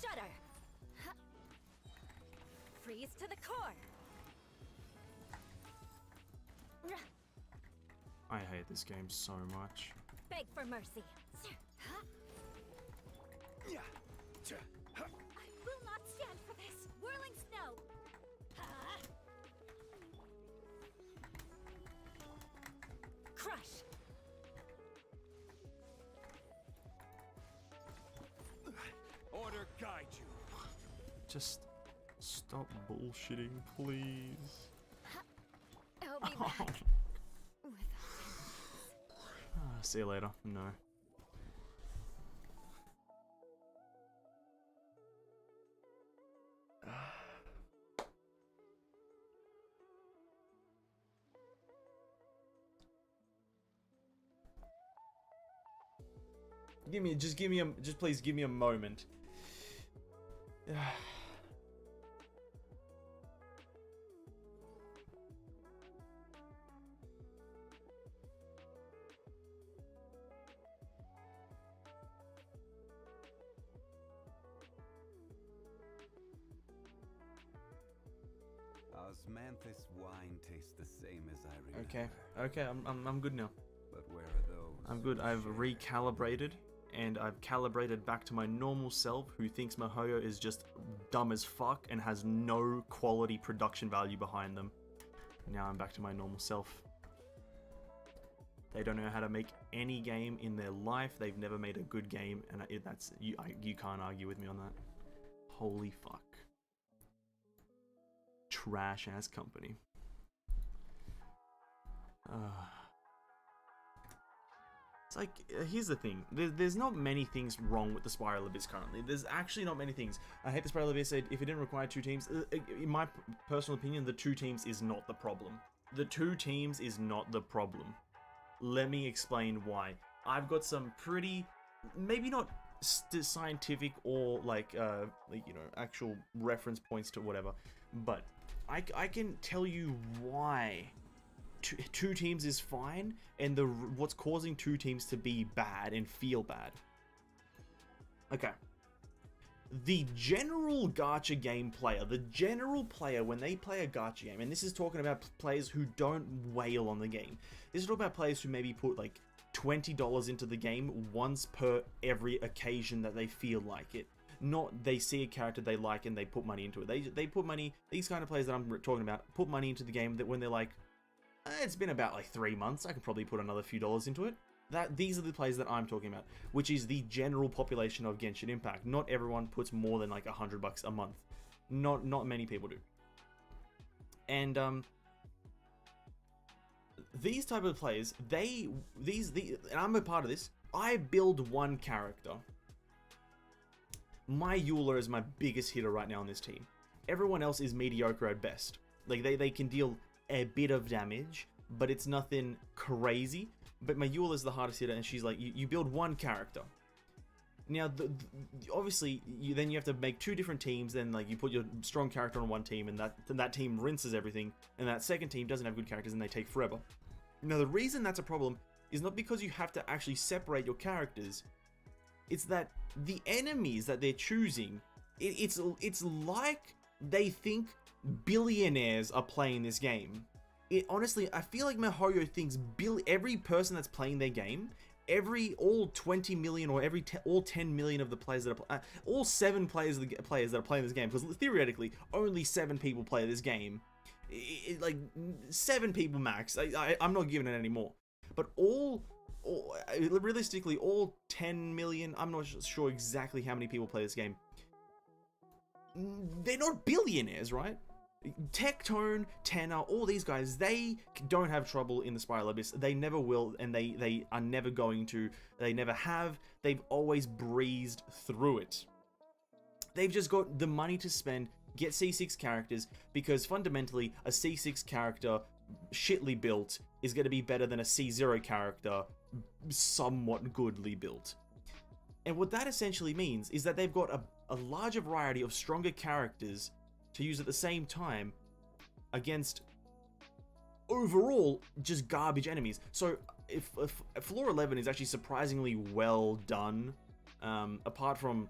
Shudder. Freeze to the core. I hate this game so much. Beg for mercy. Yeah. I will not stand for this. Whirling snow. Crush. Order guide you. Just stop bullshitting, please. I'll be back. See you later. No. please give me a moment. Osmanthus wine tastes the same as I remember. Okay, I'm good now. But where are those? I'm good. who I've share? recalibrated, and I've calibrated back to my normal self, who thinks MiHoYo is just dumb as fuck and has no quality production value behind them. Now I'm back to my normal self. They don't know how to make any game in their life. They've never made a good game, and you can't argue with me on that. Holy fuck. Trash ass company. It's like, here's the thing. There's not many things wrong with the Spiral Abyss currently. There's actually not many things. I hate the Spiral Abyss. If it didn't require 2 teams, in my personal opinion, the 2 teams is not the problem. The 2 teams is not the problem. Let me explain why. I've got some pretty, maybe not scientific or like you know, actual reference points to whatever, but I can tell you why two teams is fine, and what's causing 2 teams to be bad and feel bad. Okay. The general gacha game player, when they play a gacha game, and this is talking about players who don't wail on the game. This is talking about players who maybe put like $20 into the game once per every occasion that they feel like it. Not they see a character they like and they put money into it. They put money, these kind of players that I'm talking about, put money into the game that when they're like, it's been about like 3 months, I could probably put another few dollars into it. These are the players that I'm talking about, which is the general population of Genshin Impact. Not everyone puts more than like $100 a month. Not many people do. And these type of players, and I'm a part of this. I build one character. My Eula is my biggest hitter right now on this team. Everyone else is mediocre at best. Like they can deal a bit of damage, but it's nothing crazy. But my Eula is the hardest hitter, and she's like, you build one character. Now, obviously, then you have to make 2 different teams. Then, like, you put your strong character on one team, and that team rinses everything, and that second team doesn't have good characters, and they take forever. Now, the reason that's a problem is not because you have to actually separate your characters. It's that the enemies that they're choosing, it's like they think billionaires are playing this game. Honestly, I feel like MiHoYo thinks every person that's playing their game, all 20 million or all 10 million of the players that are all 7 players that are playing this game, because theoretically only 7 people play this game, like 7 people max. I'm not giving it any more, but realistically all 10 million. I'm not sure exactly how many people play this game. They're not billionaires, right? Tectone, Tenor, all these guys, they don't have trouble in the Spiral Abyss. They never will, and they are never going to. They never have. They've always breezed through it. They've just got the money to spend, get C6 characters, because fundamentally, a C6 character, shitly built, is going to be better than a C0 character, somewhat goodly built. And what that essentially means is that they've got a larger variety of stronger characters to use at the same time against overall just garbage enemies. So if Floor 11 is actually surprisingly well done, apart from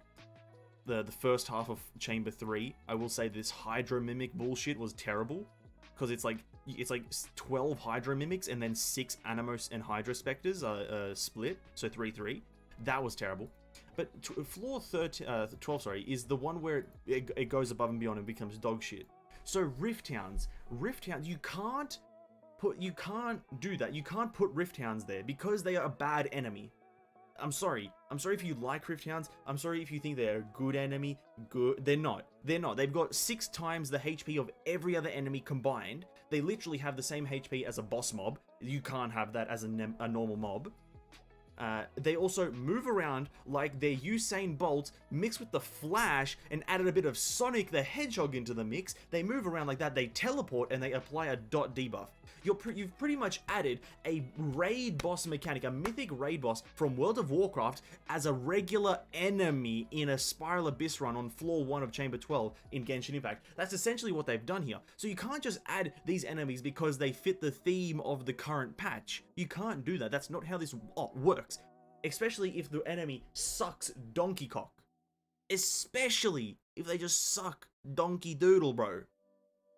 the first half of Chamber 3, I will say this Hydro Mimic bullshit was terrible, because it's like 12 Hydro Mimics and then 6 Animos and Hydro Spectres split, so 3-3. That was terrible. But floor 12, is the one where it goes above and beyond and becomes dog shit. So Rift Hounds, you can't do that. You can't put Rift Hounds there because they are a bad enemy. I'm sorry if you like Rift Hounds. I'm sorry if you think they're a good enemy. They're not. They've got 6 times the HP of every other enemy combined. They literally have the same HP as a boss mob. You can't have that as a normal mob. They also move around like they're Usain Bolt mixed with the Flash and added a bit of Sonic the Hedgehog into the mix. They move around like that, they teleport, and they apply a dot debuff. You've pretty much added a raid boss mechanic, a mythic raid boss from World of Warcraft as a regular enemy in a Spiral Abyss run on floor 1 of Chamber 12 in Genshin Impact. That's essentially what they've done here. So you can't just add these enemies because they fit the theme of the current patch. You can't do that. That's not how this works. Especially if the enemy sucks donkey cock. Especially if they just suck donkey doodle, bro.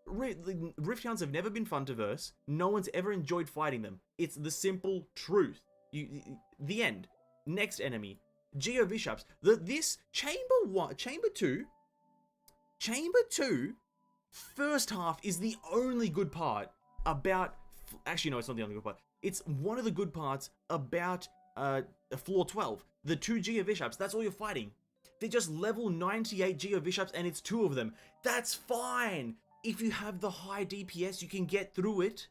Rift Hounds have never been fun to verse. No one's ever enjoyed fighting them. It's the simple truth. The end. Next enemy, Geo Bishops. This Chamber 2, first half is the only good part about. Actually, no, it's not the only good part. It's one of the good parts about floor 12. The 2 Geo Bishops. That's all you're fighting. They're just level 98 Geo Bishops, and it's 2 of them. That's fine. If you have the high DPS, you can get through it.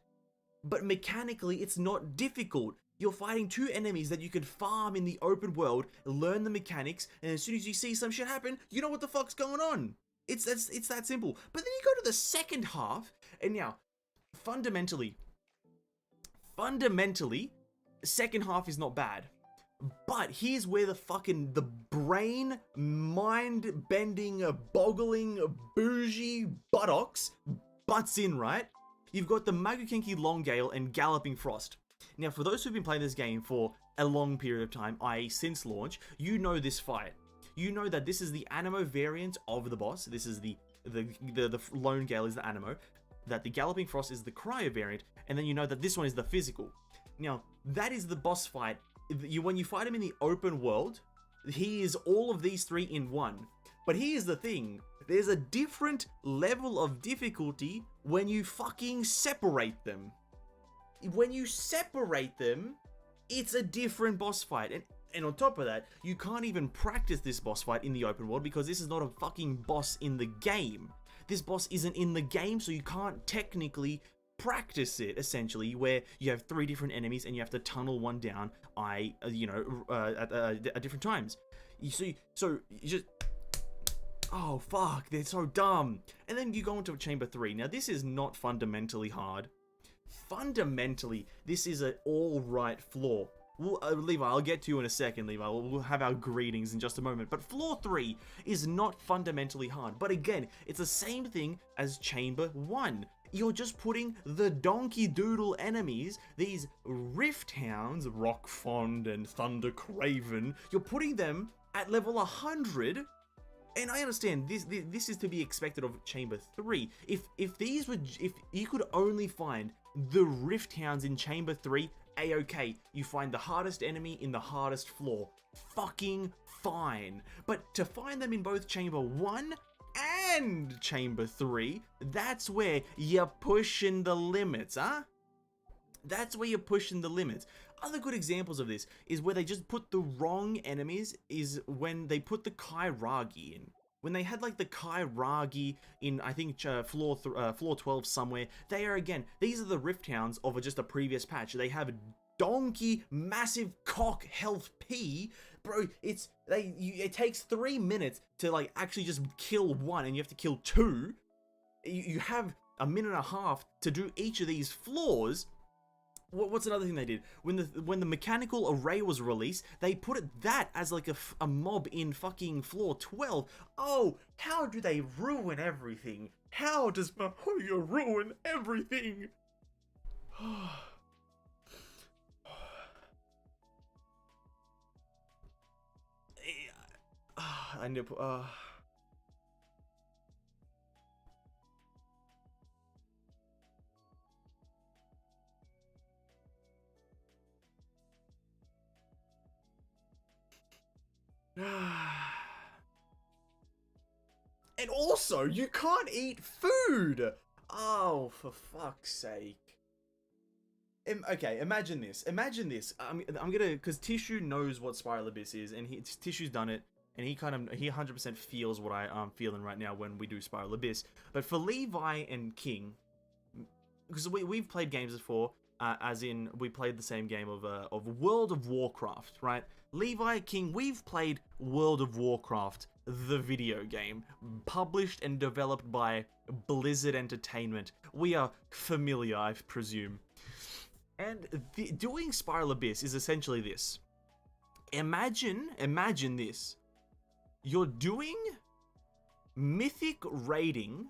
But mechanically, it's not difficult. You're fighting 2 enemies that you can farm in the open world, learn the mechanics, and as soon as you see some shit happen, you know what the fuck's going on. It's that simple. But then you go to the second half, and now, fundamentally, second half is not bad. But here's where the brain, mind-bending, boggling, bougie buttocks butts in, right? You've got the Magukenki Longgale and Galloping Frost. Now, for those who've been playing this game for a long period of time, i.e. since launch, you know this fight. You know that this is the Anemo variant of the boss. This is the Longgale is the Anemo, that the Galloping Frost is the Cryo variant, and then you know that this one is the physical. Now, that is the boss fight. When you fight him in the open world, he is all of these 3 in one. But here's the thing, there's a different level of difficulty when you fucking separate them. When you separate them, it's a different boss fight. And on top of that, you can't even practice this boss fight in the open world because this is not a fucking boss in the game. This boss isn't in the game, so you can't technically practice it, essentially, where you have 3 different enemies and you have to tunnel one down, at different times. You see, so you just, oh fuck, they're so dumb. And then you go into Chamber 3. Now this is not fundamentally hard. Fundamentally, this is an alright floor. Levi, I'll get to you in a second, Levi. We'll have our greetings in just a moment. But floor 3 is not fundamentally hard. But again, it's the same thing as Chamber 1. You're just putting the donkey doodle enemies, these Rift Hounds, Rockfond and Thunder Craven, you're putting them at level 100. And I understand this is to be expected of Chamber 3. If you could only find the Rift Hounds in Chamber 3, A-okay. You find the hardest enemy in the hardest floor. Fucking fine. But to find them in both Chamber 1 and Chamber 3, that's where you're pushing the limits, huh? That's where you're pushing the limits. Other good examples of this is where they just put the wrong enemies, is when they put the Kairagi in. When they had like the Kairagi in, I think, floor 12 somewhere, they are, again, these are the Rift Hounds of just a previous patch. They have donkey, massive cock health P. Bro, it takes 3 minutes to like actually just kill one, and you have to kill 2. You have a minute and a half to do each of these floors. What's another thing they did? When the mechanical array was released, they put that as like a mob in fucking floor 12. Oh, how do they ruin everything? How does Mahoya ruin everything? I know. And also, you can't eat food! Oh, for fuck's sake. Okay, imagine this. Imagine this. I'm gonna, because Tissue knows what Spiral Abyss is, and Tissue's done it, and he 100% feels what I'm feeling right now when we do Spiral Abyss. But for Levi and King, because we've played games before, as in we played the same game of World of Warcraft, right? Levi King, we've played World of Warcraft, the video game, published and developed by Blizzard Entertainment. We are familiar, I presume. And doing Spiral Abyss is essentially this. Imagine this. You're doing mythic raiding,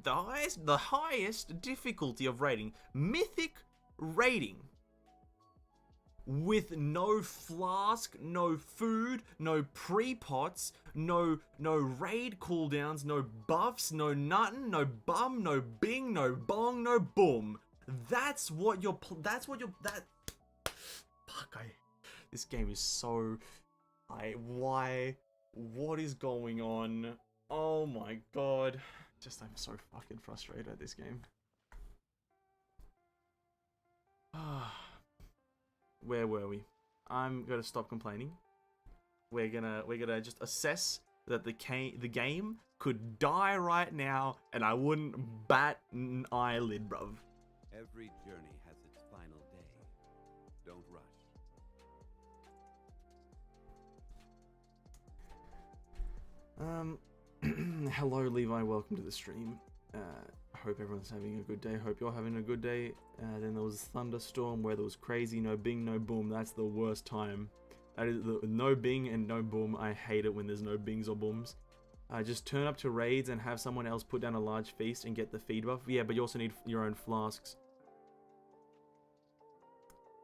the highest difficulty of raiding, mythic raiding, with no flask, no food, no pre-pots, no raid cooldowns, no buffs, no nothing, no bum, no bing, no bong, no boom. This game is so, what is going on? Oh my god. I'm so fucking frustrated at this game. Where were we? I'm gonna stop complaining. We're gonna just assess that the game could die right now, and I wouldn't bat an eyelid, bruv. Every journey has its final day. Don't rush. Hello Levi, welcome to the stream. Hope everyone's having a good day. Hope you're having a good day. Then there was a thunderstorm where there was crazy, no bing, no boom. That's the worst time. That is the no bing and no boom. I hate it when there's no bings or booms. Just turn up to raids and have someone else put down a large feast and get the feed buff. Yeah, but you also need your own flasks.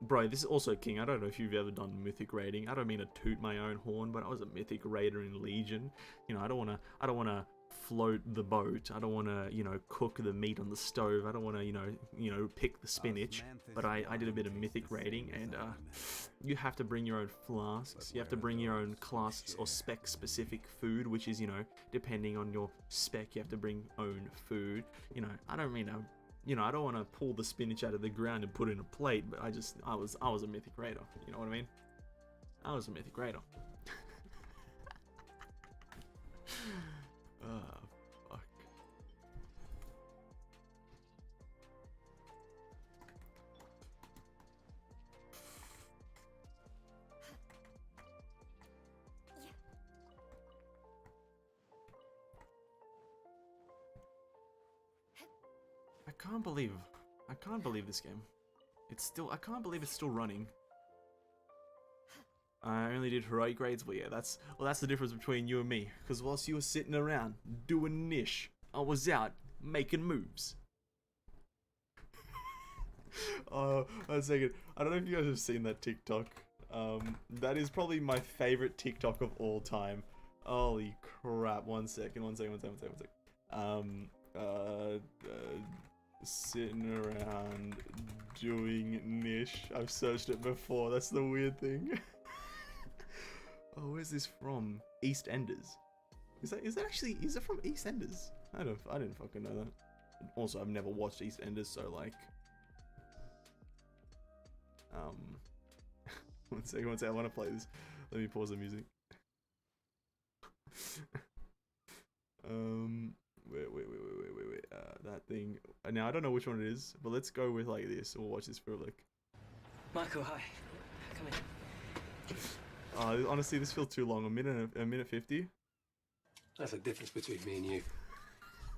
Bro, this is also King. I don't know if you've ever done mythic raiding. I don't mean to toot my own horn, but I was a mythic raider in Legion. You know, I don't wanna float the boat. I don't wanna, you know, cook the meat on the stove. I don't wanna, you know, pick the spinach. But I did a bit of mythic raiding, and you have to bring your own flasks. You have to bring your own class or spec specific food, which is, you know, depending on your spec, you have to bring own food. You know, I don't mean to. You know, I don't want to pull the spinach out of the ground and put it in a plate, but I was a mythic raider. You know what I mean? I was a mythic raider. Fuck. I can't believe this game. I can't believe it's still running. I only did heroic grades, but yeah, that's the difference between you and me. Because whilst you were sitting around doing niche, I was out making moves. Oh, 1 second. I don't know if you guys have seen that TikTok. That is probably my favorite TikTok of all time. Holy crap! 1 second. Sitting around doing niche. I've searched it before. That's the weird thing. Oh, where's this from? EastEnders. Is it from EastEnders? I didn't fucking know that. Also, I've never watched EastEnders, so like. 1 second. I want to play this. Let me pause the music. Wait. That thing. Now I don't know which one it is, but let's go with like this. We'll watch this for like. Michael, hi. Come in. Honestly, this feels too long. A minute 50. That's the difference between me and you.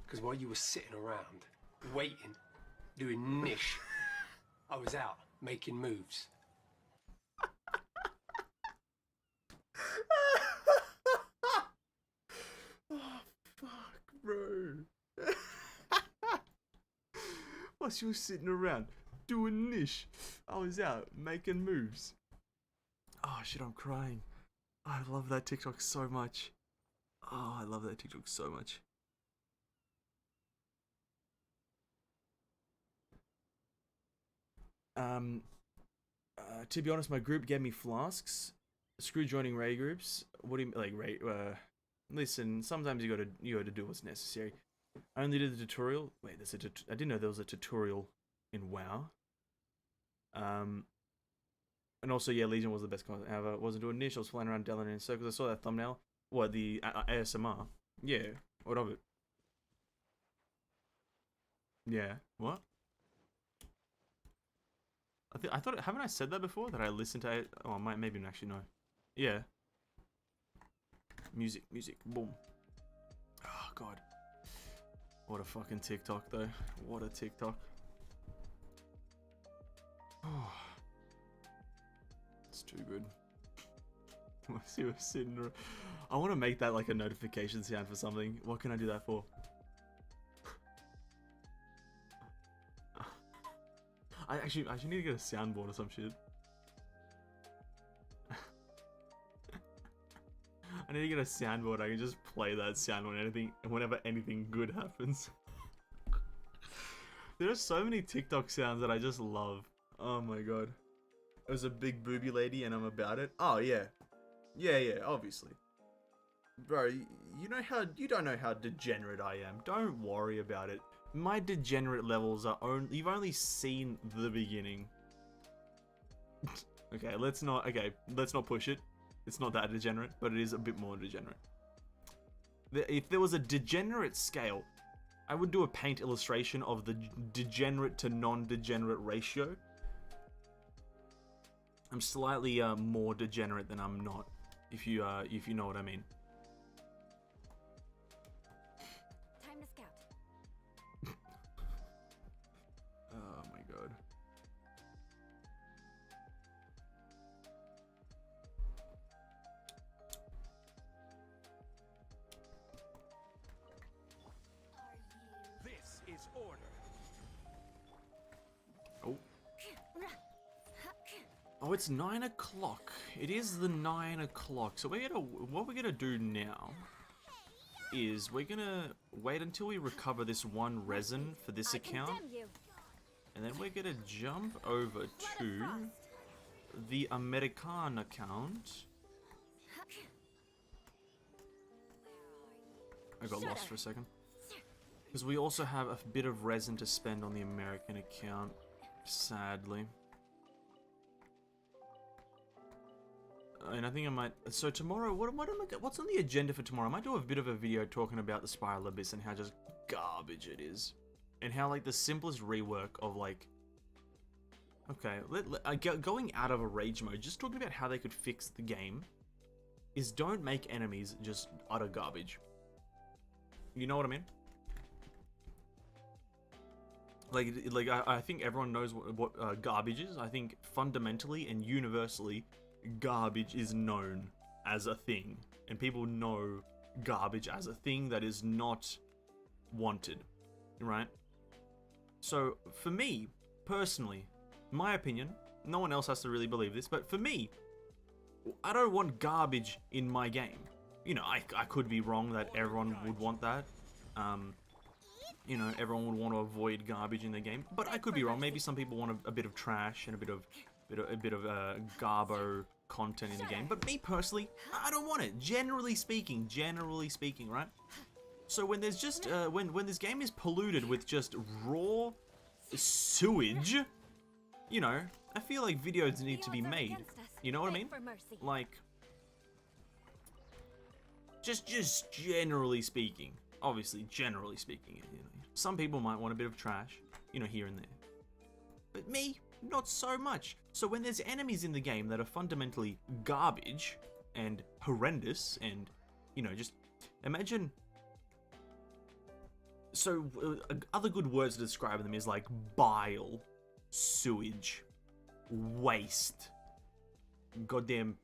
Because while you were sitting around, waiting, doing niche, I was out making moves. Oh, fuck, bro. Whilst you were sitting around doing niche, I was out making moves. Oh shit, I'm crying. I love that TikTok so much. Oh, I love that TikTok so much. To be honest, my group gave me flasks. Screw joining raid groups. What do you like raid? Listen, sometimes you gotta do what's necessary. I only did the tutorial. Wait, I didn't know there was a tutorial in WoW. And also, yeah, Legion was the best content ever. Wasn't doing niche. I was flying around Delano in circles. I saw that thumbnail. What, the ASMR? Yeah. What of it? Yeah. What? I thought, haven't I said that before? That I listened to it? Oh, I might, maybe actually no. Yeah. Music, boom. Oh, God. What a fucking TikTok, though. What a TikTok. Oh. It's too good. See, we're sitting. I want to make that like a notification sound for something. What can I do that for? I actually need to get a soundboard or some shit. I need to get a soundboard. I can just play that sound whenever anything good happens. There are so many TikTok sounds that I just love. Oh my god. It was a big booby lady and I'm about it. Oh yeah. Yeah, obviously. Bro, you don't know how degenerate I am. Don't worry about it. My degenerate levels are you've only seen the beginning. Okay, let's not push it. It's not that degenerate, but it is a bit more degenerate. If there was a degenerate scale, I would do a paint illustration of the degenerate to non-degenerate ratio. I'm slightly more degenerate than I'm not, if you know what I mean. Time to scout. Oh my god. This is order. Oh. Oh, it's 9 o'clock. It is the 9 o'clock. So what we're gonna do now is we're gonna wait until we recover this one resin for this account, and then we're gonna jump over to the American account. I got lost for a second. Because we also have a bit of resin to spend on the American account, sadly. And I think I might. So tomorrow, what's on the agenda for tomorrow? I might do a bit of a video talking about the Spiral Abyss and how just garbage it is, and how like the simplest rework of like. Okay, going out of a rage mode, just talking about how they could fix the game, is don't make enemies just utter garbage. You know what I mean? Like I think everyone knows what garbage is. I think fundamentally and universally, garbage is known as a thing, and people know garbage as a thing that is not wanted, right? So for me personally, my opinion, no one else has to really believe this, but for me, I don't want garbage in my game. You know, I could be wrong that everyone would want that. You know, everyone would want to avoid garbage in the game, but I could be wrong. Maybe some people want a bit of trash and a bit of garbo content in the game, but me personally, I don't want it. Generally speaking, right? So when there's just when this game is polluted with just raw sewage, you know, I feel like videos need to be made. You know what I mean? Like, just generally speaking. Obviously, generally speaking, you know, some people might want a bit of trash, you know, here and there. But me, not so much. So when there's enemies in the game that are fundamentally garbage and horrendous and, you know, just imagine. So other good words to describe them is like bile, sewage, waste, goddamn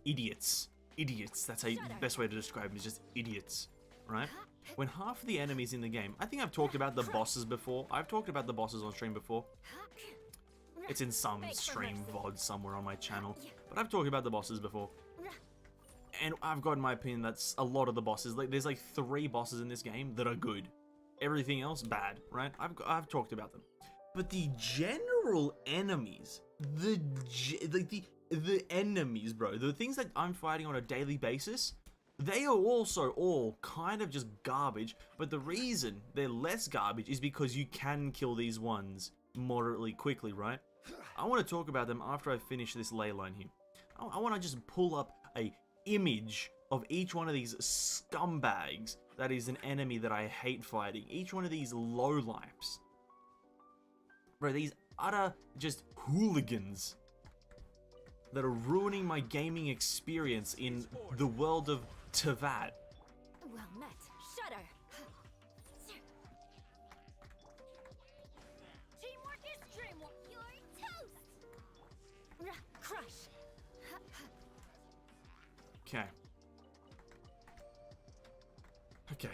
idiots. That's the best way to describe them, is just idiots, right? When half of the enemies in the game, I think I've talked about the bosses before. I've talked about the bosses on stream before. It's in some stream VOD somewhere on my channel, but I've talked about the bosses before. And I've got in my opinion that's a lot of the bosses. Like, there's like 3 bosses in this game that are good. Everything else bad, right? I've talked about them. But the general enemies, the enemies, bro, the things that I'm fighting on a daily basis, they are also all kind of just garbage, but the reason they're less garbage is because you can kill these ones moderately quickly, right? I want to talk about them after I finish this ley line here. I want to just pull up a image of each one of these scumbags that is an enemy that I hate fighting. Each one of these lowlifes. Bro, these utter just hooligans that are ruining my gaming experience in the world of Teyvat. Well met. Shudder. Teamwork is dreamwork. You're toast. Crush. Okay. Okay.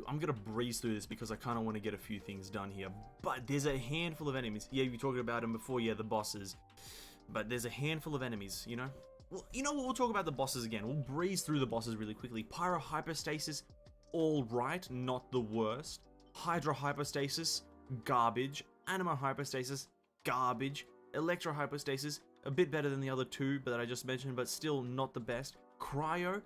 I'm gonna breeze through this because I kind of want to get a few things done here. But there's a handful of enemies. Yeah, you talked about them before. Yeah, the bosses. But there's a handful of enemies, you know? Well, you know what? We'll talk about the bosses again. We'll breeze through the bosses really quickly. Pyro Hypostasis, alright, not the worst. Hydra Hypostasis, garbage. Anima Hypostasis, garbage. Electro Hypostasis, a bit better than the other two that I just mentioned, but still not the best. Cryo,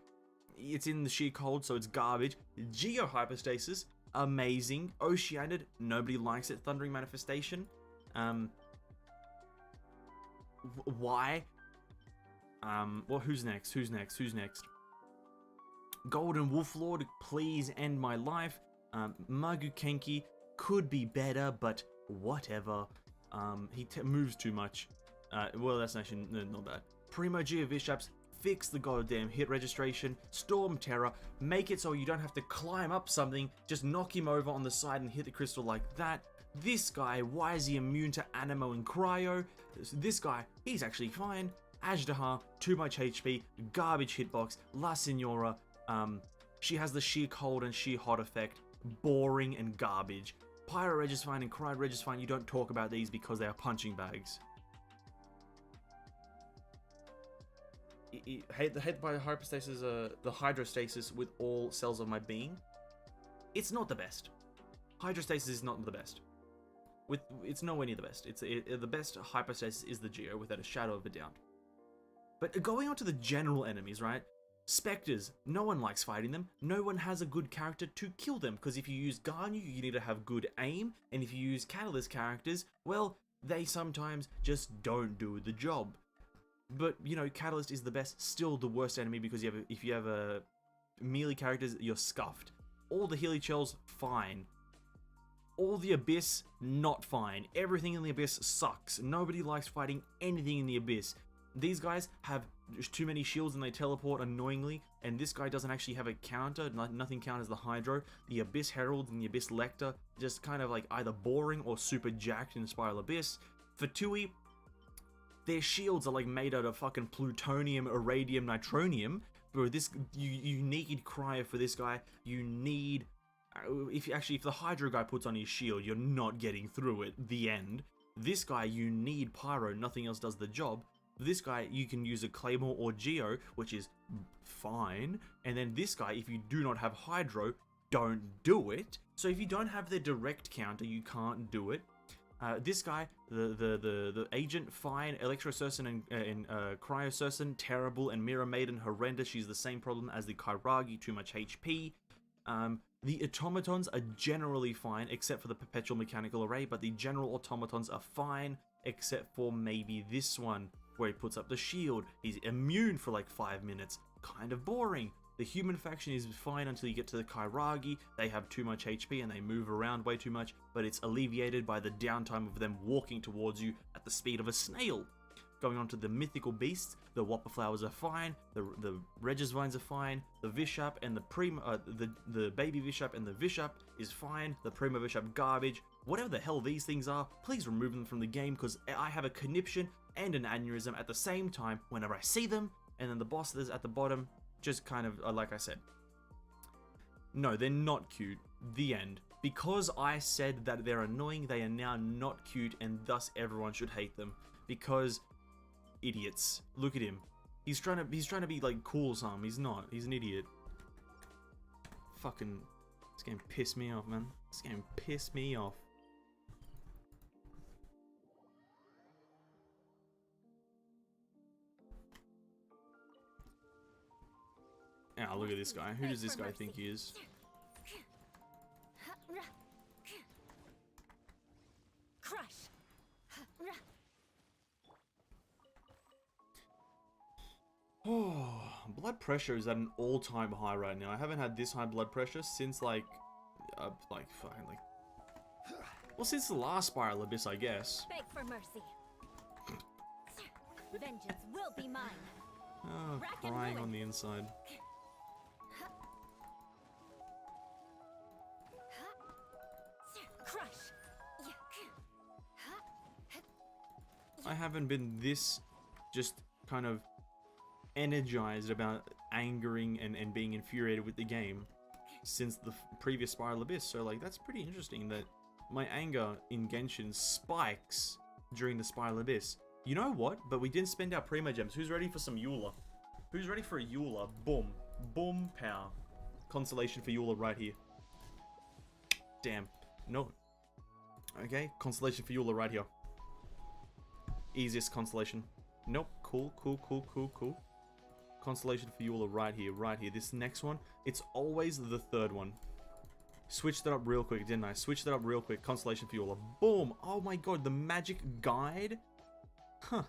it's in the sheer cold, so it's garbage. Geo Hypostasis, amazing. Oceanid, nobody likes it. Thundering Manifestation, why? Well, who's next? Who's next? Who's next? Golden Wolf Lord, please end my life. Magu Kenki could be better, but whatever. He moves too much. Well, that's actually not bad. Primo Geo Vishaps, fix the goddamn hit registration. Storm Terror, make it so you don't have to climb up something, just knock him over on the side and hit the crystal like that. This guy, why is he immune to Animo and Cryo? This guy, he's actually fine. Ajdaha, too much HP, garbage hitbox. La Senora, she has the sheer cold and sheer hot effect. Boring and garbage. Pyro Reg is fine and Cryo Reg is fine. You don't talk about these because they are punching bags. Hate by hypostasis, the hydrostasis with all cells of my being. It's not the best. Hydrostasis is not the best. It's nowhere near the best. The best hypostasis is the Geo, without a shadow of a doubt. But going on to the general enemies, right? Spectres, no one likes fighting them. No one has a good character to kill them, because if you use Garnu, you need to have good aim, and if you use Catalyst characters, well, they sometimes just don't do the job. But, you know, Catalyst is the best, still the worst enemy, because if you have a melee characters, you're scuffed. All the Healy Shells, fine. All the Abyss, not fine. Everything in the Abyss sucks. Nobody likes fighting anything in the Abyss. These guys have too many shields and they teleport annoyingly, and this guy doesn't actually have a counter. Nothing counters the Hydro. The Abyss Herald and the Abyss Lector, just kind of like either boring or super jacked in Spiral Abyss. Fatui, their shields are like made out of fucking plutonium, iridium, nitronium. Bro, you need Cryo for this guy. You need... If the Hydro guy puts on his shield, you're not getting through it. The end. This guy, you need Pyro. Nothing else does the job. This guy, you can use a Claymore or Geo, which is fine. And then this guy, if you do not have Hydro, don't do it. So if you don't have the direct counter, you can't do it. This guy, the Agent, fine. Electrosurson and Cryosurson, terrible. And Mirror Maiden, horrendous. She's the same problem as the Kairagi, too much HP. The automatons are generally fine, except for the perpetual mechanical array, but the general automatons are fine, except for maybe this one, where he puts up the shield. He's immune for like 5 minutes. Kind of boring. The human faction is fine until you get to the Kairagi. They have too much HP and they move around way too much, but it's alleviated by the downtime of them walking towards you at the speed of a snail. Going on to the mythical beasts, the Whopper Flowers are fine, the Regis Vines are fine, the Vishap and the baby Vishap and the Vishap is fine, the Primo Vishap garbage. Whatever the hell these things are, please remove them from the game, because I have a conniption and an aneurysm at the same time whenever I see them, and then the bosses at the bottom, just kind of, like I said. No, they're not cute. The end. Because I said that they're annoying, they are now not cute, and thus everyone should hate them. Because... idiots. Look at him. He's trying to be like cool some. He's not. He's an idiot. Fucking this game pissed me off, man. This game pissed me off. Ah, look at this guy. Who does this guy think he is? Crush. Oh, blood pressure is at an all-time high right now. I haven't had this high blood pressure since like Well, since the last Spiral Abyss, I guess. Beg for mercy. Vengeance will be mine. Oh, Rack and crying ruin. on the inside. Crush. I haven't been this just kind of energized about angering and being infuriated with the game since the previous Spiral Abyss, so like that's pretty interesting that my anger in Genshin spikes during the Spiral Abyss. You know what? But we didn't spend our Primo Gems. Who's ready for some Eula? Who's ready for a Eula? Boom. Boom power. Constellation for Eula right here. Damn. No. Okay, constellation for Eula right here. Easiest constellation. Nope. Cool, cool, cool, cool, cool. Constellation for Eula right here, right here. This next one, it's always the third one. Switched it up real quick, didn't I? Switched it up real quick. Constellation for Eula. Boom! Oh my god, the magic guide? Huh.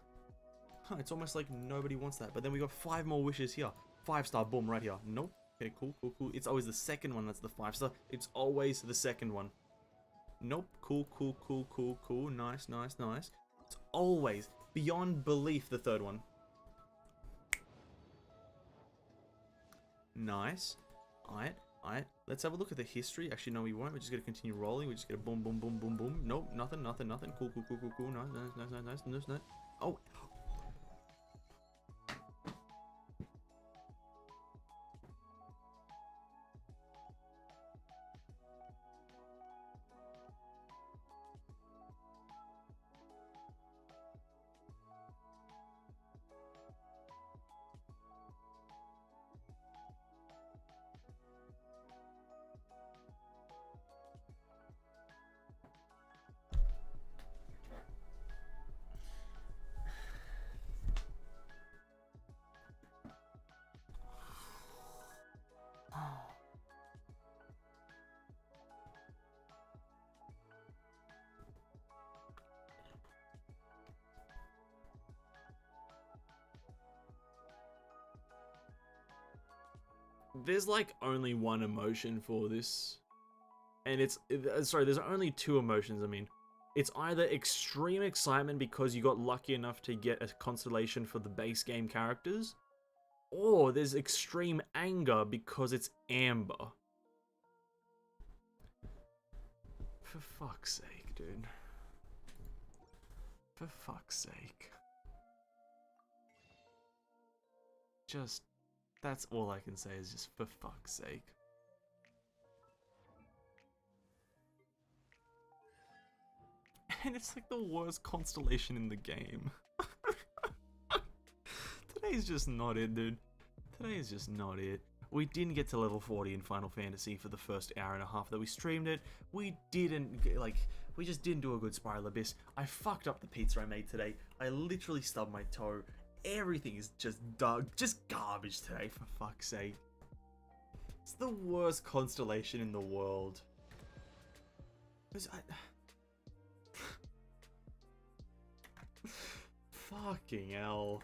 Huh, it's almost like nobody wants that. But then we got 5 more wishes here. 5-star, boom, right here. Nope. Okay, cool, cool, cool. It's always the second one that's the 5-star. It's always the second one. Nope. Cool, cool, cool, cool, cool. Nice, nice, nice. It's always, beyond belief, the third one. Nice. Alright, alright. Let's have a look at the history. Actually, no, we won't. We're just gonna continue rolling. We're just gonna boom, boom, boom, boom, boom. Nope, nothing, nothing, nothing. Cool, cool, cool, cool, cool. Nice, nice, nice, nice, nice, nice, nice. Oh. There's like only one emotion for this. And sorry, there's only 2 emotions, I mean. It's either extreme excitement because you got lucky enough to get a constellation for the base game characters, or there's extreme anger because it's Amber. For fuck's sake, dude. For fuck's sake. Just, that's all I can say is just for fuck's sake. And it's like the worst constellation in the game. Today's just not it, dude. Today is just not it. We didn't get to level 40 in Final Fantasy for the first hour and a half that we streamed it. We just didn't do a good Spiral Abyss. I fucked up the pizza I made today. I literally stubbed my toe. Everything is just garbage today, for fuck's sake. It's the worst constellation in the world. Fucking hell.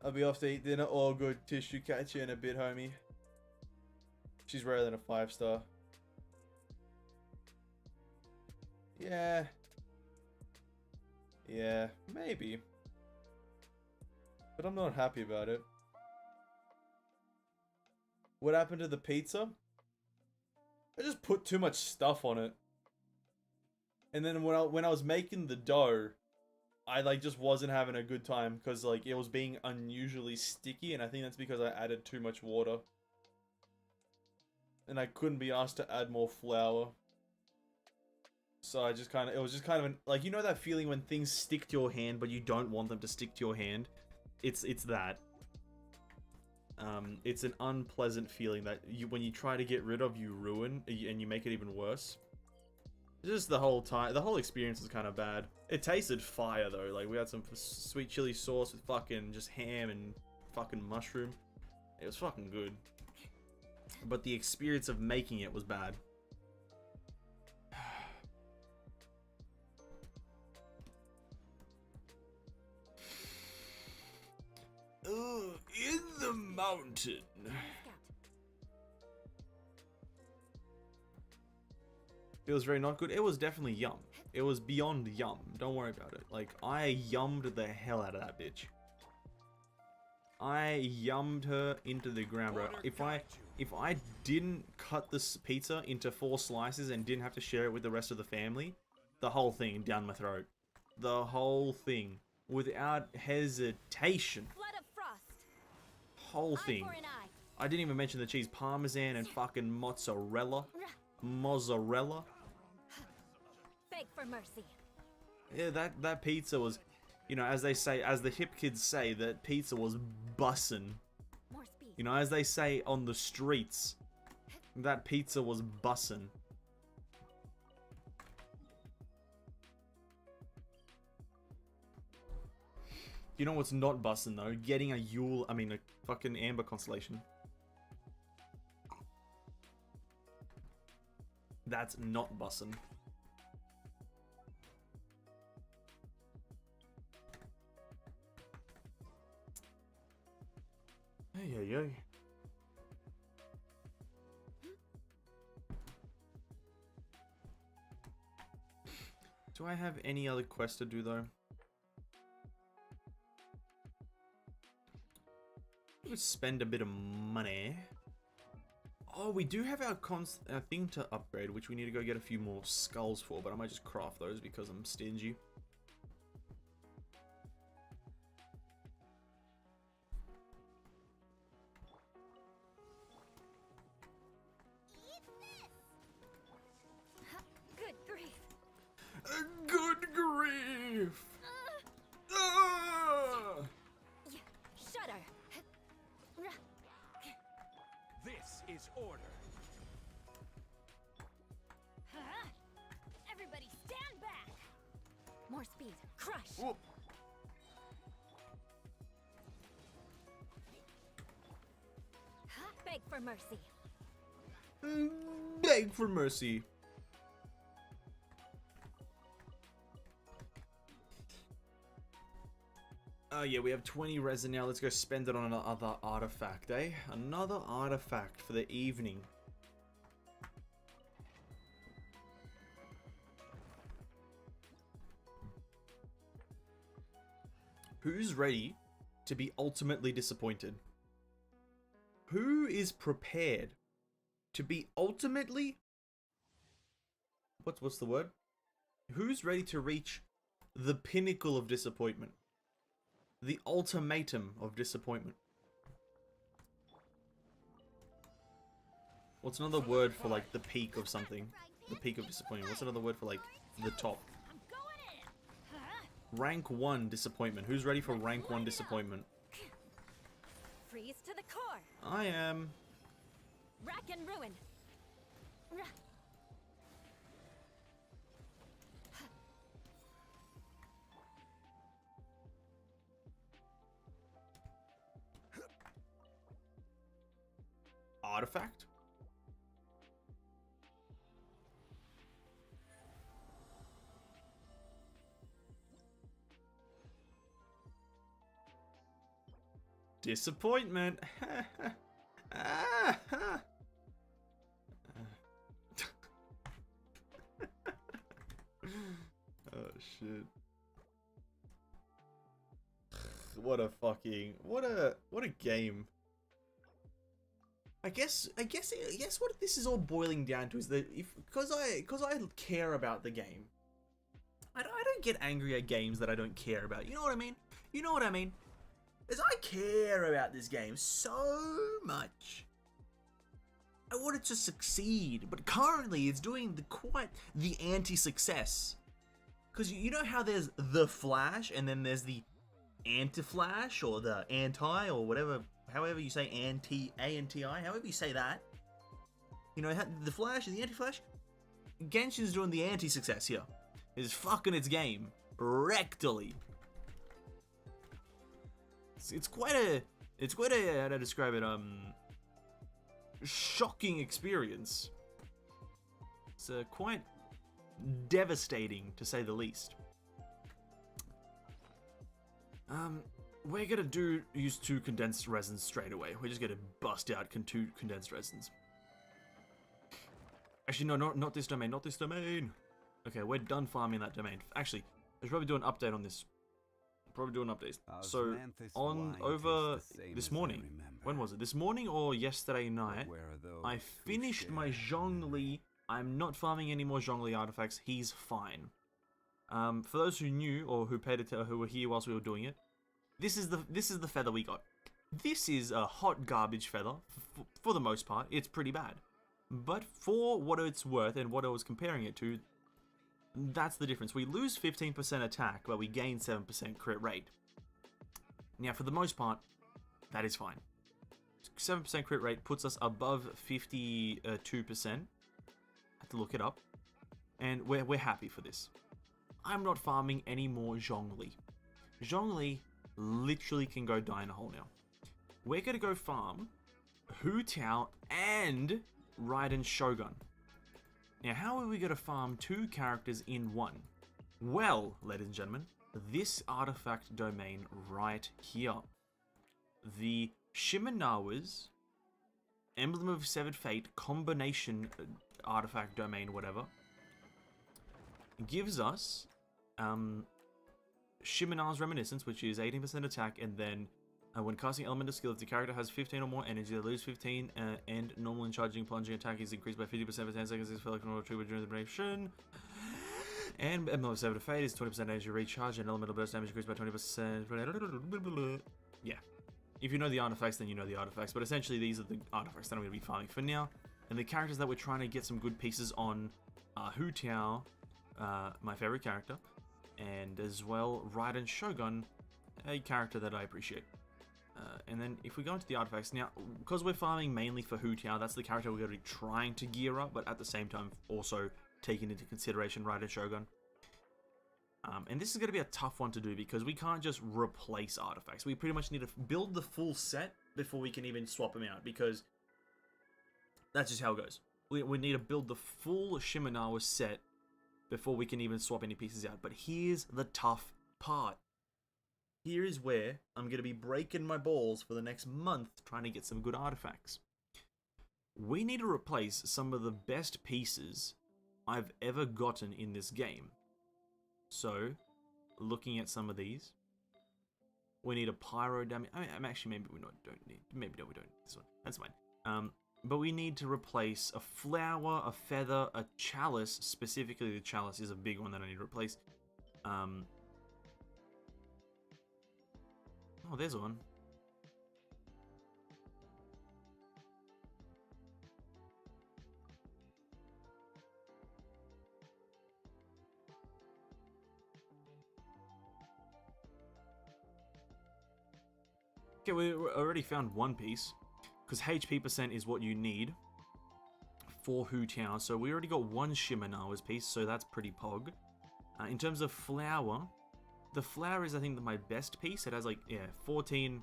I'll be off to eat dinner. All good. Tissue, catch you in a bit, homie. She's rarer than a 5-star. Yeah. Yeah, maybe. But I'm not happy about it. What happened to the pizza? I just put too much stuff on it. And then when I was making the dough, I just wasn't having a good time because it was being unusually sticky, and I think that's because I added too much water. And I couldn't be asked to add more flour. So it was just kind of you know that feeling when things stick to your hand but you don't want them to stick to your hand? It's that. It's an unpleasant feeling that when you try to get rid of, you ruin, and you make it even worse. Just the whole experience was kind of bad. It tasted fire though. We had some sweet chili sauce with fucking just ham and fucking mushroom. It was fucking good. But the experience of making it was bad. Oh, in the mountain. it was very not good. It was definitely yum. It was beyond yum. Don't worry about it. Like, I yummed the hell out of that bitch. I yummed her into the ground, bro. If I didn't cut this pizza into 4 slices and didn't have to share it with the rest of the family, the whole thing down my throat. The whole thing. Without hesitation. Flood of frost. Whole thing. Eye for an eye. I didn't even mention the cheese parmesan and fucking mozzarella. Mozzarella. Beg for mercy. Yeah, that pizza was, you know, as they say, as the hip kids say, that pizza was bussin'. More speed. You know, as they say on the streets, that pizza was bussin'. You know what's not bussin' though? Getting a a fucking Amber Constellation. That's not bussin'. Hey. Do I have any other quests to do though? Let's spend a bit of money. Oh, we do have our thing to upgrade, which we need to go get a few more skulls for, but I might just craft those because I'm stingy. Eat this. Good grief. Good grief! Ah! Shudder. This is order. Everybody stand back. More speed. Crush. Whoop. Beg for mercy. Beg for mercy. Oh yeah, we have 20 resin now. Let's go spend it on another artifact, eh? Another artifact for the evening. Who's ready to be ultimately disappointed? Who is prepared to be ultimately... What's the word? Who's ready to reach the pinnacle of disappointment? The ultimatum of disappointment. What's another word for like the peak of something? The peak of disappointment. What's another word for like the top? I'm going in. Rank 1 disappointment. Who's ready for rank 1 disappointment? Freeze to the core. I am. Rack and ruin. Artifact? Disappointment. Oh shit. What a game. I guess what this is all boiling down to is that because I care about the game, I don't get angry at games that I don't care about. You know what I mean? You know what I mean? Is I care about this game so much. I want it to succeed, but currently it's doing quite the anti-success. Because you know how there's the Flash and then there's the anti-Flash or the anti or whatever. However you say A-N-T-I, however you say that. You know, the Flash and the anti-Flash. Genshin's doing the anti-success here. It's fucking its game. Rectally. It's quite a, how to describe it, shocking experience. It's quite devastating, to say the least. We're gonna use 2 condensed resins straight away. We're just gonna bust out 2 condensed resins. Actually, no, not this domain, not this domain. Okay, we're done farming that domain. Actually, I should probably do an update on this. Probably do an update. So, Osmanthus on wine over tastes the same this as I morning, remember. when was it? This morning or yesterday night, Where are those I who finished my share? Zhongli. I'm not farming any more Zhongli artifacts. He's fine. For those who knew or who paid attention, who were here whilst we were doing it, this is the feather we got. This is a hot garbage feather. For the most part, it's pretty bad. But for what it's worth and what I was comparing it to, that's the difference. We lose 15% attack, but we gain 7% crit rate. Now, for the most part, that is fine. 7% crit rate puts us above 52%. Had to look it up. And we're happy for this. I'm not farming any more Zhongli. Zhongli literally can go die in a hole now. We're going to go farm Hu Tao and Raiden Shogun. Now, how are we going to farm two characters in one? Well, ladies and gentlemen, this artifact domain right here. The Shimenawa's Emblem of Severed Fate combination artifact domain, whatever, gives us Shimenawa's Reminiscence, which is 18% attack, and then when casting elemental skill, if the character has 15 or more energy, they lose 15, and normal and charging plunging attack is increased by 50% for 10 seconds. This feel like an retrieval during the duration. And Emblem of Severed Fate is 20% energy recharge, and elemental burst damage increased by 20%. Yeah. If you know the artifacts, then you know the artifacts. But essentially, these are the artifacts that I'm going to be farming for now. And the characters that we're trying to get some good pieces on are Hu Tao, my favorite character, and as well Raiden Shogun, a character that I appreciate. And then if we go into the artifacts now, because we're farming mainly for Hu Tao, that's the character we're going to be trying to gear up, but at the same time also taking into consideration Raiden Shogun. And this is going to be a tough one to do because we can't just replace artifacts. We pretty much need to build the full set before we can even swap them out, because that's just how it goes. We need to build the full Shimenawa set before we can even swap any pieces out. But here's the tough part. Here is where I'm going to be breaking my balls for the next month trying to get some good artifacts. We need to replace some of the best pieces I've ever gotten in this game. So, looking at some of these, we need a pyro damage. I'm actually, maybe we don't need. Maybe no, we don't need this one. That's fine. But we need to replace a flower, a feather, a chalice. Specifically, the chalice is a big one that I need to replace. Oh, there's one. Okay, we already found one piece, because HP percent is what you need for Hu Tao. So we already got one Shimenawa's piece, so that's pretty pog. In terms of flower, the flower is, I think, my best piece. It has, like, yeah, 14%.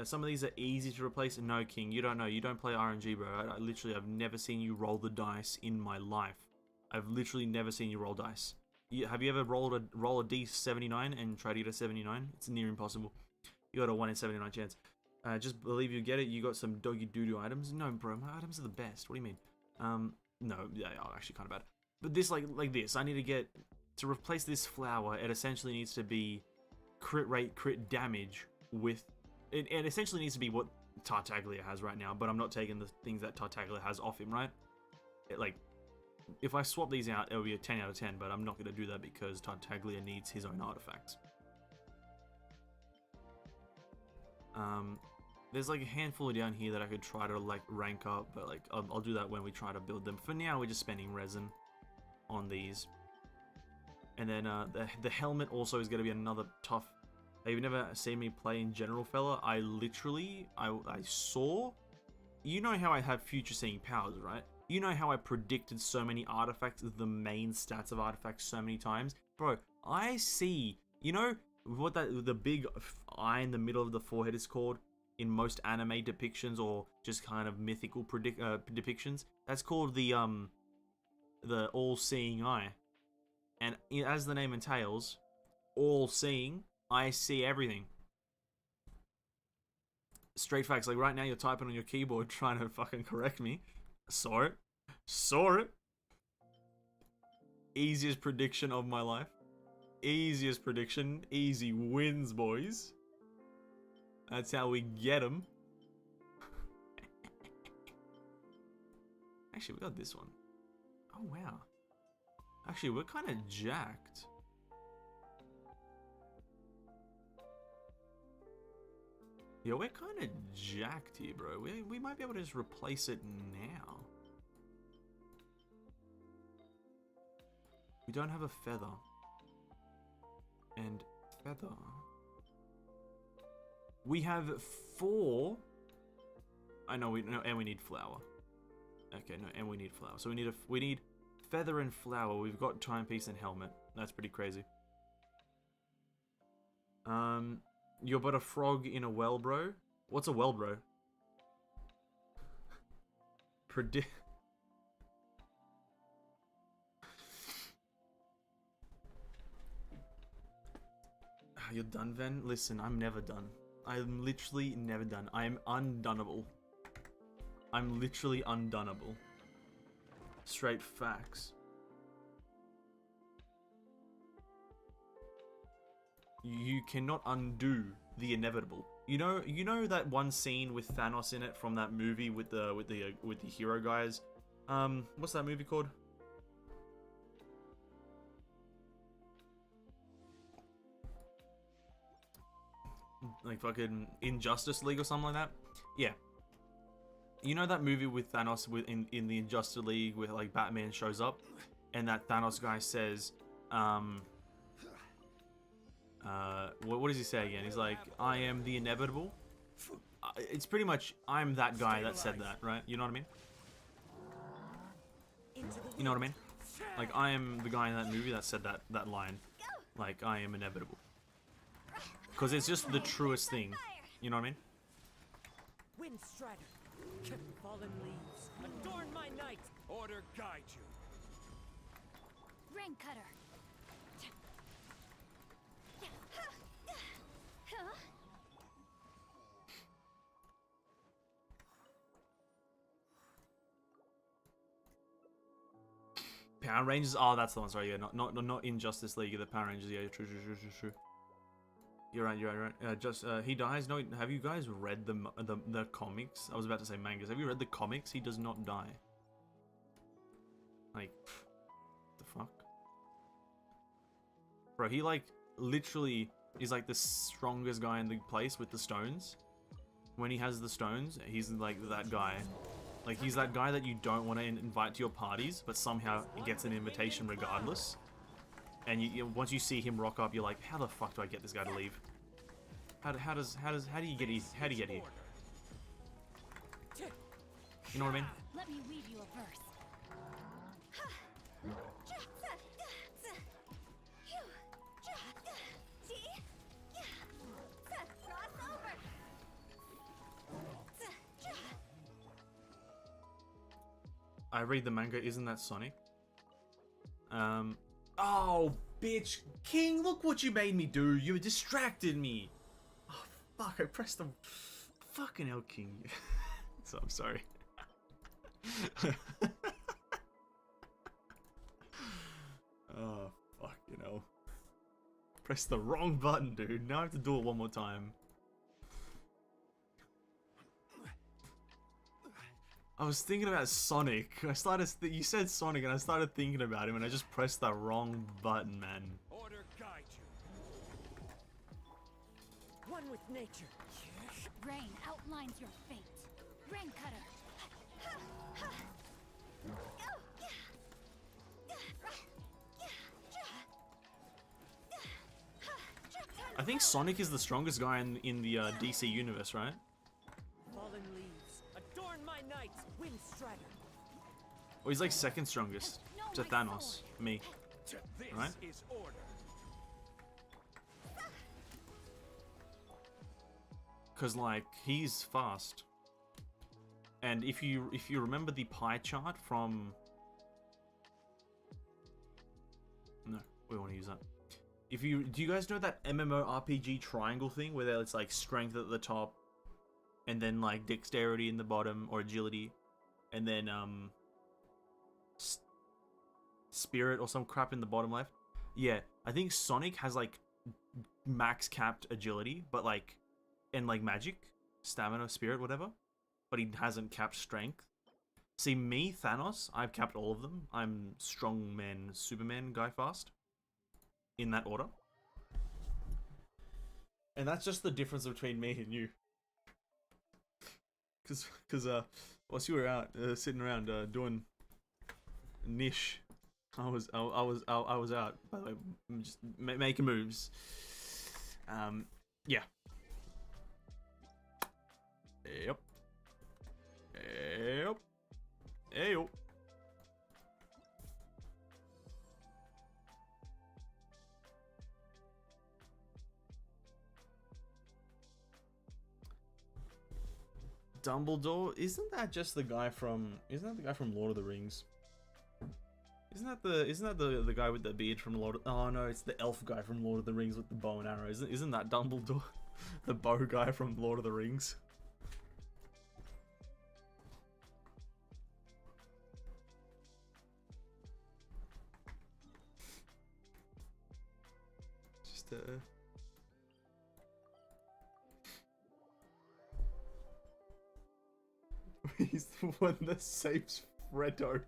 Some of these are easy to replace. No, King, you don't know. You don't play RNG, bro. I've never seen you roll the dice in my life. I've literally never seen you roll dice. Have you ever roll a D79 and try to get a 79? It's near impossible. You got a 1 in 79 chance. Just believe you get it. You got some doggy doo-doo items. No, bro, my items are the best. What do you mean? No, yeah, actually kind of bad. But this, like this, I need to get, to replace this flower, it essentially needs to be crit rate, crit damage with, it essentially needs to be what Tartaglia has right now, but I'm not taking the things that Tartaglia has off him, right? If I swap these out, it would be a 10 out of 10, but I'm not going to do that because Tartaglia needs his own artifacts. There's like a handful down here that I could try to like rank up, but like I'll do that when we try to build them. For now, we're just spending resin on these. And then the helmet also is going to be another tough. You've never seen me play in general, fella. I saw. You know how I have future seeing powers, right? You know how I predicted so many artifacts, the main stats of artifacts so many times? Bro, I see, you know what the big eye in the middle of the forehead is called in most anime depictions or just kind of mythical depictions? That's called the all-seeing eye. And as the name entails, all-seeing, I see everything. Straight facts, like right now you're typing on your keyboard trying to fucking correct me. Saw it. Saw it. Easiest prediction of my life. Easiest prediction. Easy wins, boys. That's how we get them. Actually, we got this one. Oh, wow. Actually, we're kind of jacked. Yeah, we're kind of jacked here, bro. We might be able to just replace it now. We don't have a feather. And feather. We have 4. I know and we need flour. Okay, no, and we need flour. So we need feather and flour. We've got timepiece and helmet. That's pretty crazy. You're but a frog in a well, bro. What's a well, bro? You're done, Ven? Listen, I'm never done. I'm literally never done. I am undunnable. I'm literally undunnable. Straight facts. You cannot undo the inevitable. You know that one scene with Thanos in it from that movie with the hero guys. What's that movie called? Like fucking Injustice League or something like that. Yeah. You know that movie with Thanos in the Injustice League where like Batman shows up and that Thanos guy says, what does he say again? He's like, I am the inevitable. It's pretty much, I'm that guy that said that, right? You know what I mean? You know what I mean? Like, I am the guy in that movie that said that line. Like, I am inevitable. Because it's just the truest thing. You know what I mean? Wind strider, fallen leaves, adorn my night. Order guide you. Rain cutter. Power Rangers. Oh, that's the one. Sorry, yeah, not Injustice League. The Power Rangers. Yeah, true. You're right. He dies. No, have you guys read the comics? I was about to say mangas. Have you read the comics? He does not die. Like, the fuck, bro. He like literally is like the strongest guy in the place with the stones. When he has the stones, he's like that guy. Like, he's that guy that you don't want to invite to your parties, but somehow gets an invitation regardless. And once you see him rock up, you're like, how the fuck do I get this guy to leave? How do you get here? You know what I mean? Let me weave you a verse. I read the manga. Isn't that Sonic? Oh, bitch. King, look what you made me do. You distracted me. Oh, fuck. I pressed the... Fucking hell, King. So, I'm sorry. Oh, fuck, you know. Press the wrong button, dude. Now I have to do it one more time. I was thinking about Sonic. You said Sonic and I started thinking about him and I just pressed the wrong button, man. Order guide you. One with nature. Rain outlines your fate. Rain cutter. I think Sonic is the strongest guy in the DC universe, right? Fallen leaves, adorn my night. Wind strider. Or he's like second strongest to Thanos. Me. This Right? is order. Cause like he's fast. And if you remember the pie chart from... No, we won't use that. Do you guys know that MMORPG triangle thing where it's like strength at the top and then like dexterity in the bottom or agility and then Spirit or some crap in the bottom left. Yeah, I think Sonic has like max capped agility, but like, and like magic, stamina, spirit, whatever, but he hasn't capped strength. See, me, Thanos, I've capped all of them. I'm strongman, Superman, guy fast, in that order. And that's just the difference between me and you. Cause whilst you were out sitting around doing niche, I was out. By the way, just making moves. Yeah. Yep. Yep. Ayo. Dumbledore, isn't that just the guy from? Isn't that the guy from Lord of the Rings? Isn't that the guy with the beard from Lord? Oh no, it's the elf guy from Lord of the Rings with the bow and arrow. Isn't that Dumbledore, the bow guy from Lord of the Rings? Just he's the one that saves Freddo. Freddo!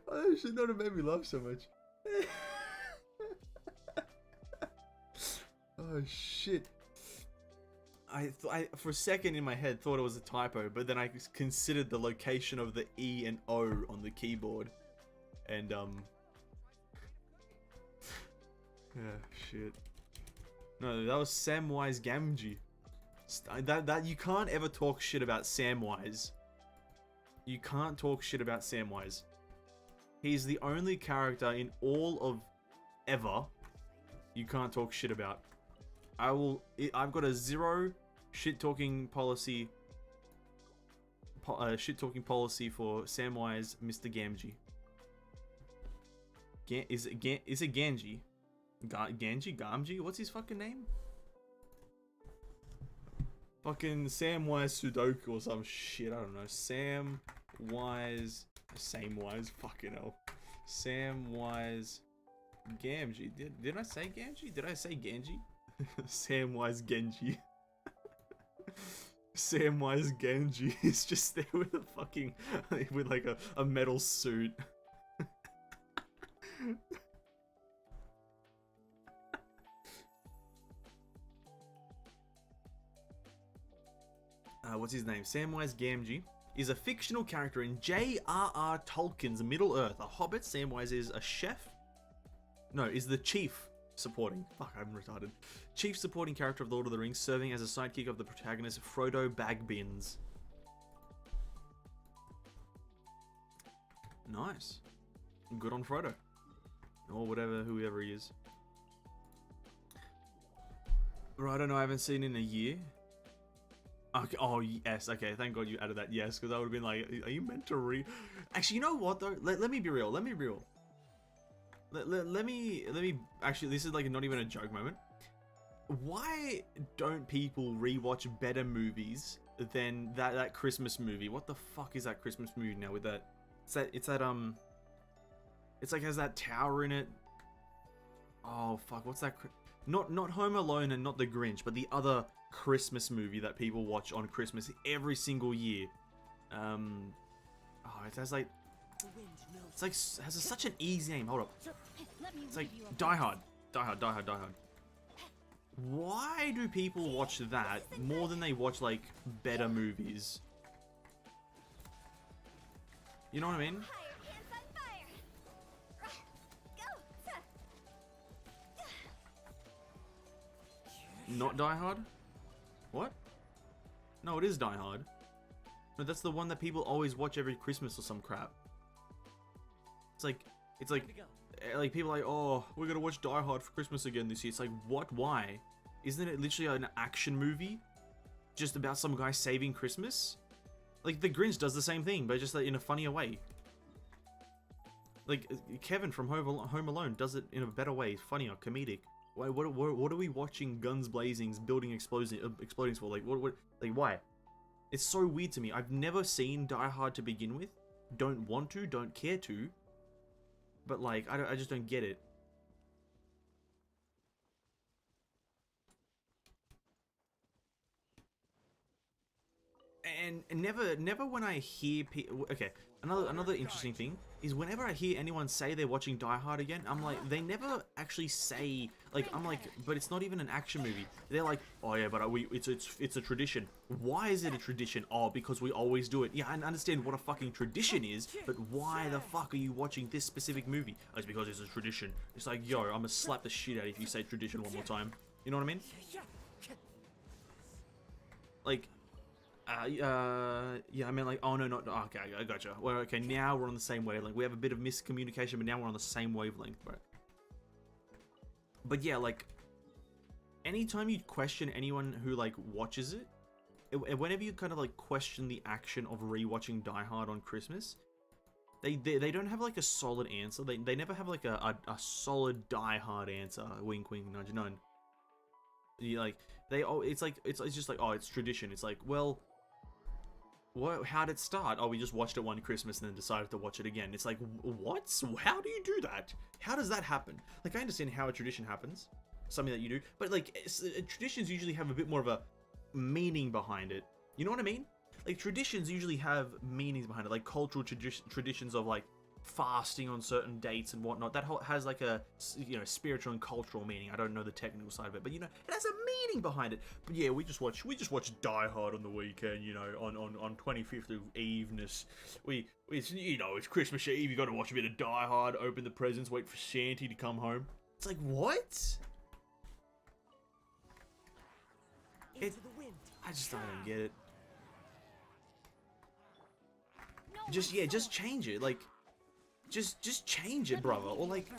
Oh, that should not have made me laugh so much. Oh shit. I for a second in my head thought it was a typo, but then I considered the location of the E and O on the keyboard. And yeah, shit. No, that was Samwise Gamgee. That you can't ever talk shit about Samwise. You can't talk shit about Samwise. He's the only character in all of ever you can't talk shit about. I've got a zero shit talking policy. Shit talking policy for Samwise, Mr. Gamgee. Is it Ganji? Ganji? Gamgee? What's his fucking name? Fucking Samwise Sudoku or some shit. I don't know. Samwise. Fucking hell. Samwise Gamgee. Did I say Ganji? Did I say Ganji? Samwise Genji. Samwise Genji is just there with a fucking, with like a metal suit. What's his name? Samwise Gamgee is a fictional character in J.R.R. Tolkien's Middle-earth. A hobbit, Samwise is a chef. No, is the chief supporting. Fuck, I'm retarded. Chief supporting character of Lord of the Rings, serving as a sidekick of the protagonist Frodo Baggins. Nice. Good on Frodo. Or whoever he is. Right, I don't know, I haven't seen in a year. Okay, oh yes, okay, thank God you added that, yes, because I would have been like, are you meant to read? Actually, you know what though? Let me be real, let me be real. Let me, actually, this is like not even a joke moment. Why don't people rewatch better movies than that Christmas movie? What the fuck is that Christmas movie now with that? It's like has that tower in it. Oh fuck, what's that? Not Home Alone and not The Grinch, but the other Christmas movie that people watch on Christmas every single year. Oh, it has like, it's like has such an easy name. Hold up. It's like Die Hard. Why do people watch that more than they watch like better movies? You know what I mean? Not Die Hard? What? No, it is Die Hard. No, that's the one that people always watch every Christmas or some crap. It's like people are like, oh, we're gonna watch Die Hard for Christmas again this year. It's like, what? Why? Isn't it literally an action movie? Just about some guy saving Christmas? Like, The Grinch does the same thing, but just like in a funnier way. Like, Kevin from Home Alone does it in a better way, funnier, comedic. Why? What are we watching guns blazing, building exploding for? Like, like, why? It's so weird to me. I've never seen Die Hard to begin with. Don't want to, don't care to. But, like, I just don't get it. And never when I hear people... Okay, another interesting thing is whenever I hear anyone say they're watching Die Hard again, I'm like, they never actually say... Like, I'm like, but it's not even an action movie. They're like, oh yeah, but it's a tradition. Why is it a tradition? Oh, because we always do it. Yeah, I understand what a fucking tradition is, but why the fuck are you watching this specific movie? Oh, it's because it's a tradition. It's like, yo, I'm gonna slap the shit out if you say tradition one more time. You know what I mean? Like... yeah, I mean, like, oh no, not okay, I gotcha. Well, okay, now we're on the same wavelength. We have a bit of miscommunication, but now we're on the same wavelength, bro. But yeah, like, anytime you question anyone who like watches it, whenever you kind of like question the action of rewatching Die Hard on Christmas, they don't have like a solid answer. They never have like a solid Die Hard answer. Wink, wink, nudge, nudge. You like it's just like, oh, it's tradition. It's like, well. How did it start? Oh, we just watched it one Christmas and then decided to watch it again. It's like, what? How do you do that? How does that happen? Like, I understand how a tradition happens, something that you do, but like, traditions usually have a bit more of a meaning behind it. You know what I mean? Like, traditions usually have meanings behind it, like cultural traditions of like fasting on certain dates and whatnot. That has like a, you know, spiritual and cultural meaning. I don't know the technical side of it, but you know, it has a meaning behind it. But yeah, we just watched Die Hard on the weekend, you know, on 25th of Eveness. It's, you know, it's Christmas Eve, you gotta watch a bit of Die Hard, open the presents, wait for Santa to come home. It's like, what? I just don't get it. Just change it, like, just change it, brother, or like,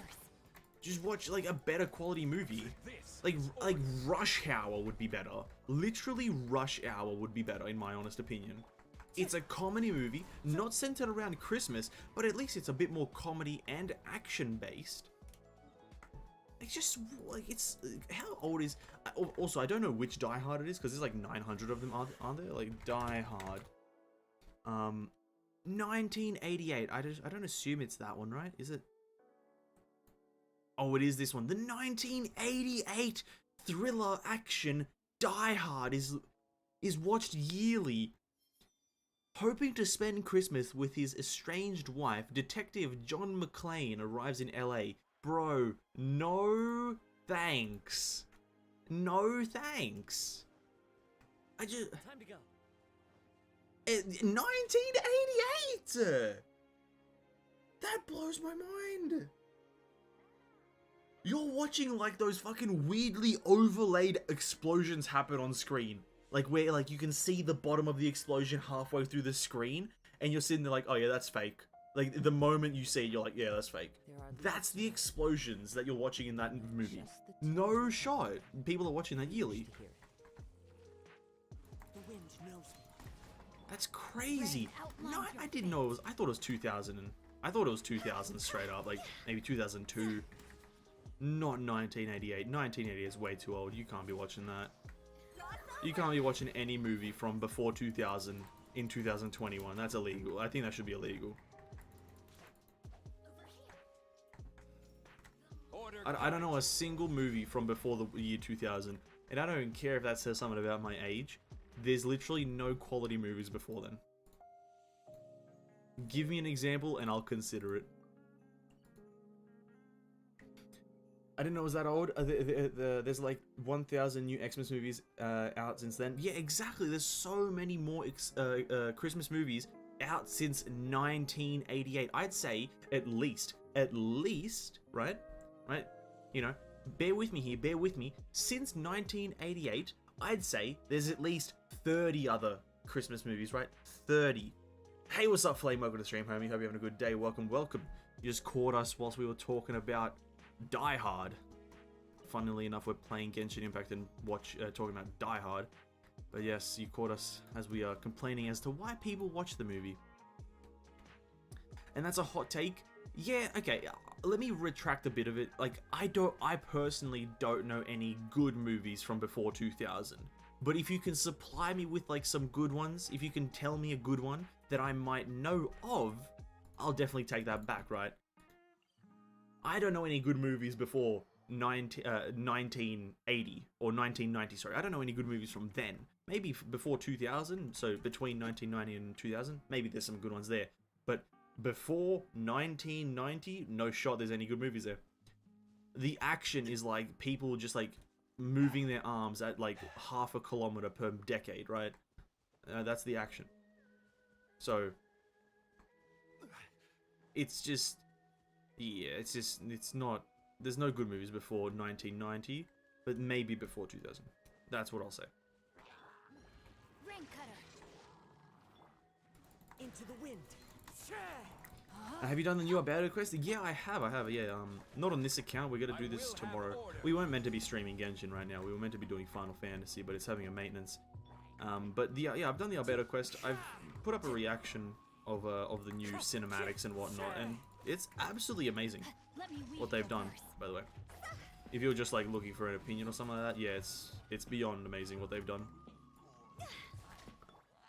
just watch like a better quality movie. Like Rush Hour would be better. Literally, Rush Hour would be better, in my honest opinion. It's a comedy movie, not centered around Christmas, but at least it's a bit more comedy and action based. It's just like, it's, how old is? Also, I don't know which Die Hard it is because there's like 900 of them, aren't there? Like Die Hard. 1988. I don't assume it's that one, right? Is it? Oh, it is this one. The 1988 thriller action Die Hard is watched yearly. Hoping to spend Christmas with his estranged wife, Detective John McClane arrives in LA. Bro, no thanks. No thanks. Time to go. 1988! That blows my mind. You're watching like those fucking weirdly overlaid explosions happen on screen. Like where like you can see the bottom of the explosion halfway through the screen and you're sitting there like, oh yeah, that's fake. Like the moment you see it, you're like, yeah, that's fake. That's the explosions that you're watching in that movie. No shot. People are watching that yearly. That's crazy. No, I didn't know it was. I thought it was 2000. I thought it was 2000 straight up. Like maybe 2002. Not 1988. 1988 is way too old. You can't be watching that. You can't be watching any movie from before 2000 in 2021. That's illegal. I think that should be illegal. I don't know a single movie from before the year 2000. And I don't care if that says something about my age. There's literally no quality movies before then. Give me an example and I'll consider it. I didn't know it was that old. There's like 1,000 new Xmas movies out since then. Yeah, exactly. There's so many more Christmas movies out since 1988. I'd say at least, right? You know, bear with me here, bear with me. Since 1988, I'd say there's at least 30 other Christmas movies, right? 30. Hey, what's up, Flame? Welcome to the stream, homie. Hope you're having a good day. Welcome. You just caught us whilst we were talking about Die Hard. Funnily enough, we're playing Genshin Impact and talking about Die Hard. But yes, you caught us as we are complaining as to why people watch the movie. And that's a hot take. Yeah, okay, let me retract a bit of it. Like, I personally don't know any good movies from before 2000. But if you can supply me with, like, some good ones, if you can tell me a good one that I might know of, I'll definitely take that back, right? I don't know any good movies before 1980 or 1990, sorry. I don't know any good movies from then. Maybe before 2000, so between 1990 and 2000, maybe there's some good ones there. But before 1990, no shot there's any good movies there. The action is like people just like moving their arms at like half a kilometer per decade, right? That's the action. So it's just, yeah, it's not, there's no good movies before 1990, but maybe before 2000. That's what I'll say. Ring cutter. Into the wind. Have you done the new Alberto quest? Yeah, I have, yeah. Not on this account, we're gonna do this tomorrow. We weren't meant to be streaming Genshin right now, we were meant to be doing Final Fantasy, but it's having a maintenance. But yeah, I've done the Alberto quest. I've put up a reaction of the new cinematics and whatnot, and it's absolutely amazing Let me read what they've your done, verse. by the way. If you're just like looking for an opinion or something like that, yeah, it's beyond amazing what they've done.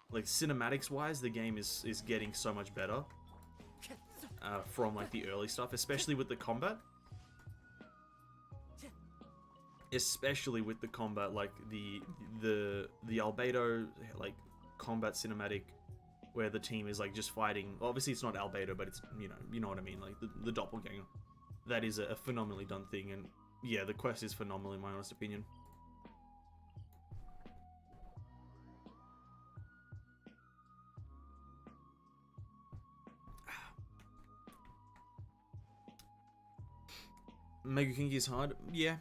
Like cinematics wise, the game is getting so much better from like the early stuff, especially with the combat. Especially with the combat, like the Albedo like combat cinematic, where the team is like just fighting. Obviously, it's not Albedo, but it's you know what I mean, like the doppelganger. That is a phenomenally done thing, and yeah, the quest is phenomenal in my honest opinion. Mega King is hard, yeah.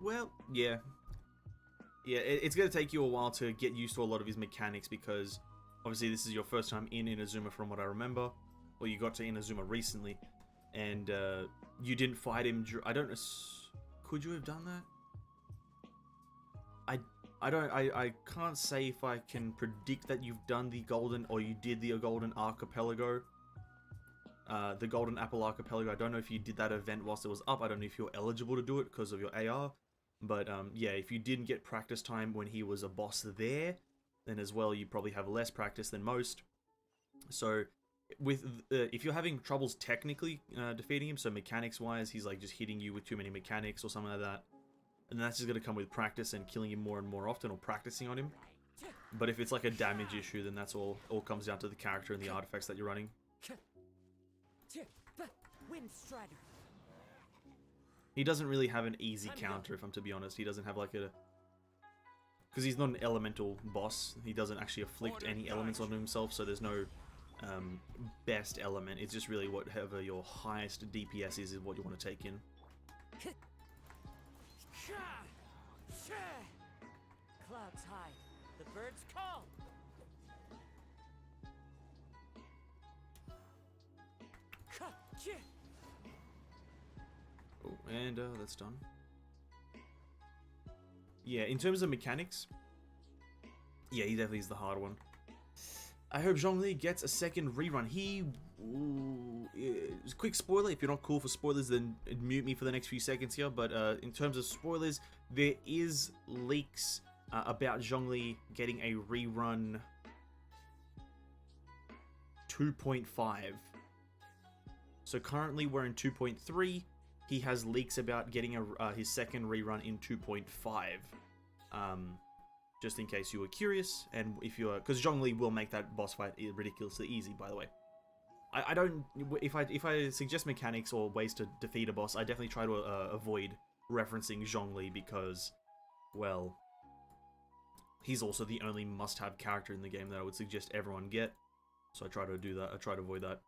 Well, yeah. Yeah, it's going to take you a while to get used to a lot of his mechanics because obviously this is your first time in Inazuma from what I remember. Or you got to Inazuma recently and you didn't fight him. I don't know. Could you have done that? I can't say if I can predict that you've done the golden or you did the golden archipelago. The Golden Apple Archipelago, I don't know if you did that event whilst it was up. I don't know if you're eligible to do it because of your AR. But yeah, if you didn't get practice time when he was a boss there, then as well you probably have less practice than most. So with if you're having troubles technically defeating him, so mechanics wise, he's like just hitting you with too many mechanics or something like that, and that's just going to come with practice and killing him more and more often or practicing on him. But if it's like a damage issue, then that's all comes down to the character and the artifacts that you're running. Wind Strider. He doesn't really have an easy counter, if I'm to be honest. He doesn't have like a... Because he's not an elemental boss. He doesn't actually afflict any elements on himself, so there's no best element. It's just really whatever your highest DPS is what you want to take in. Clouds high. The birds call. Oh, and that's done. Yeah, in terms of mechanics, yeah, he definitely is the hard one. I hope Zhongli gets a second rerun. Quick spoiler, if you're not cool for spoilers, then mute me for the next few seconds here. But in terms of spoilers, there is leaks about Zhongli getting a rerun 2.5. So currently we're in 2.3. He has leaks about getting his second rerun in 2.5. Just in case you were curious, and if you're, because Zhongli will make that boss fight ridiculously easy. By the way, I don't. If I suggest mechanics or ways to defeat a boss, I definitely try to avoid referencing Zhongli because, well, he's also the only must-have character in the game that I would suggest everyone get. So I try to do that. I try to avoid that.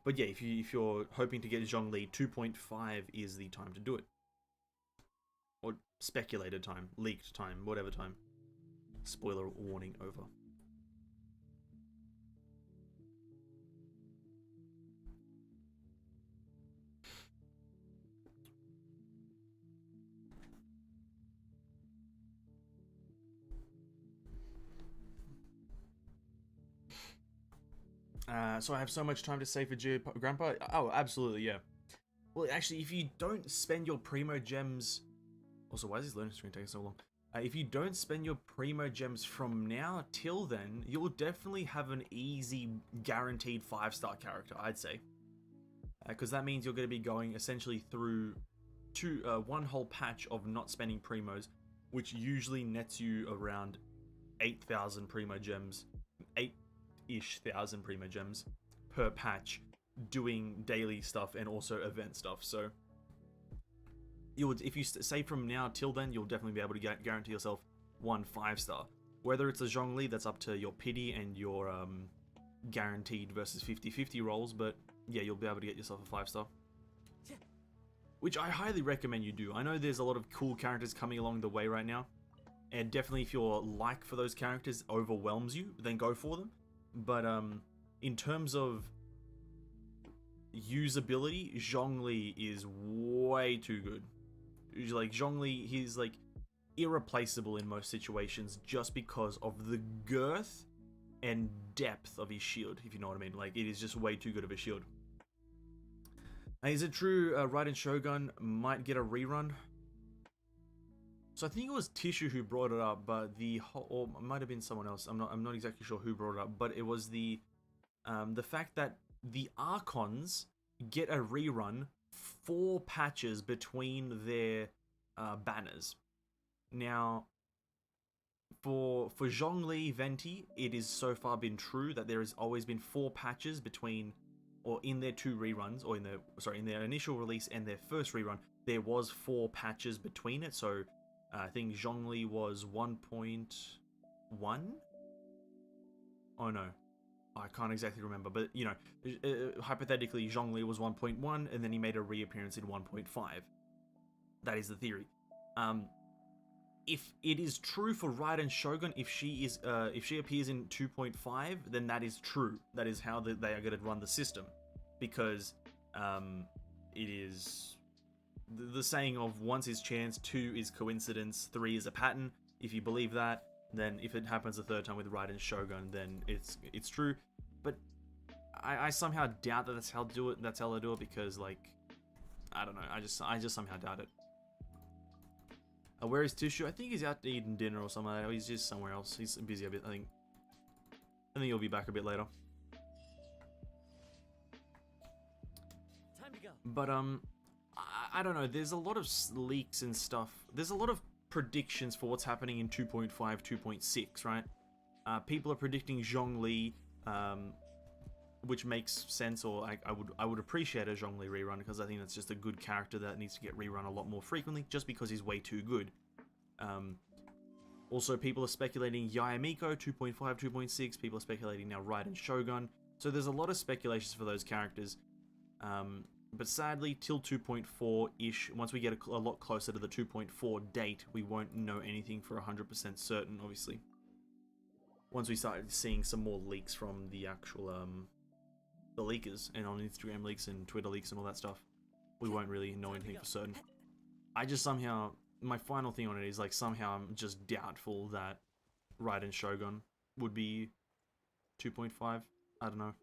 But yeah, if you're hoping to get Zhongli, 2.5 is the time to do it. Or speculated time, leaked time, whatever time. Spoiler warning over. So I have so much time to save for Grandpa? Oh, absolutely, yeah. Well, actually, if you don't spend your Primo Gems... Also, why is this loading screen taking so long? If you don't spend your Primo Gems from now till then, you'll definitely have an easy, guaranteed 5-star character, I'd say. Because that means you're going to be going essentially through one whole patch of not spending Primos, which usually nets you around 8,000 Primo Gems, 8-ish thousand Primo Gems per patch, doing daily stuff and also event stuff. So if you save from now till then, you'll definitely be able to guarantee yourself one 5-star. Whether it's a Zhongli, that's up to your pity and your guaranteed versus 50-50 rolls, but yeah, you'll be able to get yourself a 5-star. Which I highly recommend you do. I know there's a lot of cool characters coming along the way right now, and definitely if your like for those characters overwhelms you, then go for them. But in terms of usability, Zhongli is way too good. Like, Zhongli, he's like irreplaceable in most situations just because of the girth and depth of his shield, if you know what I mean. Like, it is just way too good of a shield. Now, is it true Raiden Shogun might get a rerun? So I think it was Tishu who brought it up, but or it might have been someone else. I'm not exactly sure who brought it up, but it was the fact that the Archons get a rerun 4 patches between their banners. Now, for Zhongli Venti, it is so far been true that there has always been 4 patches between, or in their 2 reruns, or in their initial release and their first rerun, there was 4 patches between it. So I think Zhongli was 1.1? Oh no, I can't exactly remember, but you know, hypothetically Zhongli was 1.1 and then he made a reappearance in 1.5. That is the theory. If it is true for Raiden Shogun, if she appears in 2.5, then that is true. That is how they are going to run the system, because it is the saying of once is chance, 2 is coincidence, 3 is a pattern. If you believe that, then if it happens a 3rd time with Raiden Shogun, then it's true. But I somehow doubt that that's how they do it. That's how they do it, because like, I don't know. I just somehow doubt it. Where is Tishu? I think he's out eating dinner or something like that. He's just somewhere else. He's busy a bit, I think. I think he'll be back a bit later. Time to go. But I don't know. There's a lot of leaks and stuff. There's a lot of predictions for what's happening in 2.5, 2.6, right? People are predicting Zhongli, which makes sense, or I would appreciate a Zhongli rerun, because I think that's just a good character that needs to get rerun a lot more frequently, just because he's way too good. Also, people are speculating Yayamiko 2.5, 2.6. People are speculating now Raiden Shogun. So there's a lot of speculations for those characters. But sadly, till 2.4-ish, once we get a lot closer to the 2.4 date, we won't know anything for 100% certain, obviously. Once we start seeing some more leaks from the actual, the leakers, and on Instagram leaks and Twitter leaks and all that stuff, we won't really know anything for certain. I just somehow, my final thing on it is, like, somehow I'm just doubtful that Raiden Shogun would be 2.5. I don't know.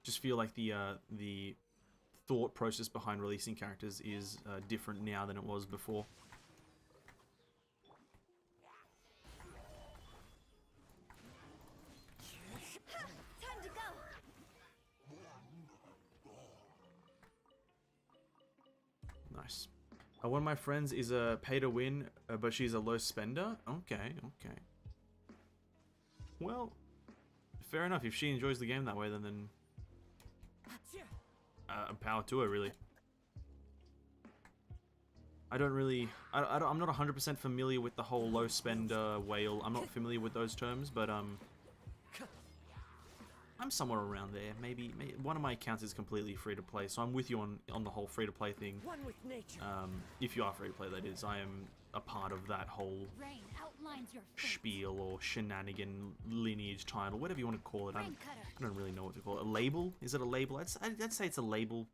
Just feel like the thought process behind releasing characters is different now than it was before. Time to go. Nice. One of my friends is a pay to win, but she's a low spender. Okay. Well, fair enough. If she enjoys the game that way, then power to her, really. I'm not 100% familiar with the whole low spender whale. I'm not familiar with those terms, but I'm somewhere around there. Maybe one of my accounts is completely free to play, so I'm with you on the whole free to play thing. One with nature. If you are free to play, that is. I am a part of that whole Rain outlines your fate. spiel or shenanigan lineage title, whatever you want to call it. I Rain cutter. don't really know what to call it. A label? Is it a label? I'd say it's a label.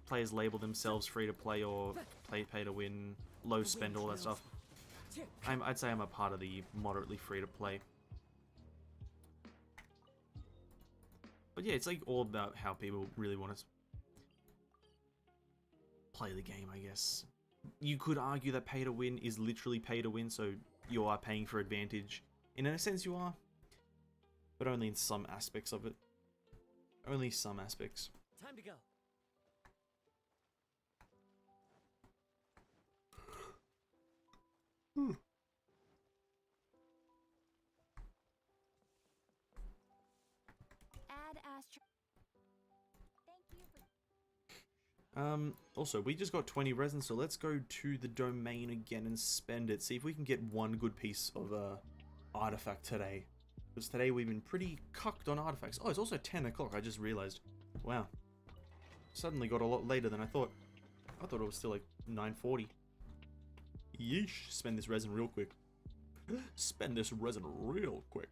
Players label themselves free to play or pay to win, low spend, all that stuff. I'd say I'm a part of the moderately free to play. But yeah, it's like all about how people really want to play the game, I guess. You could argue that pay to win is literally pay to win, so you are paying for advantage. And in a sense you are. But only in some aspects of it. Only some aspects. Time to go. Add Astro. Thank you for. Also, we just got 20 resin, so let's go to the domain again and spend it. See if we can get one good piece of artifact today. Because today we've been pretty cucked on artifacts. Oh, it's also 10 o'clock, I just realized. Wow. Suddenly got a lot later than I thought. I thought it was still like 9:40. Yeesh. Spend this resin real quick. Spend this resin real quick.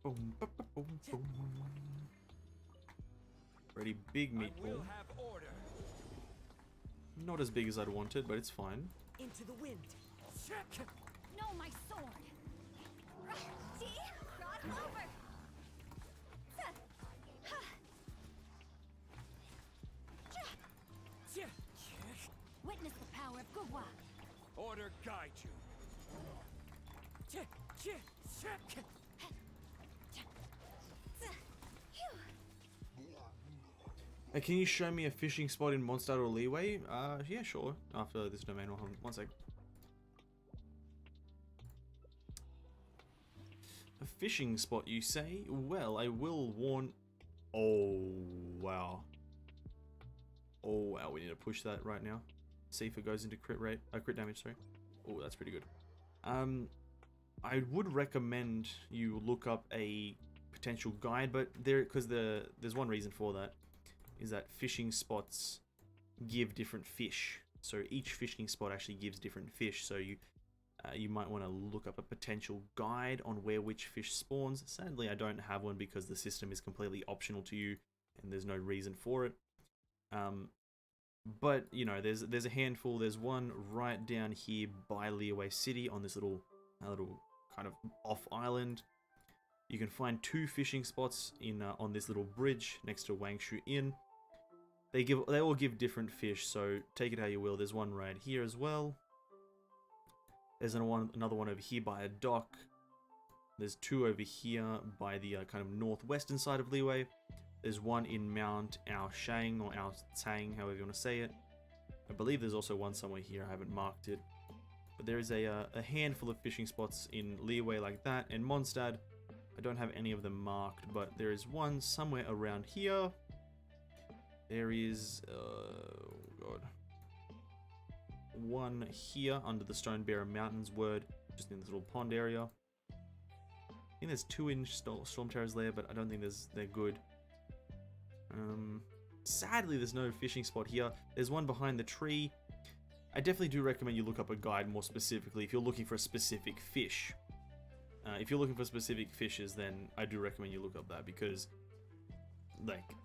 Boom, ba, ba, boom, boom. Pretty big I meatball. will have order. Not as big as I'd wanted, but it's fine. Into the wind. No, my sword. See? Brought over. Witness the power of Gugwa. Order guide you. Hey, can you show me a fishing spot in Mondstadt or Leeway? Yeah, sure. After this domain, one sec. A fishing spot, you say? Well, I will warn... Oh, wow. Oh, wow, we need to push that right now. See if it goes into crit rate, crit damage, sorry. Oh, that's pretty good. I would recommend you look up a potential guide, but there's one reason for that, is that fishing spots give different fish. So each fishing spot actually gives different fish, so you might want to look up a potential guide on where which fish spawns. Sadly, I don't have one because the system is completely optional to you and there's no reason for it. But, you know, there's a handful. There's one right down here by Leeway City on this little kind of off island. You can find 2 fishing spots in on this little bridge next to Wangshu Inn. They all give different fish, so take it how you will. There's one right here as well. There's another one over here by a dock. There's 2 over here by the kind of northwestern side of Leeway. There's one in Mount Ao Shang or Ao Tang, however you want to say it. I believe there's also one somewhere here. I haven't marked it. But there is a handful of fishing spots in Leeway like that. And Mondstadt, I don't have any of them marked, but there is one somewhere around here. There is, oh god, one here under the Stonebearer Mountains word, just in this little pond area. I think there's 2 in Storm Terror's Lair, but I don't think they're good. Sadly, there's no fishing spot here. There's one behind the tree. I definitely do recommend you look up a guide more specifically if you're looking for a specific fish. If you're looking for specific fishes, then I do recommend you look up that, because, like,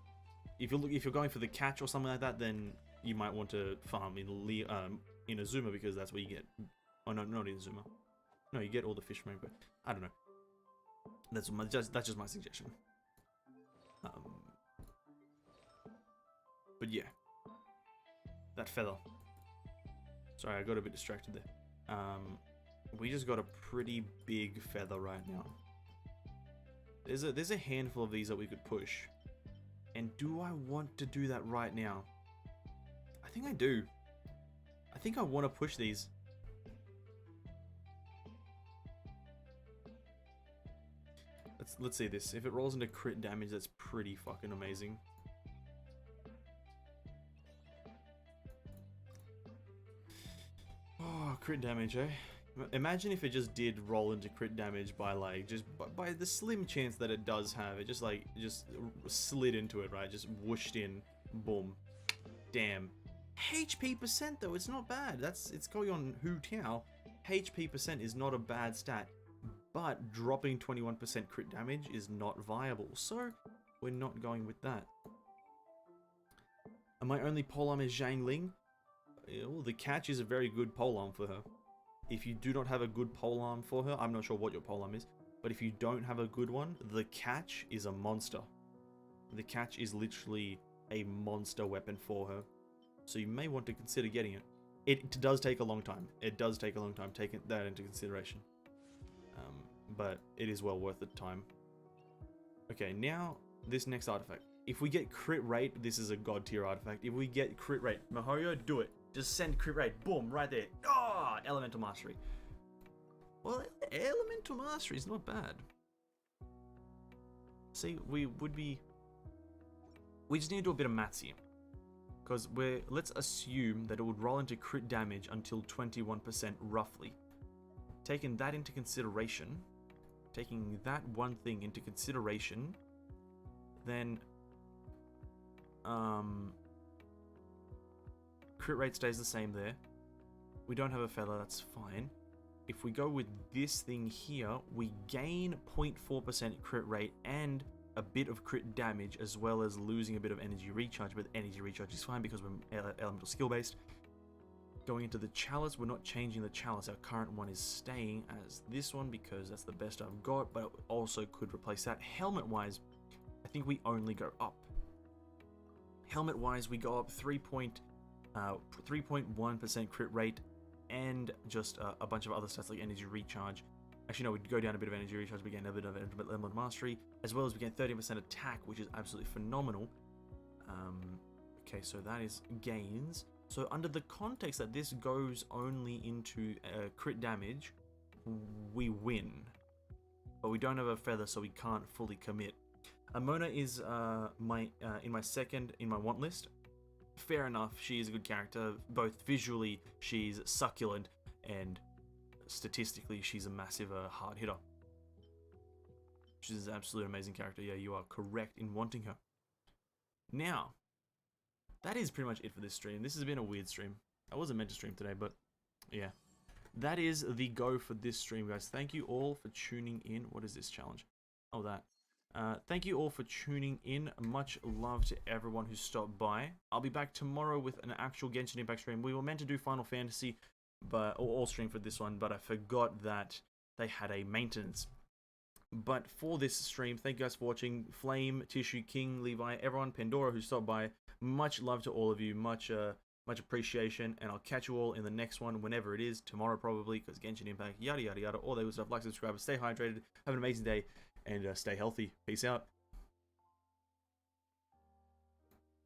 if you're going for the catch or something like that, then you might want to farm in Azuma, because that's where you get. Oh no, not in Azuma. No, you get all the fish from it, but I don't know. That's just my suggestion. But yeah, that feather. Sorry, I got a bit distracted there. We just got a pretty big feather right now. There's a handful of these that we could push. And do I want to do that right now? I think I do. I think I want to push these. Let's see this. If it rolls into crit damage, that's pretty fucking amazing. Oh, crit damage, eh? Imagine if it just did roll into crit damage by, like, just by the slim chance that it does have. It just slid into it, right? Just whooshed in. Boom. Damn. HP percent, though, it's not bad. It's going on Hu Tiao. HP percent is not a bad stat. but dropping 21% crit damage is not viable, so we're not going with that. And my only polearm is Zhang Ling. The catch is a very good polearm for her. If you do not have a good polearm for her, I'm not sure what your polearm is, but if you don't have a good one, the catch is a monster. The catch is literally a monster weapon for her, so you may want to consider getting it. It does take a long time. It does take a long time, taking that into consideration. But it is well worth the time. Okay, now this next artifact. If we get crit rate, this is a god tier artifact. If we get crit rate, Mihoyo, do it. Just send crit rate. Boom, right there. Ah, elemental mastery. Well, elemental mastery is not bad. See, we just need to do a bit of maths here. Because let's assume that it would roll into crit damage until 21% roughly. Taking that into consideration, taking that one thing into consideration, then crit rate stays the same there. We don't have a feather, that's fine. If we go with this thing here, we gain 0.4% crit rate and a bit of crit damage, as well as losing a bit of energy recharge, but energy recharge is fine because we're elemental skill based. Going into the chalice, we're not changing the chalice. Our current one is staying as this one because that's the best I've got, but it also could replace that. Helmet wise, I think we only go up. Helmet wise, we go up 3.1% crit rate and just a bunch of other stats like energy recharge. Actually, no, we'd go down a bit of energy recharge, we gain a bit of elemental mastery, as well as we gain 30% attack, which is absolutely phenomenal. Okay, so that is gains. So under the context that this goes only into crit damage, we win. But we don't have a feather, so we can't fully commit. Mona is in my want list. Fair enough, she is a good character. Both visually, she's succulent, and statistically, she's a massive hard hitter. She's an absolute amazing character. Yeah, you are correct in wanting her. Now, that is pretty much it for this stream. This has been a weird stream. I wasn't meant to stream today, but yeah. That is the go for this stream, guys. Thank you all for tuning in. What is this challenge? Oh, that. Thank you all for tuning in. Much love to everyone who stopped by. I'll be back tomorrow with an actual Genshin Impact stream. We were meant to do Final Fantasy, but all stream for this one, but I forgot that they had a maintenance. But for this stream, thank you guys for watching. Flame, Tissue, King, Levi, everyone, Pandora who stopped by. Much love to all of you. Much appreciation, and I'll catch you all in the next one, whenever it is. Tomorrow probably, because Genshin Impact, yada yada yada, all that good stuff. Like, subscribe, stay hydrated, have an amazing day, and stay healthy. Peace out.